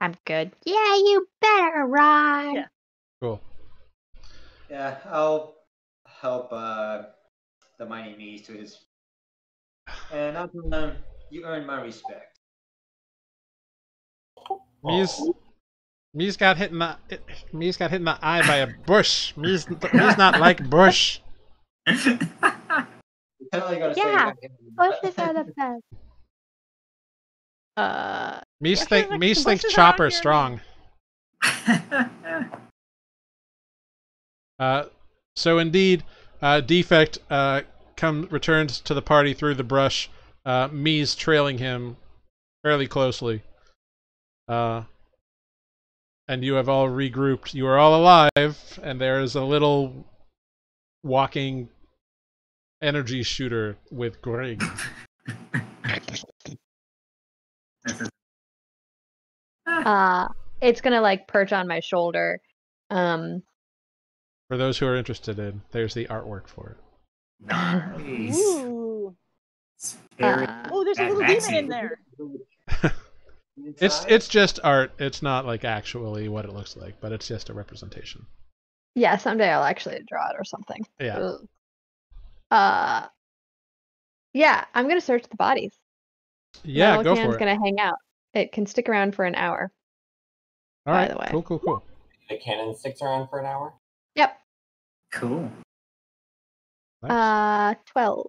Speaker 3: I'm good. Yeah, you better run.
Speaker 4: Yeah.
Speaker 1: Cool.
Speaker 2: Yeah, I'll help the mighty Mies to his. And I'll tell them, you earn my respect.
Speaker 1: Mies got hit in the eye by a bush. Mies not like bush.
Speaker 2: You totally gotta
Speaker 3: Yeah,
Speaker 2: say
Speaker 3: Bushes are the best.
Speaker 1: Mies
Speaker 4: Yeah, the
Speaker 1: thinks
Speaker 4: bushes are
Speaker 1: Chopper
Speaker 4: on your-
Speaker 1: strong. So indeed, Defect returns to the party through the brush. Mies trailing him fairly closely. And you have all regrouped. You are all alive, and there is a little walking energy shooter with Grrrig.
Speaker 3: It's gonna like perch on my shoulder.
Speaker 1: For those who are interested there's the artwork for it.
Speaker 6: Nice.
Speaker 4: Ooh.
Speaker 6: It's very
Speaker 4: Oh, there's a
Speaker 6: Mad
Speaker 4: little
Speaker 6: Maxy.
Speaker 4: demon in there.
Speaker 1: It's just art. It's not like actually what it looks like, but it's just a representation.
Speaker 3: Yeah, someday I'll actually draw it or something.
Speaker 1: Yeah.
Speaker 3: Yeah, I'm gonna search the bodies.
Speaker 1: Yeah, go
Speaker 3: Cannon's
Speaker 1: for it.
Speaker 3: gonna hang out. It can stick around for an hour.
Speaker 1: All
Speaker 3: by
Speaker 1: right.
Speaker 3: the way.
Speaker 1: Cool.
Speaker 5: The cannon sticks around for an hour.
Speaker 3: Yep.
Speaker 6: Cool.
Speaker 1: Nice.
Speaker 3: 12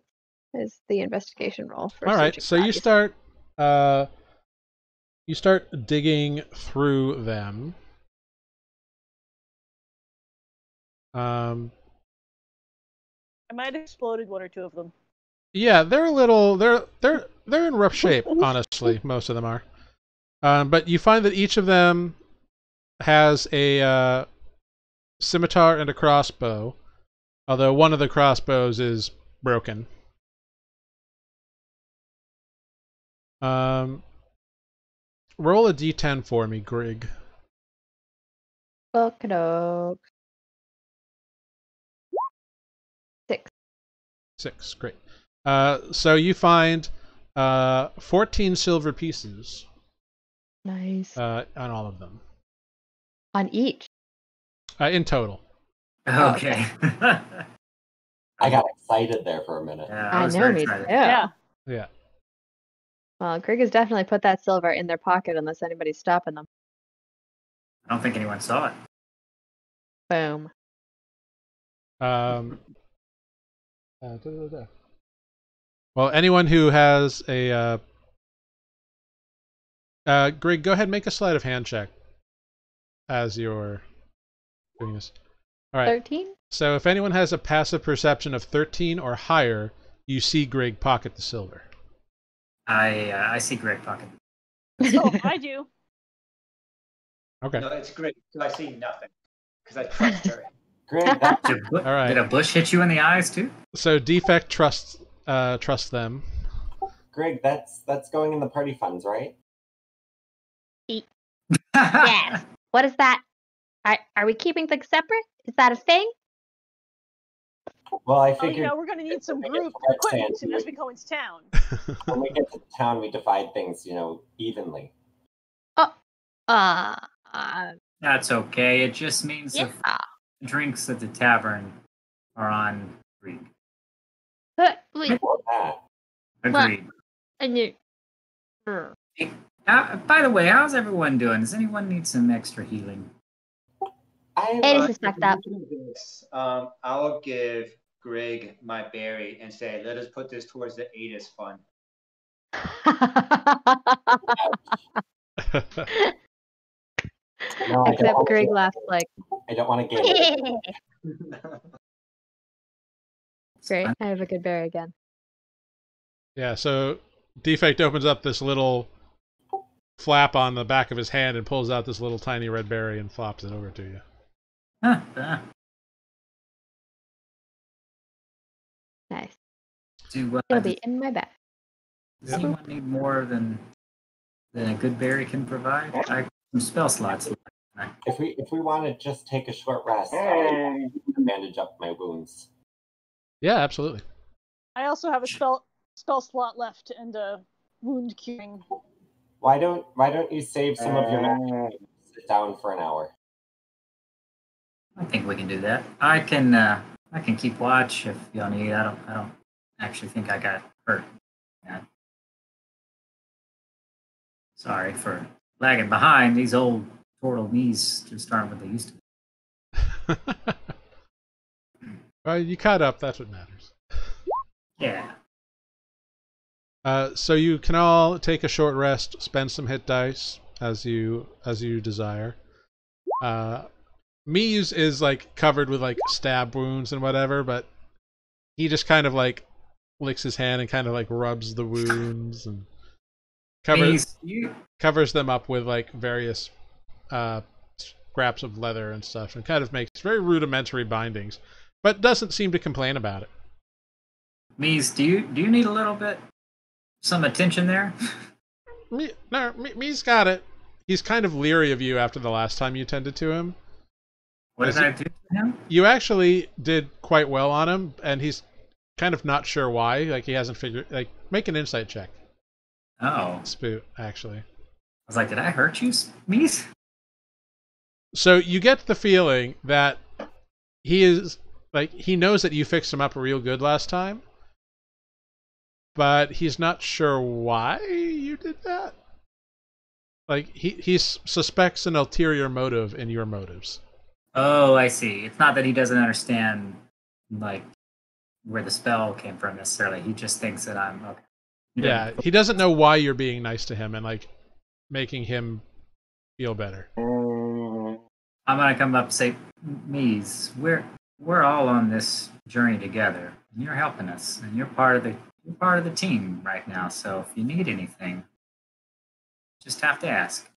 Speaker 3: is the investigation roll for
Speaker 1: All right.
Speaker 3: searching
Speaker 1: So you
Speaker 3: bodies.
Speaker 1: start digging through them.
Speaker 4: I might have exploded one or two of them.
Speaker 1: Yeah, they're a little they're in rough shape, honestly. Most of them are. But you find that each of them has a scimitar and a crossbow, although one of the crossbows is broken. Roll a d10 for me, Grrrig.
Speaker 3: Okey-doke. 6.
Speaker 1: 6, great. So you find 14 silver pieces
Speaker 3: Nice.
Speaker 1: on all of them.
Speaker 3: On each.
Speaker 1: In total.
Speaker 6: Okay.
Speaker 5: I got excited there for a minute.
Speaker 6: Yeah,
Speaker 3: I
Speaker 6: was
Speaker 3: know,
Speaker 6: very
Speaker 3: me too.
Speaker 6: excited.
Speaker 4: Yeah.
Speaker 1: Yeah.
Speaker 3: Well, Grrrig has definitely put that silver in their pocket unless anybody's stopping them.
Speaker 6: I don't think anyone saw it.
Speaker 3: Boom.
Speaker 1: Well, anyone who has a Grrrig, go ahead and make a sleight of hand check as you're doing this. All right.
Speaker 3: 13?
Speaker 1: So if anyone has a passive perception of 13 or higher, you see Grrrig pocket the silver.
Speaker 6: I see Grrrig pocket.
Speaker 4: Oh, I do.
Speaker 1: Okay.
Speaker 2: No, it's great. So I see nothing because I trust her.
Speaker 5: Grrrig, that,
Speaker 6: All
Speaker 1: right.
Speaker 6: Did a bush hit you in the eyes too?
Speaker 1: So Defect trusts them.
Speaker 5: Grrrig, that's going in the party funds, right?
Speaker 3: Yes. What is that? Are we keeping things separate? Is that a thing?
Speaker 5: Well, I
Speaker 4: Oh,
Speaker 5: figured
Speaker 4: we're going to need some
Speaker 5: when we get
Speaker 4: group
Speaker 5: to Redsand,
Speaker 4: equipment as soon as we go into town.
Speaker 5: when we get to the town, we divide things, evenly.
Speaker 6: That's okay. It just means
Speaker 3: Yeah.
Speaker 6: the drinks at the tavern are on Greek.
Speaker 3: Wait,
Speaker 5: Or that.
Speaker 6: Agreed.
Speaker 3: and you.
Speaker 6: By the way, how's everyone doing? Does anyone need some extra healing?
Speaker 5: I
Speaker 3: Aetis is fucked up.
Speaker 2: I'll give Grrrig my berry and say, let us put this towards the Aetis fund.
Speaker 5: No, I
Speaker 3: Except
Speaker 5: don't
Speaker 3: Grrrig
Speaker 5: wanna,
Speaker 3: laughs like,
Speaker 5: I don't want to gain it.
Speaker 3: great, I have a good berry again.
Speaker 1: Yeah, so Defect opens up this little flap on the back of his hand and pulls out this little tiny red berry and flops it over to you.
Speaker 3: Nice.
Speaker 6: Do,
Speaker 3: It'll be in my bag.
Speaker 6: does anyone need more than a good berry can provide? I have some spell slots.
Speaker 5: If we want to just take a short rest, I can bandage up my wounds.
Speaker 1: Yeah, absolutely.
Speaker 4: I also have a spell slot left and a wound curing.
Speaker 5: Why don't you save some of your magic and sit down for an hour?
Speaker 6: I think we can do that. I can keep watch if y'all need. I don't actually think I got hurt. Yeah. Sorry for lagging behind. These old turtle knees just aren't what they used to be.
Speaker 1: Well, you caught up. That's what matters.
Speaker 6: Yeah.
Speaker 1: So you can all take a short rest, spend some hit dice as you desire. Mies is like covered with like stab wounds and whatever, but he just kind of like licks his hand and kind of like rubs the wounds and covers them up with like various scraps of leather and stuff, and kind of makes very rudimentary bindings, but doesn't seem to complain about it.
Speaker 6: Mies, do you need a little bit some attention there?
Speaker 1: Mies got it. He's kind of leery of you after the last time you tended to him.
Speaker 6: What did I do to him?
Speaker 1: You actually did quite well on him, and he's kind of not sure why. Like, he hasn't figured... Like, make an insight check.
Speaker 6: Oh.
Speaker 1: Spoot, actually.
Speaker 6: I was like, did I hurt you, Mies?
Speaker 1: So you get the feeling that he is... Like, he knows that you fixed him up real good last time, but he's not sure why you did that. Like, he suspects an ulterior motive in your motives.
Speaker 6: Oh, I see. It's not that he doesn't understand, like, where the spell came from necessarily. He just thinks that I'm okay.
Speaker 1: Yeah, he doesn't know why you're being nice to him and like making him feel better.
Speaker 6: I'm gonna come up and say, Mies, we're all on this journey together. You're helping us, and you're part of the team right now. So if you need anything, just have to ask.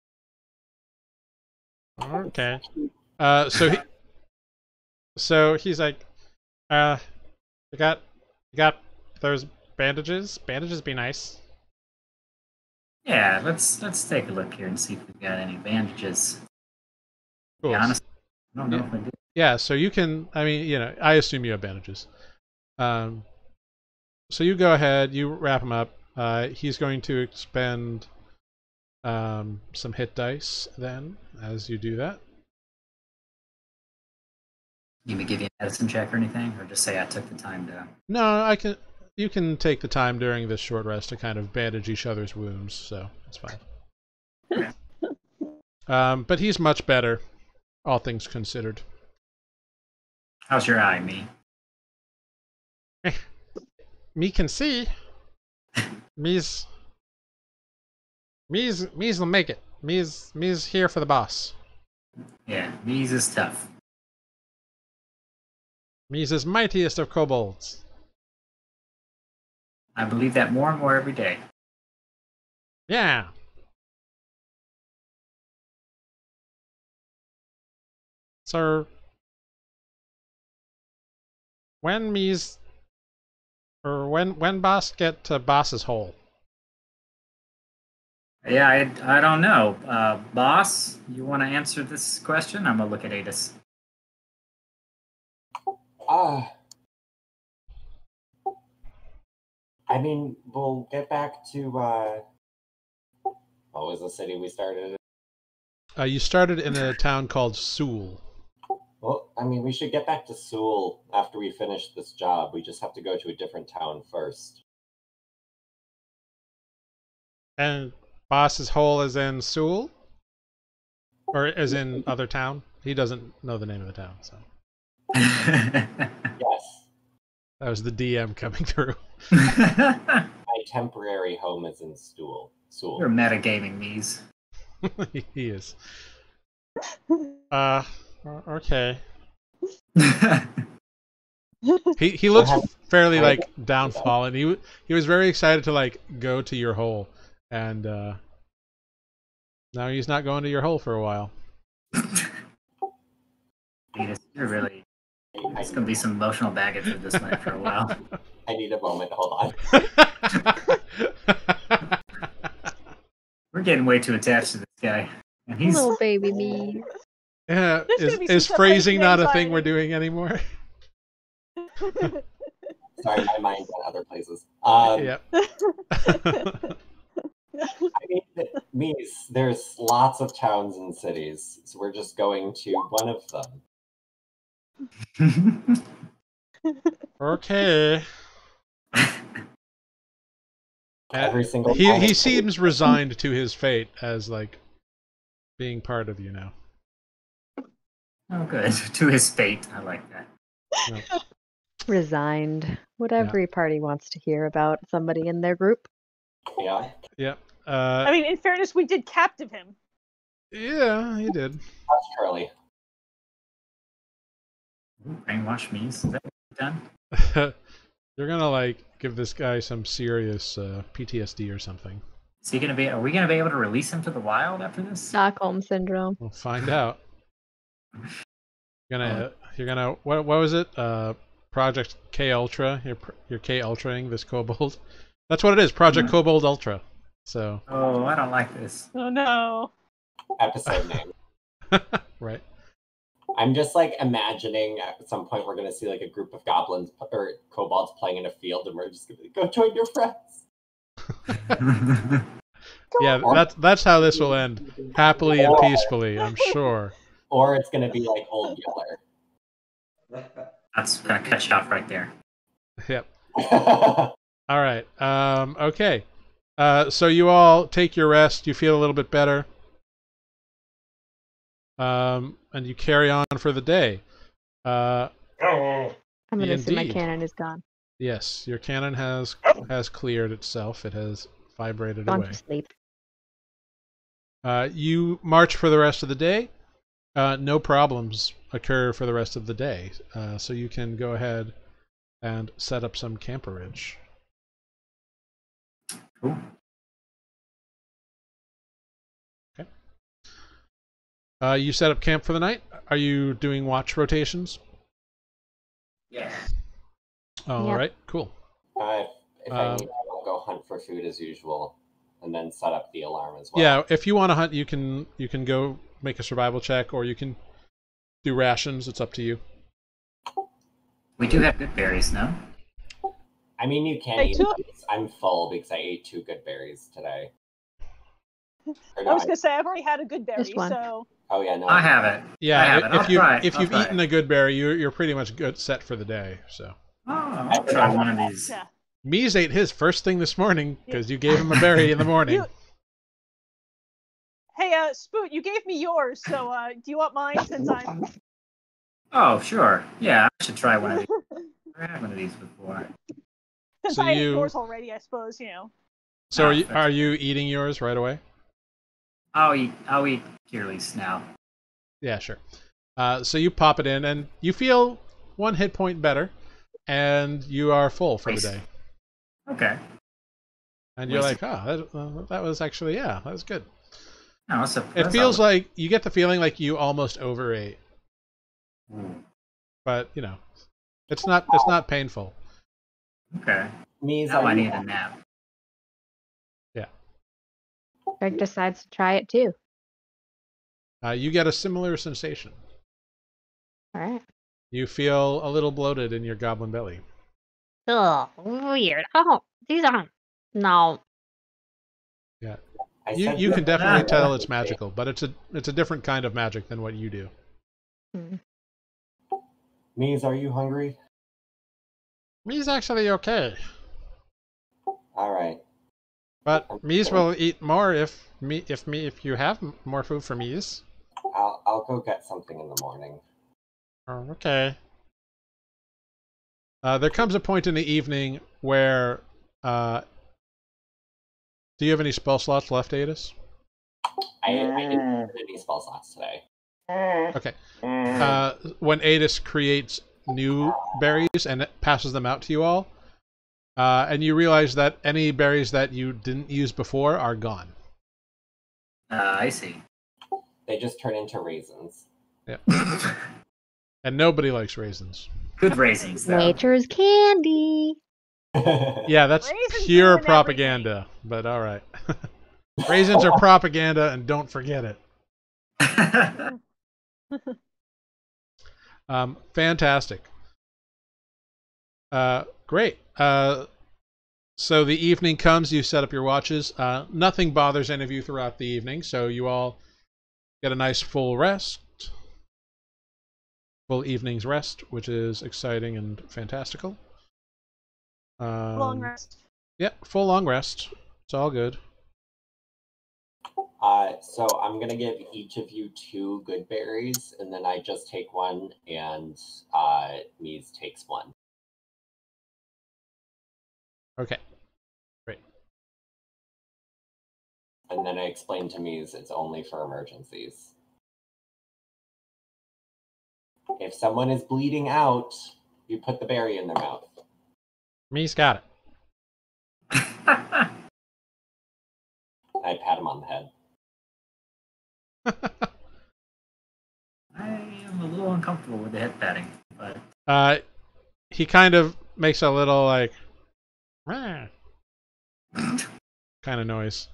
Speaker 1: Okay. So he's like, you got those bandages? Bandages be nice.
Speaker 6: Yeah, let's take a look here and see if we've got any bandages.
Speaker 1: Cool.
Speaker 6: Yeah, honestly, I don't know if we do.
Speaker 1: Yeah, so you can, I mean, you know, I assume you have bandages. So you go ahead, you wrap him up. He's going to expend some hit dice then, as you do that.
Speaker 6: You may give you a medicine check or anything, or just say I took the time to...
Speaker 1: No, you can take the time during this short rest to kind of bandage each other's wounds, so that's fine. But he's much better, all things considered.
Speaker 6: How's your eye, me?
Speaker 1: Me can see. Me's will make it. Me's here for the boss.
Speaker 6: Yeah, Mies is tough.
Speaker 1: Me's is mightiest of kobolds.
Speaker 6: I believe that more and more every day.
Speaker 1: Yeah. So, when boss get to boss's hole?
Speaker 6: Yeah, I don't know. Boss, you want to answer this question? I'm going to look at Aetis.
Speaker 5: I mean, we'll get back to, what was the city we started in?
Speaker 1: You started in a town called Sewell.
Speaker 5: Well, I mean, we should get back to Sewell after we finish this job. We just have to go to a different town first.
Speaker 1: And boss's hole is in Sewell? Or is in other town? he doesn't know the name of the town. So
Speaker 5: Yes.
Speaker 1: that was the DM coming through.
Speaker 5: My temporary home is in Stool.
Speaker 6: You're metagaming these.
Speaker 1: He is. Okay. He looks fairly like downfallen. He was very excited to like go to your hole, and now he's not going to your hole for a while.
Speaker 6: You're really. It's gonna be some emotional baggage with this land for a while.
Speaker 5: I need a moment. Hold on.
Speaker 6: We're getting way too attached to this guy, and he's
Speaker 3: Little baby me.
Speaker 1: Yeah,
Speaker 4: There's gonna be
Speaker 1: is
Speaker 4: some
Speaker 1: phrasing not a
Speaker 4: separation
Speaker 1: thing we're doing anymore?
Speaker 5: Sorry, my mind's on other places.
Speaker 1: Yep.
Speaker 5: I mean, there's lots of towns and cities, so we're just going to one of them.
Speaker 1: Okay.
Speaker 5: Every single
Speaker 1: He seems resigned to his fate as like being part of you now.
Speaker 6: oh good. To his fate, I like that.
Speaker 1: Yep.
Speaker 3: Resigned. What
Speaker 1: Yeah.
Speaker 3: every party wants to hear about somebody in their group.
Speaker 5: Yeah.
Speaker 1: Yep.
Speaker 4: I mean, in fairness, we did captive him.
Speaker 1: Yeah, he did.
Speaker 5: That's Kaerlie.
Speaker 6: Ooh, brainwash me. Is that what you've done?
Speaker 1: You're gonna like give this guy some serious PTSD or something.
Speaker 6: Is he gonna be? Are we gonna be able to release him to the wild after this?
Speaker 3: Stockholm syndrome.
Speaker 1: We'll find out. You're gonna what was it? Project K Ultra. You're K Ultraing this kobold. That's what it is. Project Kobold Ultra. So.
Speaker 6: Oh, I don't like this.
Speaker 4: Oh no.
Speaker 5: Episode name.
Speaker 1: Right.
Speaker 5: I'm just like imagining at some point we're gonna see like a group of goblins or kobolds playing in a field, and we're just gonna go join your friends.
Speaker 1: Yeah, that's how this will end. Happily and peacefully, I'm sure.
Speaker 5: Or it's gonna be like Old Yeller.
Speaker 6: That's gonna cut you off right there.
Speaker 1: Yep. All right. Okay. So you all take your rest. You feel a little bit better. And you carry on for the day.
Speaker 3: I'm gonna assume my
Speaker 1: Indeed.
Speaker 3: cannon is gone.
Speaker 1: Yes, your cannon has cleared itself. It has vibrated
Speaker 3: Gone
Speaker 1: away.
Speaker 3: to sleep.
Speaker 1: You march for the rest of the day. No problems occur for the rest of the day. So you can go ahead and set up some camperage.
Speaker 6: Cool.
Speaker 1: You set up camp for the night. Are you doing watch rotations?
Speaker 6: Yeah.
Speaker 1: All
Speaker 3: Yep.
Speaker 1: right, cool.
Speaker 5: If I need, I'll go hunt for food as usual, and then set up the alarm as well.
Speaker 1: Yeah, if you want to hunt, you can go make a survival check, or you can do rations. It's up to you.
Speaker 6: We do have good berries, no?
Speaker 5: I mean, you can
Speaker 4: Hey,
Speaker 5: eat
Speaker 4: two-
Speaker 5: these. I'm full because I ate 2 good berries today. Or
Speaker 4: I
Speaker 5: no,
Speaker 4: was gonna say I've already had a good berry,
Speaker 3: Just one.
Speaker 4: so
Speaker 5: oh yeah, no.
Speaker 6: I have it. I
Speaker 1: Yeah,
Speaker 6: have it. I'll try it.
Speaker 1: if
Speaker 6: I'll
Speaker 1: you've
Speaker 6: try
Speaker 1: eaten
Speaker 6: it.
Speaker 1: a good berry, you're pretty much good set for the day. So
Speaker 6: Oh, I'll try one of these.
Speaker 4: yeah.
Speaker 1: Mies ate his first thing this morning because you gave him a berry in the morning.
Speaker 4: Hey, Spoot, you gave me yours, so do you want mine since I'm?
Speaker 6: Oh, sure. Yeah, I should try one of these. I've had one of these before.
Speaker 4: Since
Speaker 1: So
Speaker 4: I ate
Speaker 1: you-
Speaker 4: yours already, I suppose you know.
Speaker 1: So are you eating yours right away?
Speaker 6: I'll eat Kaerlie's now.
Speaker 1: Yeah, sure. So you pop it in, and you feel 1 hit point better, and you are full for the day.
Speaker 6: Okay.
Speaker 1: And you're like, oh, that was actually, yeah, that was good.
Speaker 6: No,
Speaker 1: It feels like you get the feeling like you almost overate, but you know, it's not painful.
Speaker 6: Okay.
Speaker 5: Mies,
Speaker 6: Now
Speaker 5: are
Speaker 6: I
Speaker 5: you
Speaker 6: need a nap.
Speaker 3: Greg decides to try it too.
Speaker 1: You get a similar sensation.
Speaker 3: All right.
Speaker 1: You feel a little bloated in your goblin belly.
Speaker 3: Ugh, weird. Oh, these aren't. No.
Speaker 1: Yeah,
Speaker 5: I
Speaker 1: you
Speaker 5: said
Speaker 1: you can
Speaker 5: that-
Speaker 1: definitely tell it's magical, but it's a different kind of magic than what you do.
Speaker 3: Hmm.
Speaker 5: Mies, are you hungry?
Speaker 1: Me's actually okay,
Speaker 5: All right.
Speaker 1: but Me's will eat more if you have more food for Me's.
Speaker 5: I'll go get something in the morning.
Speaker 1: Oh, okay. There comes a point in the evening where... do you have any spell slots left, Aetis?
Speaker 5: I didn't have any spell slots today.
Speaker 1: Okay. When Aetis creates new berries and it passes them out to you all, and you realize that any berries that you didn't use before are gone.
Speaker 6: I see.
Speaker 5: They just turn into raisins.
Speaker 1: Yeah. And nobody likes raisins.
Speaker 6: Good raisins, though.
Speaker 3: Nature's candy.
Speaker 1: Yeah, that's
Speaker 4: Raisins
Speaker 1: pure
Speaker 4: ruin
Speaker 1: propaganda, but all right. Raisins are propaganda, and don't forget it. Fantastic. Great. So the evening comes, you set up your watches. Nothing bothers any of you throughout the evening, so you all get a nice full rest. Full evening's rest, which is exciting and fantastical.
Speaker 4: Long rest.
Speaker 1: Yeah, full long rest. It's all good.
Speaker 5: So I'm gonna give each of you 2 good berries, and then I just take one, and Mies takes one.
Speaker 1: Okay. Great.
Speaker 5: And then I explain to Mies it's only for emergencies. If someone is bleeding out, you put the berry in their mouth.
Speaker 1: Me's got it.
Speaker 5: I pat him on the head.
Speaker 6: I am a little uncomfortable with the head patting, but
Speaker 1: He kind of makes a little like kind of noise.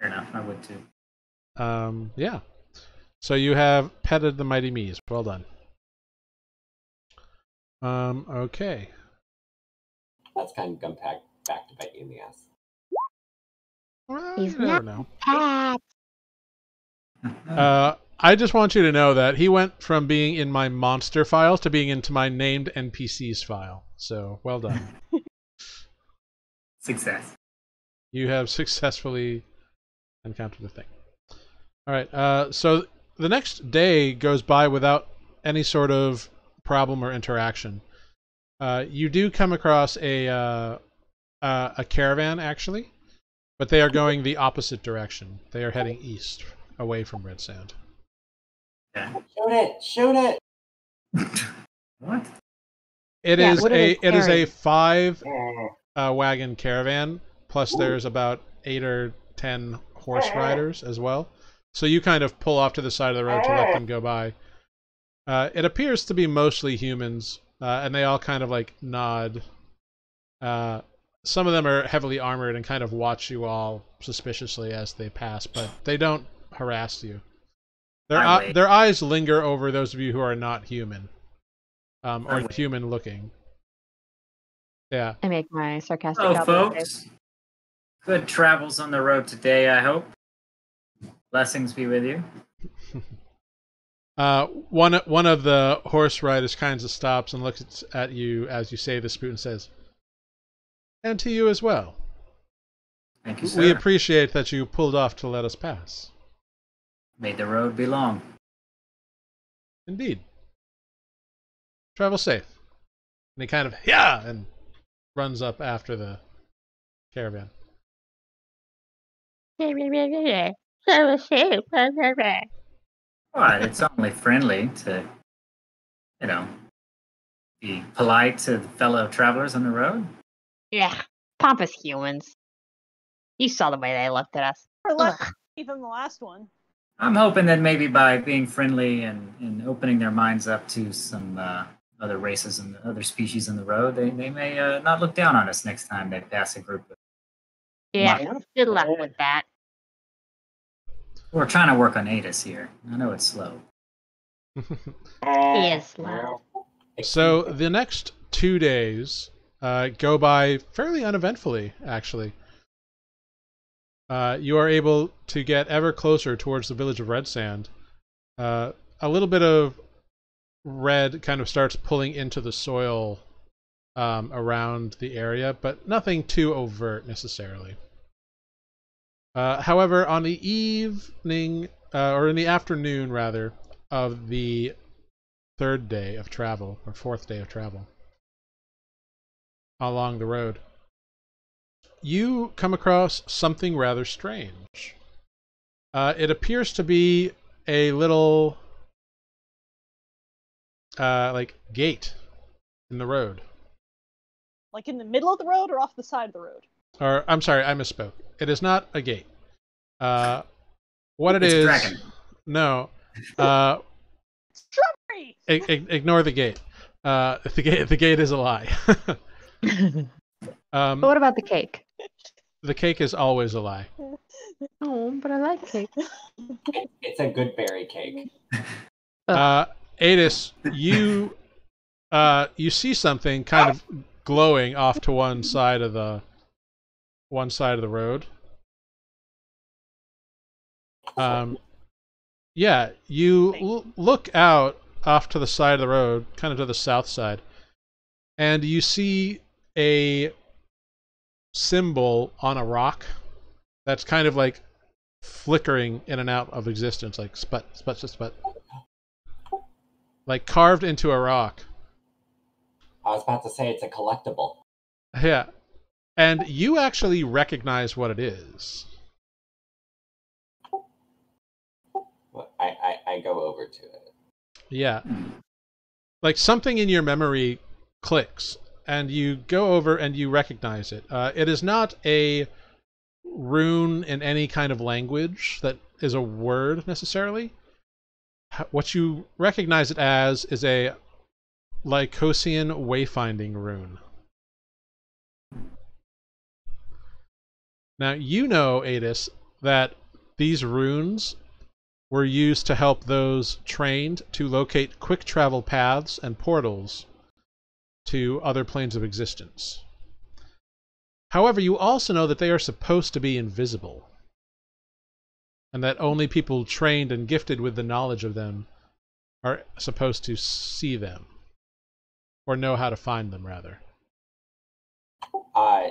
Speaker 6: fair enough. I would too.
Speaker 1: Yeah. So you have petted the mighty Mies. Well done. Okay.
Speaker 5: That's kind of gonna back to bite you in the ass.
Speaker 1: Well,
Speaker 3: He's
Speaker 1: you never
Speaker 3: not
Speaker 1: know.
Speaker 3: Pat.
Speaker 1: I just want you to know that he went from being in my monster file to being into my named NPCs file. So, well done.
Speaker 6: Success.
Speaker 1: You have successfully encountered the thing. All right. So the next day goes by without any sort of problem or interaction. You do come across a caravan, actually, but they are going the opposite direction. They are heading east, away from Redsand.
Speaker 6: Yeah.
Speaker 5: Shoot it! Shoot it!
Speaker 6: What?
Speaker 1: It
Speaker 3: Yeah,
Speaker 1: is
Speaker 3: what are they
Speaker 1: a 5
Speaker 5: Oh,
Speaker 1: wagon caravan, plus there's about 8 or 10 horse riders as well. So you kind of pull off to the side of the road to let them go by. It appears to be mostly humans, and they all kind of like nod. Some of them are heavily armored and kind of watch you all suspiciously as they pass, but they don't harass you. Their eyes linger over those of you who are not human, or human looking. Yeah.
Speaker 3: I make my sarcastic
Speaker 6: Hello,
Speaker 3: goblin face.
Speaker 6: folks. Good travels on the road today, I hope. Blessings be with you.
Speaker 1: One of the horse riders kind of stops and looks at you as you say the Spoot and says, "And to you as well.
Speaker 6: Thank you, sir.
Speaker 1: We appreciate that you pulled off to let us pass."
Speaker 6: May the road be long.
Speaker 1: Indeed. Travel safe. And he kind of, yeah, and runs up after the caravan.
Speaker 6: What? It's only friendly to, be polite to fellow travelers on the road.
Speaker 3: Yeah, pompous humans. You saw the way they looked at us.
Speaker 4: Or less
Speaker 3: Ugh.
Speaker 4: than the last one.
Speaker 6: I'm hoping that maybe by being friendly and opening their minds up to some other races and other species in the road, they may not look down on us next time they pass a group of...
Speaker 3: Yeah, good luck with that.
Speaker 6: We're trying to work on Aetis here. I know it's slow.
Speaker 3: He is slow.
Speaker 1: So the next 2 days go by fairly uneventfully, actually. You are able to get ever closer towards the village of Redsand. A little bit of red kind of starts pulling into the soil around the area, but nothing too overt necessarily. However, on the evening, or in the afternoon rather, of the third day of travel, or fourth day of travel, along the road, you come across something rather strange. It appears to be a little, like, gate in the road.
Speaker 4: Like in the middle of the road or off the side of the road?
Speaker 1: Or, I'm sorry, I misspoke. It is not a gate. What it
Speaker 6: It's a
Speaker 1: is...
Speaker 6: dragon.
Speaker 1: No.
Speaker 4: Strawberry!
Speaker 1: Ignore the gate. The gate is a lie.
Speaker 3: But what about the cake?
Speaker 1: The cake is always a lie.
Speaker 3: Oh, but I like cake.
Speaker 5: It's a good berry cake.
Speaker 1: Aetis, you see something kind of glowing off to one side of the road. Yeah, you look out off to the side of the road, kind of to the south side, and you see a symbol on a rock that's kind of like flickering in and out of existence, like sput, sput, sput, sput. Like carved into a rock.
Speaker 5: I was about to say it's a collectible.
Speaker 1: Yeah. And you actually recognize what it is.
Speaker 5: I go over to it.
Speaker 1: Yeah. Like something in your memory clicks, and you go over and you recognize it. It is not a rune in any kind of language that is a word necessarily. What you recognize it as is a Lycosian wayfinding rune. Now, you know, Aetis, that these runes were used to help those trained to locate quick travel paths and portals to other planes of existence. However, you also know that they are supposed to be invisible, and that only people trained and gifted with the knowledge of them are supposed to see them, or know how to find them, rather.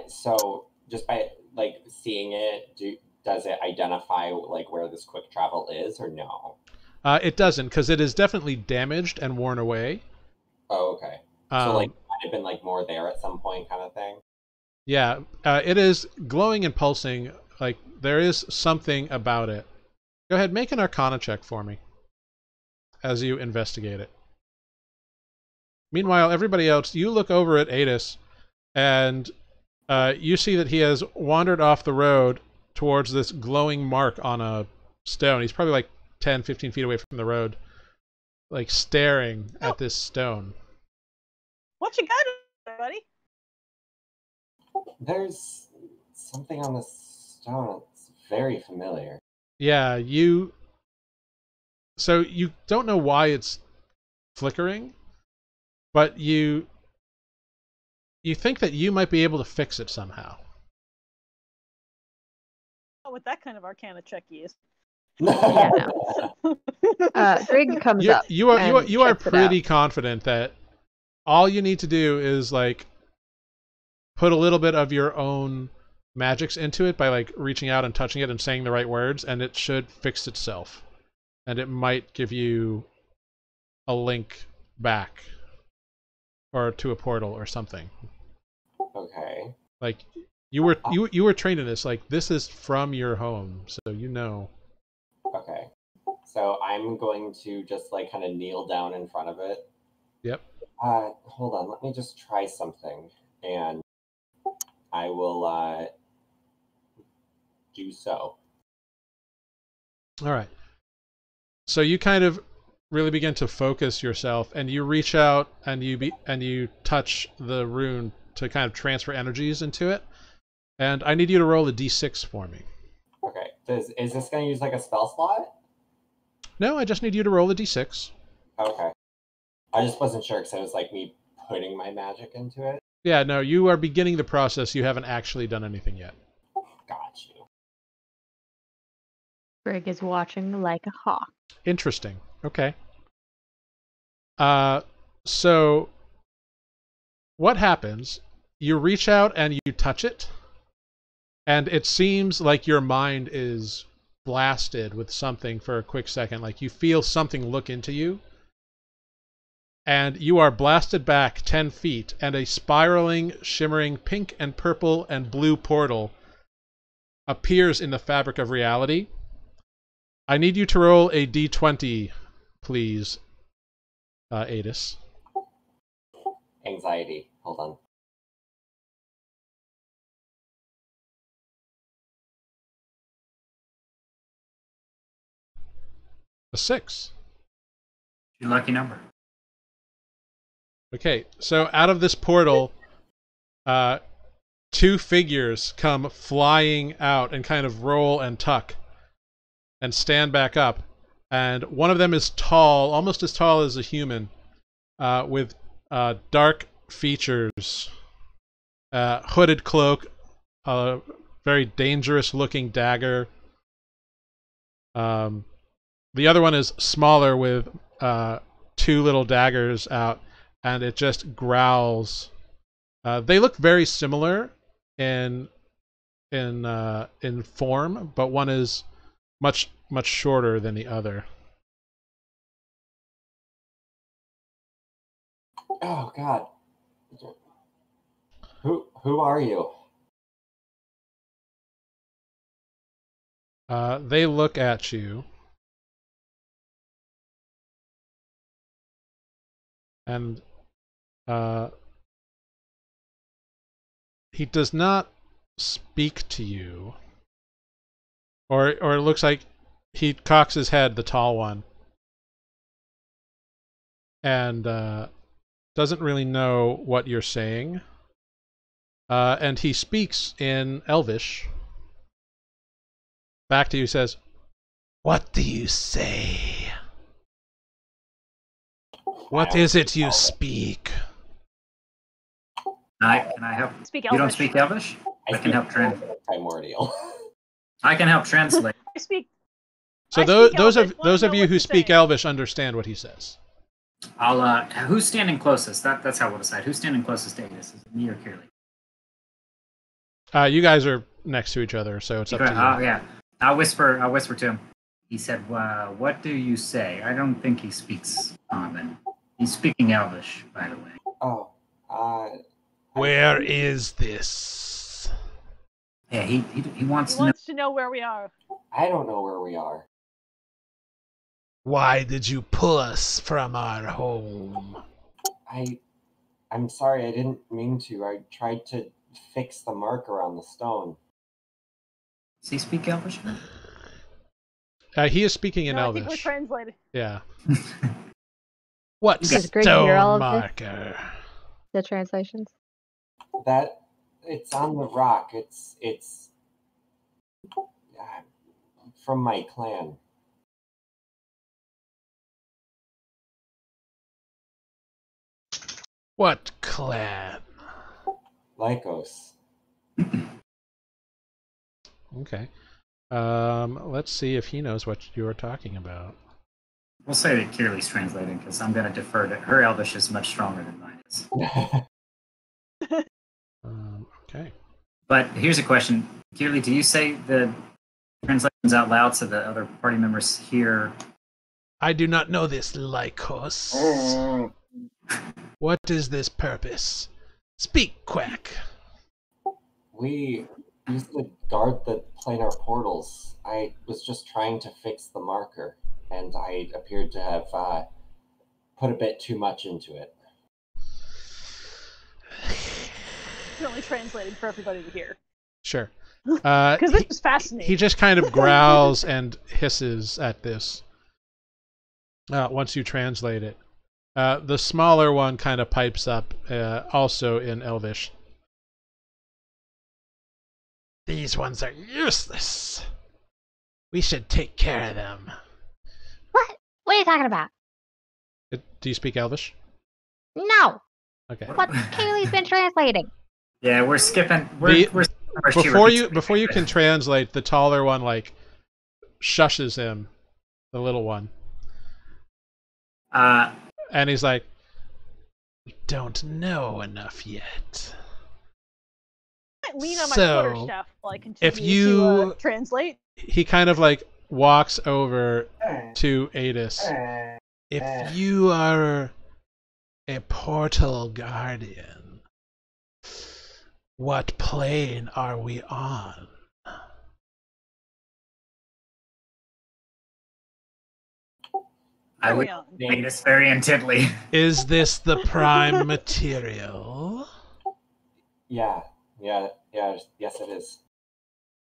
Speaker 5: So just by like seeing it, does it identify like where this quick travel is, or no?
Speaker 1: It doesn't, because it is definitely damaged and worn away.
Speaker 5: Oh, okay. So like might have been like more there at some point, kind of thing.
Speaker 1: Yeah, it is glowing and pulsing. Like there is something about it. Go ahead, make an Arcana check for me as you investigate it. Meanwhile, everybody else, you look over at Aetis, and you see that he has wandered off the road towards this glowing mark on a stone. He's probably like 10, 15 feet away from the road, like staring at this stone.
Speaker 4: What you got, buddy?
Speaker 5: There's something on the stone. It's very familiar.
Speaker 1: Yeah, so you don't know why it's flickering, but you think that you might be able to fix it somehow.
Speaker 4: Oh, with that kind of Arcana check, he is.
Speaker 3: Yeah, no. Grrrig comes up.
Speaker 1: You are
Speaker 3: checks it
Speaker 1: pretty
Speaker 3: out.
Speaker 1: confident that all you need to do is like put a little bit of your own magics into it by like reaching out and touching it and saying the right words, and it should fix itself. And it might give you a link back or to a portal or something.
Speaker 5: Okay.
Speaker 1: Like you were trained in this. Like this is from your home, so you know.
Speaker 5: Okay. So I'm going to just like kind of kneel down in front of it.
Speaker 1: Yep.
Speaker 5: Hold on. Let me just try something, and I will do so.
Speaker 1: All right. So you kind of really begin to focus yourself, and you reach out and you touch the rune to kind of transfer energies into it. And I need you to roll a d6 for me.
Speaker 5: Okay. Is this going to use like a spell slot?
Speaker 1: No, I just need you to roll a d6.
Speaker 5: Okay. I just wasn't sure because it was like me putting my magic into it.
Speaker 1: Yeah, no, you are beginning the process. You haven't actually done anything yet.
Speaker 5: Got you.
Speaker 3: Grrrig is watching like a hawk.
Speaker 1: Interesting. Okay. So what happens? You reach out and you touch it, And it seems like your mind is blasted with something for a quick second. Like you feel something look into you. And you are blasted back 10 feet, and a spiraling, shimmering pink and purple and blue portal appears in the fabric of reality. I need you to roll a d20, please, Aetis.
Speaker 5: Anxiety. Hold on.
Speaker 1: A 6.
Speaker 6: Your lucky number.
Speaker 1: Okay, so out of this portal, 2 figures come flying out and kind of roll and tuck and stand back up. And one of them is tall, almost as tall as a human, with dark features, hooded cloak, a very dangerous-looking dagger. The other one is smaller with 2 little daggers out, and it just growls. They look very similar in form, but one is much shorter than the other.
Speaker 5: Oh God. Who are you?
Speaker 1: They look at you. And he does not speak to you. Or it looks like he cocks his head, the tall one. And doesn't really know what you're saying. And he speaks in Elvish. Back to you, says, "What do you say? What is it you speak?"
Speaker 6: Can I help?
Speaker 4: Speak
Speaker 6: You don't
Speaker 4: Elvish.
Speaker 6: speak Elvish? I can help translate.
Speaker 5: Primordial.
Speaker 6: I can help translate.
Speaker 4: I speak.
Speaker 1: So
Speaker 4: I speak
Speaker 1: those
Speaker 4: Elvish.
Speaker 1: of
Speaker 4: Wanna know
Speaker 1: you
Speaker 4: what
Speaker 1: who
Speaker 4: you're
Speaker 1: speak
Speaker 4: saying.
Speaker 1: Elvish understand what he says.
Speaker 6: I'll who's standing closest? That's how we'll decide. Who's standing closest to Aetis? Is it me or Kaerlie?
Speaker 1: You guys are next to each other, so it's up to you.
Speaker 6: Yeah. I'll whisper to him. He said, "What do you say?" I don't think he speaks common. He's speaking Elvish, by the way.
Speaker 5: Oh.
Speaker 1: Where is this?
Speaker 6: Yeah, he wants
Speaker 4: He
Speaker 6: to know.
Speaker 4: wants to know where we are.
Speaker 5: I don't know where we are.
Speaker 1: Why did you pull us from our home?
Speaker 5: I'm sorry, I didn't mean to. I tried to fix the marker on the stone.
Speaker 6: Does he speak Elvish?
Speaker 1: He is speaking in
Speaker 4: No, I
Speaker 1: Elvish.
Speaker 4: think we're translating.
Speaker 1: Yeah. What
Speaker 3: Does Grrrig hear all
Speaker 1: stone
Speaker 3: of this?
Speaker 1: marker?
Speaker 3: The translations.
Speaker 5: That it's on the rock. It's from my clan.
Speaker 1: What clan?
Speaker 5: Lycos.
Speaker 1: Okay. Let's see if he knows what you're talking about.
Speaker 6: We'll say that Kaerlie's translating because I'm going to defer to her. Elvish is much stronger than mine is.
Speaker 1: Okay.
Speaker 6: But here's a question, Kaerlie: do you say the translations out loud so the other party members hear?
Speaker 1: I do not know this, Lycos. What is this purpose? Speak, Quack.
Speaker 5: We used to guard the planar portals. I was just trying to fix the marker, and I appeared to have put a bit too much into it.
Speaker 4: Currently translating for everybody to hear.
Speaker 1: Sure.
Speaker 4: Because this is fascinating.
Speaker 1: He just kind of growls and hisses at this. Once you translate it. The smaller one kind of pipes up, also in Elvish. These ones are useless. We should take care of them.
Speaker 3: What? What are you talking about?
Speaker 1: Do you speak Elvish?
Speaker 3: No.
Speaker 1: Okay.
Speaker 3: What Kaerlie's been translating.
Speaker 6: Yeah, we're skipping.
Speaker 1: Before you can translate, the taller one like shushes him, the little one. And he's like, "We don't know enough yet."
Speaker 4: can't lean on my
Speaker 1: So,
Speaker 4: quarterstaff while I continue
Speaker 1: if you-
Speaker 4: to translate.
Speaker 1: He kind of like walks over to Aetis. If you are a portal guardian, what plane are we on?
Speaker 6: I would read this very intently.
Speaker 1: Is this the prime material?
Speaker 5: Yeah, yes, it is.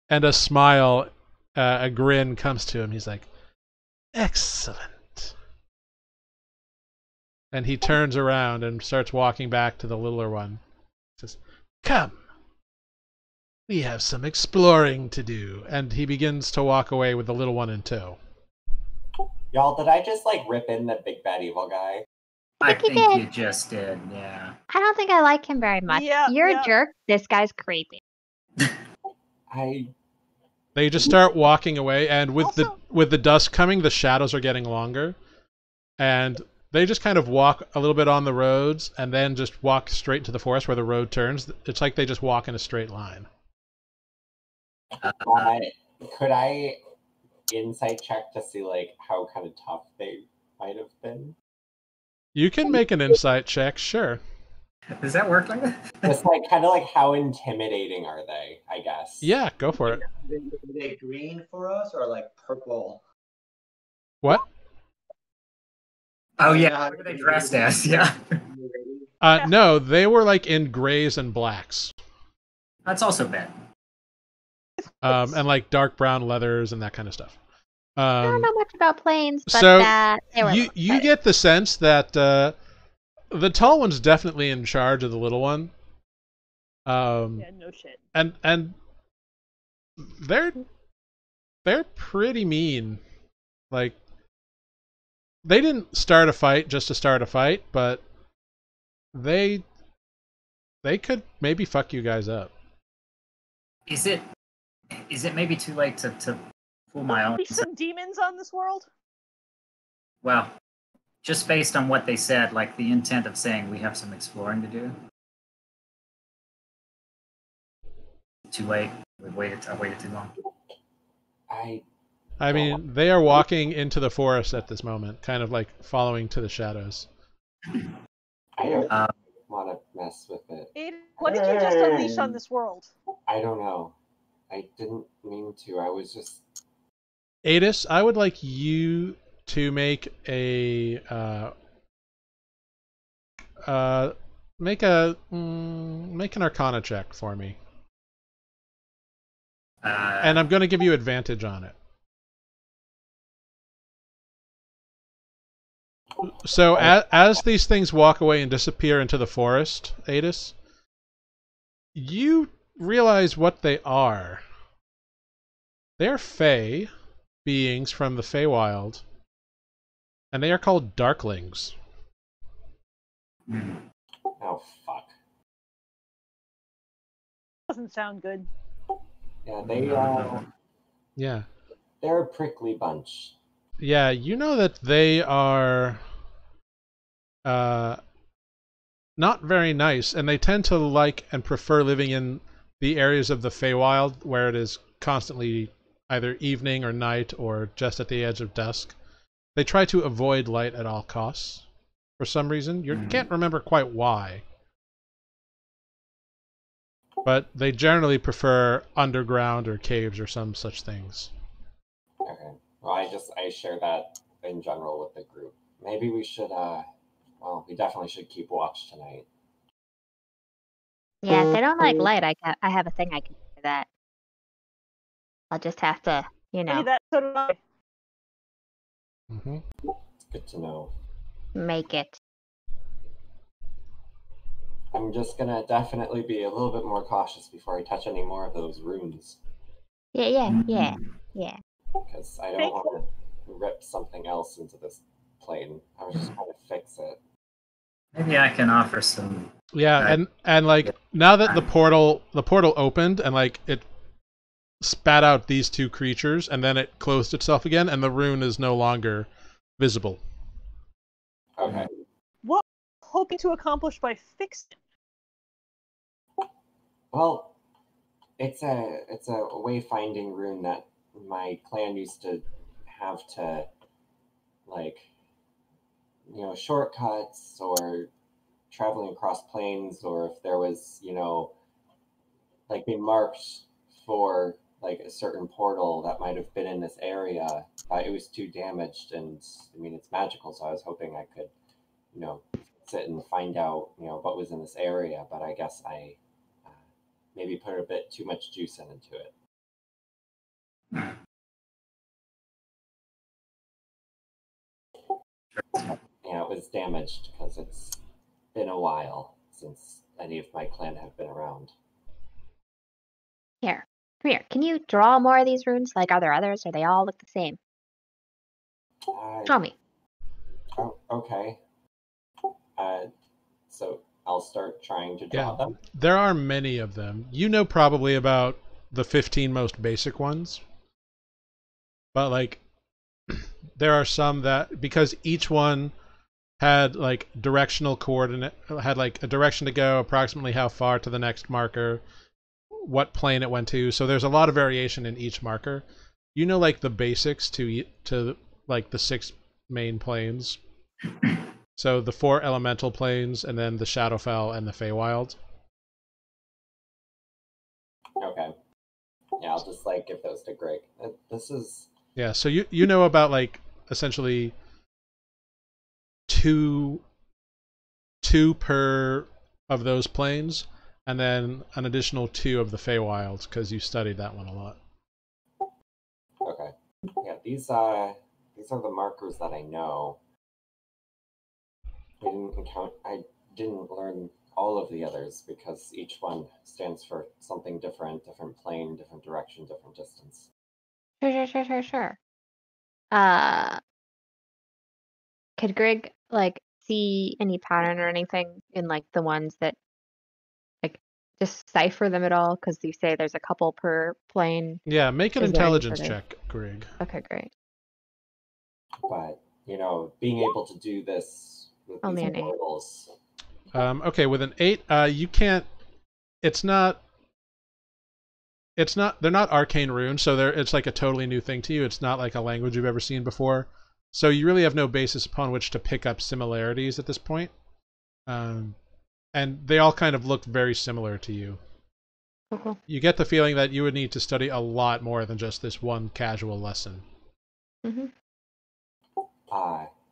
Speaker 1: And a smile, a grin comes to him. He's like, excellent. And he turns around and starts walking back to the littler one. He says, come. We have some exploring to do. And he begins to walk away with the little one in tow.
Speaker 5: Y'all, did I just like rip in the big bad evil guy?
Speaker 6: I
Speaker 3: think
Speaker 6: think
Speaker 3: he
Speaker 6: you just did, yeah.
Speaker 3: I don't think I like him very much.
Speaker 4: Yeah,
Speaker 3: You're
Speaker 4: yeah.
Speaker 3: a jerk. This guy's creepy.
Speaker 1: They just start walking away, and with
Speaker 4: Also-
Speaker 1: the dusk coming, the shadows are getting longer. And they just kind of walk a little bit on the roads, and then just walk straight into the forest where the road turns. It's like they just walk in a straight line.
Speaker 5: Could I insight check to see like how kind of tough they might have been?
Speaker 1: You can make an insight check, sure.
Speaker 6: Does that work like that?
Speaker 5: Just like kind of like how intimidating are they, I guess.
Speaker 1: Yeah, go for it.
Speaker 2: Are they green for us or like purple?
Speaker 1: What?
Speaker 6: Oh yeah, what are they dressed as? Yeah.
Speaker 1: No, they were like in grays and blacks.
Speaker 6: That's also bad.
Speaker 1: And like dark brown leathers and that kind of stuff.
Speaker 3: I don't know much about planes, but
Speaker 1: so
Speaker 3: they were
Speaker 1: you get the sense that the tall one's definitely in charge of the little one.
Speaker 4: Yeah, no shit.
Speaker 1: And they're pretty mean. Like, they didn't start a fight just to start a fight, but they could maybe fuck you guys up.
Speaker 6: Is it maybe too late to fool my own?
Speaker 4: Be some demons on this world?
Speaker 6: Well, just based on what they said, like the intent of saying we have some exploring to do. Too late. I waited too long.
Speaker 1: I mean, they are walking into the forest at this moment, kind of like following to the shadows.
Speaker 5: I don't want to mess with it.
Speaker 4: Aiden, what did you just unleash on this world?
Speaker 5: I don't know. I didn't mean to. I was just...
Speaker 1: Aetis, I would like you to make a make an Arcana check for me, and I'm going to give you advantage on it. So as these things walk away and disappear into the forest, Aetis, you realize what they are. They're Fae beings from the Feywild, and they are called Darklings.
Speaker 5: Oh, fuck.
Speaker 4: Doesn't sound good.
Speaker 5: Yeah, they're a prickly bunch.
Speaker 1: Yeah, you know that they are not very nice, and they tend to like and prefer living in the areas of the Feywild where it is constantly either evening or night or just at the edge of dusk. They try to avoid light at all costs for some reason. You can't remember quite why. But they generally prefer underground or caves or some such things.
Speaker 5: Okay. Well, I share that in general with the group. Maybe we should, well, we definitely should keep watch tonight.
Speaker 3: Yeah, if they don't like light, I have a thing I can do for that. I'll just have to,
Speaker 4: Hey, that so do I.
Speaker 1: Mm-hmm.
Speaker 5: It's good to know.
Speaker 3: make it.
Speaker 5: I'm just gonna definitely be a little bit more cautious before I touch any more of those runes.
Speaker 3: Yeah.
Speaker 5: Because I don't want to rip something else into this plane. I was just trying to fix it.
Speaker 6: Maybe I can offer some.
Speaker 1: Yeah, and like now that the portal opened and like it spat out these two creatures and then it closed itself again and the rune is no longer visible.
Speaker 5: Okay.
Speaker 4: What hoping to accomplish by fixing?
Speaker 5: Well, it's a wayfinding rune that my clan used to have to, like, you know, shortcuts or traveling across plains, or if there was, you know, like they marked for like a certain portal that might have been in this area, but it was too damaged, and I mean it's magical, so I was hoping I could, you know, sit and find out, you know, what was in this area, but I guess I maybe put a bit too much juice into it. Yeah, it was damaged because it's been a while since any of my clan have been around.
Speaker 3: Here, come here. Can you draw more of these runes? Like, are there others, or they all look the same? Show me.
Speaker 5: Oh, okay. So I'll start trying to draw them.
Speaker 1: There are many of them. You know probably about the 15 most basic ones. But, like, there are some that, because each one had, like, directional coordinate, had, like, a direction to go, approximately how far to the next marker, what plane it went to. So there's a lot of variation in each marker. You know, like, the basics to like, the 6 main planes. So the 4 elemental planes, and then the Shadowfell and the Feywild.
Speaker 5: Okay. Yeah, I'll just, like, give those to Grrrig. This is...
Speaker 1: Yeah, so you know about, like, essentially two per of those planes, and then an additional 2 of the Feywild, because you studied that one a lot.
Speaker 5: Okay. Yeah, these are the markers that I know. I didn't learn all of the others because each one stands for something different plane, different direction, different distance.
Speaker 3: Sure. Could Grrrig, like, see any pattern or anything in, like, the ones that, like, decipher them at all? Because you say there's a couple per plane.
Speaker 1: Yeah, make an
Speaker 3: Is there any
Speaker 1: intelligence
Speaker 3: sort of-
Speaker 1: check, Grrrig.
Speaker 3: Okay, great.
Speaker 5: But, you know, being able to do this with
Speaker 3: Only
Speaker 5: these
Speaker 3: an 8.
Speaker 5: portals...
Speaker 1: Okay, with an 8, you can't. It's not. They're not arcane runes, so it's like a totally new thing to you. It's not like a language you've ever seen before. So you really have no basis upon which to pick up similarities at this point. And they all kind of look very similar to you.
Speaker 3: Cool.
Speaker 1: You get the feeling that you would need to study a lot more than just this one casual lesson.
Speaker 3: Mm-hmm.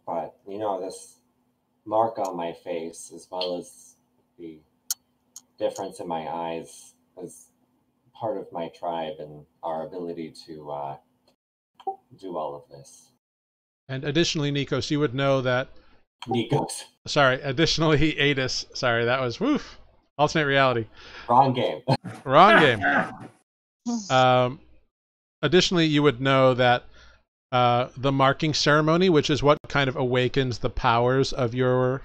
Speaker 5: But, you know, this mark on my face, as well as the difference in my eyes, is part of my tribe and our ability to do all of this.
Speaker 1: And additionally, Nikos, you would know that...
Speaker 5: Nikos.
Speaker 1: Sorry, additionally, Aetis. Sorry, that was, woof, alternate reality.
Speaker 5: Wrong game.
Speaker 1: Wrong game. Additionally, you would know that the marking ceremony, which is what kind of awakens the powers of your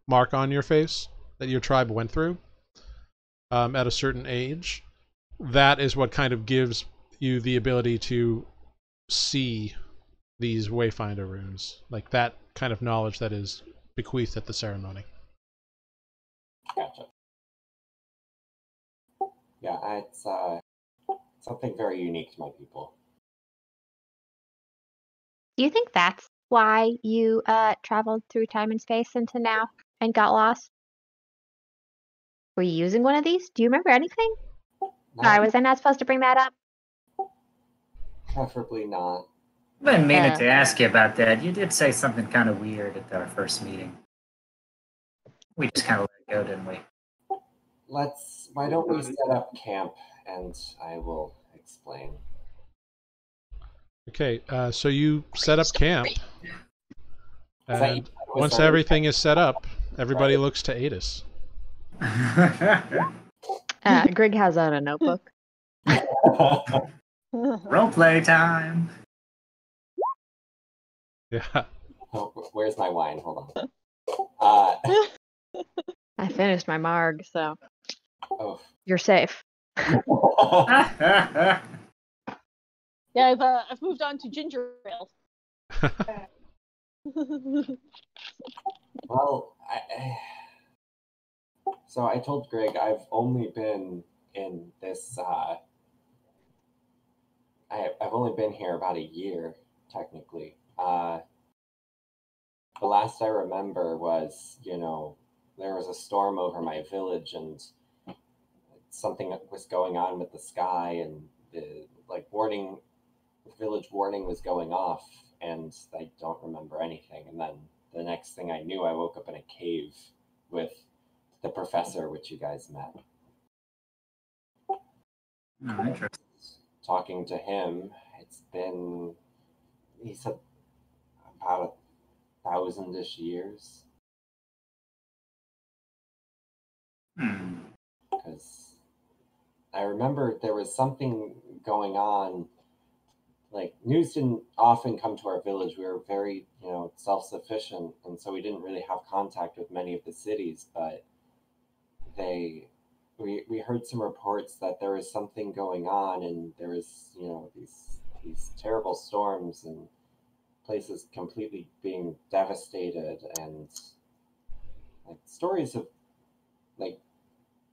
Speaker 1: mark on your face that your tribe went through at a certain age, that is what kind of gives you the ability to see these Wayfinder runes. Like that kind of knowledge that is bequeathed at the ceremony.
Speaker 5: Gotcha. Yeah, it's something very unique to my people.
Speaker 3: Do you think that's why you traveled through time and space into now and got lost? Were you using one of these? Do you remember anything? Sorry, was I not supposed to bring that up?
Speaker 5: Preferably not.
Speaker 6: I've been meaning to ask you about that. You did say something kind of weird at our first meeting. We just kind of let it go, didn't we?
Speaker 5: Why don't we set up camp and I will explain.
Speaker 1: Okay, so you set up camp. And once everything is set up, everybody looks to Aetis.
Speaker 3: Grrrig has out a notebook.
Speaker 6: Roleplay time.
Speaker 1: Yeah.
Speaker 5: Oh, where's my wine? Hold on.
Speaker 3: I finished my marg, so you're safe.
Speaker 4: Yeah, I've moved on to ginger ale.
Speaker 5: Well, so I told Grrrig I've only been in this I've only been here about a year, technically. The last I remember was, there was a storm over my village and something was going on with the sky, and the village warning was going off, and I don't remember anything. And then the next thing I knew, I woke up in a cave with the professor, which you guys met.
Speaker 6: Oh, interesting.
Speaker 5: Talking to him, it's been, he said, about 1,000-ish years. Because I remember there was something going on. Like, news didn't often come to our village. We were very, self-sufficient, and so we didn't really have contact with many of the cities, but we heard some reports that there was something going on, and there was, these terrible storms and places completely being devastated, and like stories of like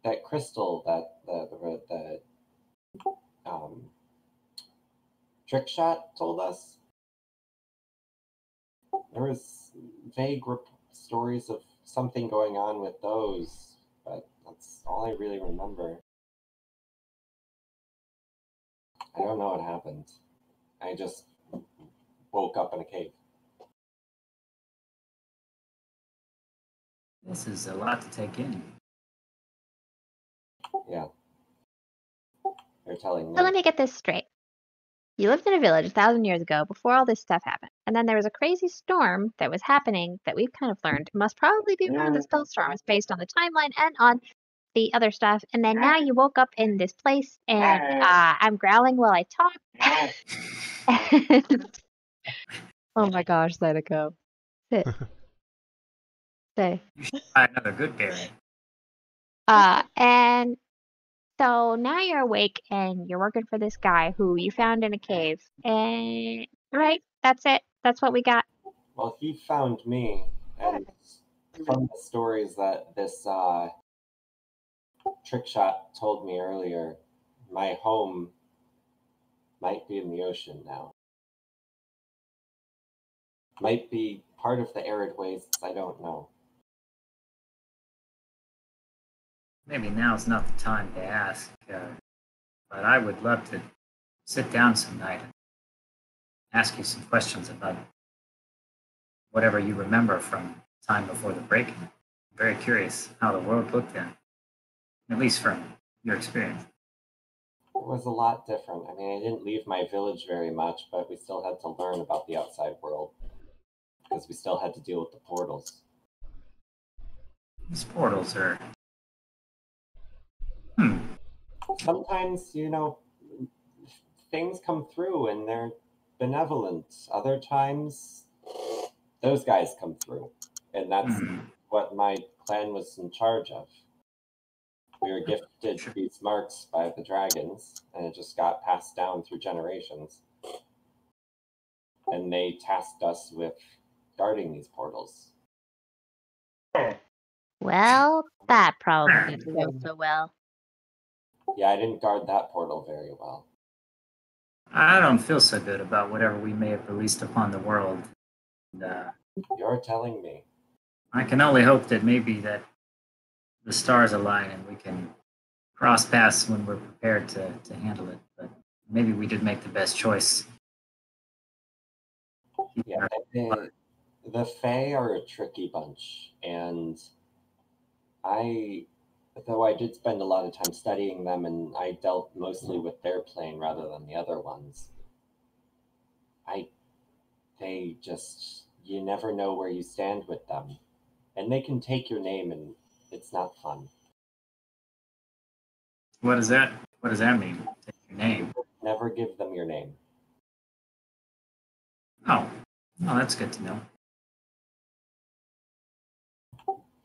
Speaker 5: that crystal that the trick shot told us. There was vague stories of something going on with those, but that's all I really remember. I don't know what happened. I just woke up in a cave.
Speaker 6: This is a lot to take in.
Speaker 5: Yeah. They're telling me.
Speaker 3: So let me get this straight. You lived in a village 1,000 years ago before all this stuff happened. And then there was a crazy storm that was happening that we've kind of learned must probably be one of the spell storms based on the timeline and on the other stuff. And then now you woke up in this place and I'm growling while I talk. Oh my gosh, Zydeco. Sit. Stay.
Speaker 6: You should buy another good berry.
Speaker 3: And so now you're awake and you're working for this guy who you found in a cave. And right, that's it. That's what we got.
Speaker 5: Well, he found me, and from the stories that this trick shot told me earlier, my home might be in the ocean now. Might be part of the arid wastes, I don't know.
Speaker 6: Maybe now's not the time to ask, but I would love to sit down some night and ask you some questions about whatever you remember from time before the break-in. I'm very curious how the world looked then, at least from your experience.
Speaker 5: It was a lot different. I mean, I didn't leave my village very much, but we still had to learn about the outside world, because we still had to deal with the portals.
Speaker 6: These portals are...
Speaker 5: Sometimes, things come through and they're benevolent. Other times, those guys come through. And that's what my clan was in charge of. We were gifted these marks by the dragons, and it just got passed down through generations. And they tasked us with guarding these portals.
Speaker 3: Well, that probably didn't go so well.
Speaker 5: Yeah, I didn't guard that portal very well.
Speaker 6: I don't feel so good about whatever we may have released upon the world. And,
Speaker 5: You're telling me.
Speaker 6: I can only hope that maybe that the stars align and we can cross paths when we're prepared to handle it. But maybe we did make the best choice.
Speaker 5: Yeah, the Fae are a tricky bunch, and though I did spend a lot of time studying them, and I dealt mostly with their plane rather than the other ones, you never know where you stand with them. And they can take your name, and it's not fun.
Speaker 6: What does that mean? Take your name?
Speaker 5: Never give them your name.
Speaker 6: Oh, that's good to know.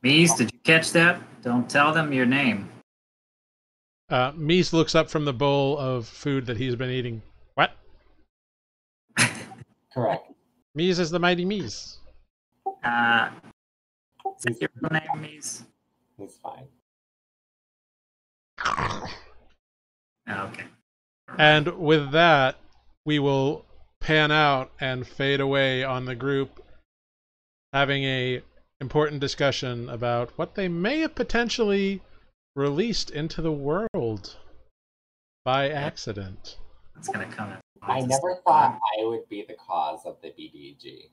Speaker 6: Mies, did you catch that? Don't tell them your name.
Speaker 1: Mies looks up from the bowl of food that he's been eating. What?
Speaker 5: Correct.
Speaker 1: Mies is the mighty Mies.
Speaker 6: Is that your real name, Mies?
Speaker 5: He's fine.
Speaker 6: Okay.
Speaker 1: And with that, we will pan out and fade away on the group having a important discussion about what they may have potentially released into the world by accident.
Speaker 6: It's gonna come in.
Speaker 5: I never thought I would be the cause of the BDG.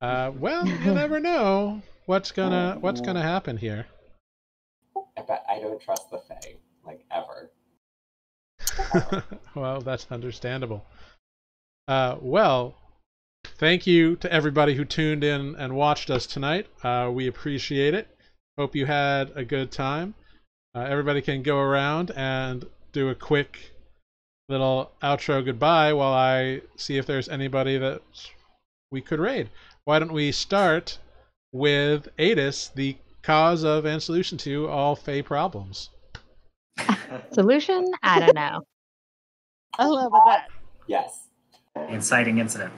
Speaker 1: Well, you never know what's gonna happen here.
Speaker 5: But I don't trust the Fae, like, ever.
Speaker 1: Well, that's understandable. Well, thank you to everybody who tuned in and watched us tonight. We appreciate it. Hope you had a good time. Everybody can go around and do a quick little outro goodbye while I see if there's anybody that we could raid. Why don't we start with Aetis, the cause of and solution to all Fae problems?
Speaker 3: Solution? I don't know.
Speaker 4: I don't know about that.
Speaker 5: Yes.
Speaker 6: Inciting incident.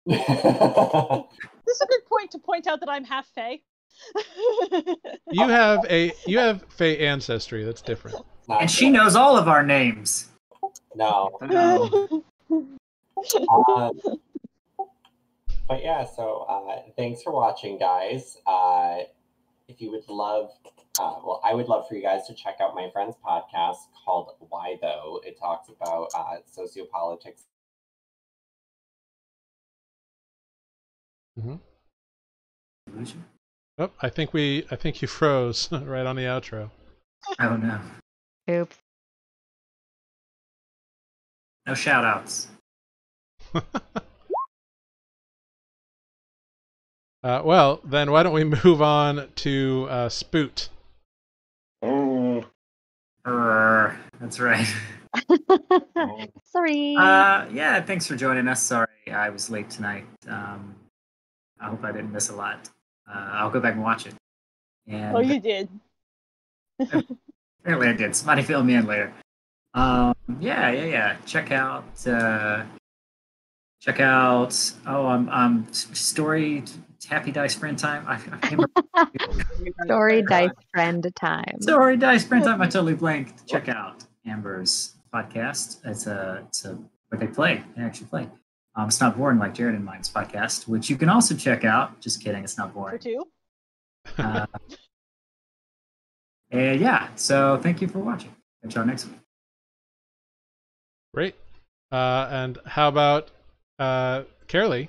Speaker 4: This is a good point to point out that I'm half Fae.
Speaker 1: You have Fae ancestry. That's different.
Speaker 5: Not
Speaker 6: And she
Speaker 5: good.
Speaker 6: knows all of our names.
Speaker 5: No. But yeah, so thanks for watching, guys. If you would love, well, I would love for you guys to check out my friend's podcast called Why Though. It talks about sociopolitics.
Speaker 6: Solution?
Speaker 1: Oh, I think you froze right on the outro.
Speaker 6: Oh no.
Speaker 3: Oops.
Speaker 6: No shout outs.
Speaker 1: Well, then why don't we move on to Spoot?
Speaker 6: That's right.
Speaker 3: Sorry.
Speaker 6: Yeah, thanks for joining us. Sorry I was late tonight. I hope I didn't miss a lot. I'll go back and watch it. And
Speaker 4: Oh, you did.
Speaker 6: apparently I did. Somebody fill me in later. Yeah. Check out. Oh, I'm story. Happy Dice Friend Time. I can't remember.
Speaker 3: Story dice friend time.
Speaker 6: Story Dice Friend Time. I totally blanked. Check out Amber's podcast. It's where they play. They actually play. It's not boring like Jared and mine's podcast, which you can also check out. Just kidding. It's not
Speaker 4: For
Speaker 6: boring.
Speaker 4: two.
Speaker 6: And yeah, so thank you for watching. Catch y'all next week.
Speaker 1: Great. And how about Kaerlie?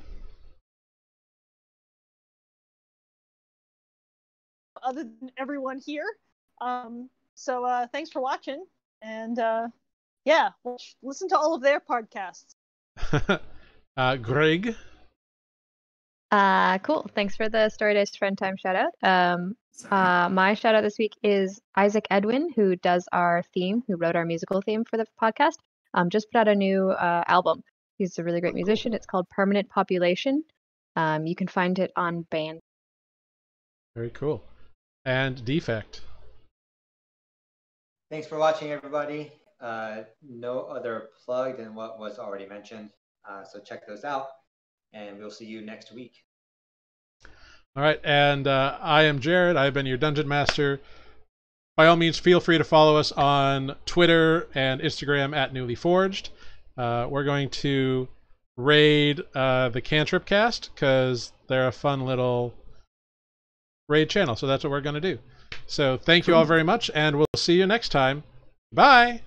Speaker 4: Other than everyone here. So thanks for watching. And yeah, listen to all of their podcasts.
Speaker 1: Grrrig.
Speaker 3: Cool. Thanks for the Story Dice Friend Time shout out. My shout out this week is Isaac Edwin, who does our theme, who wrote our musical theme for the podcast. Just put out a new album. He's a really great musician. It's called Permanent Population. You can find it on Band.
Speaker 1: Very cool. And Defect.
Speaker 2: Thanks for watching, everybody. No other plug than what was already mentioned. So check those out, and we'll see you next week.
Speaker 1: All right, and I am Jared. I've been your Dungeon Master. By all means, feel free to follow us on Twitter and Instagram at Nuuli Forged. We're going to raid the Cantrip Cast because they're a fun little raid channel. So that's what we're going to do. So thank you all very much, and we'll see you next time. Bye.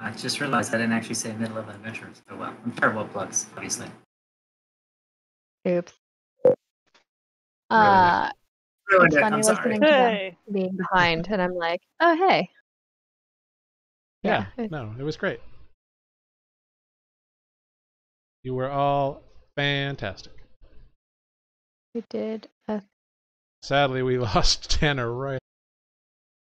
Speaker 6: I just realized I didn't actually say middle of an adventure. Oh well, I'm terrible at plugs, obviously.
Speaker 3: Oops.
Speaker 6: Ruined
Speaker 3: It's
Speaker 6: it.
Speaker 3: funny
Speaker 6: I'm sorry.
Speaker 3: listening to them
Speaker 4: Hey.
Speaker 3: being behind, and I'm like, oh hey.
Speaker 1: Yeah,
Speaker 3: it-
Speaker 1: no, it was great. You were all fantastic.
Speaker 3: We did.
Speaker 1: Sadly, we lost Tanner right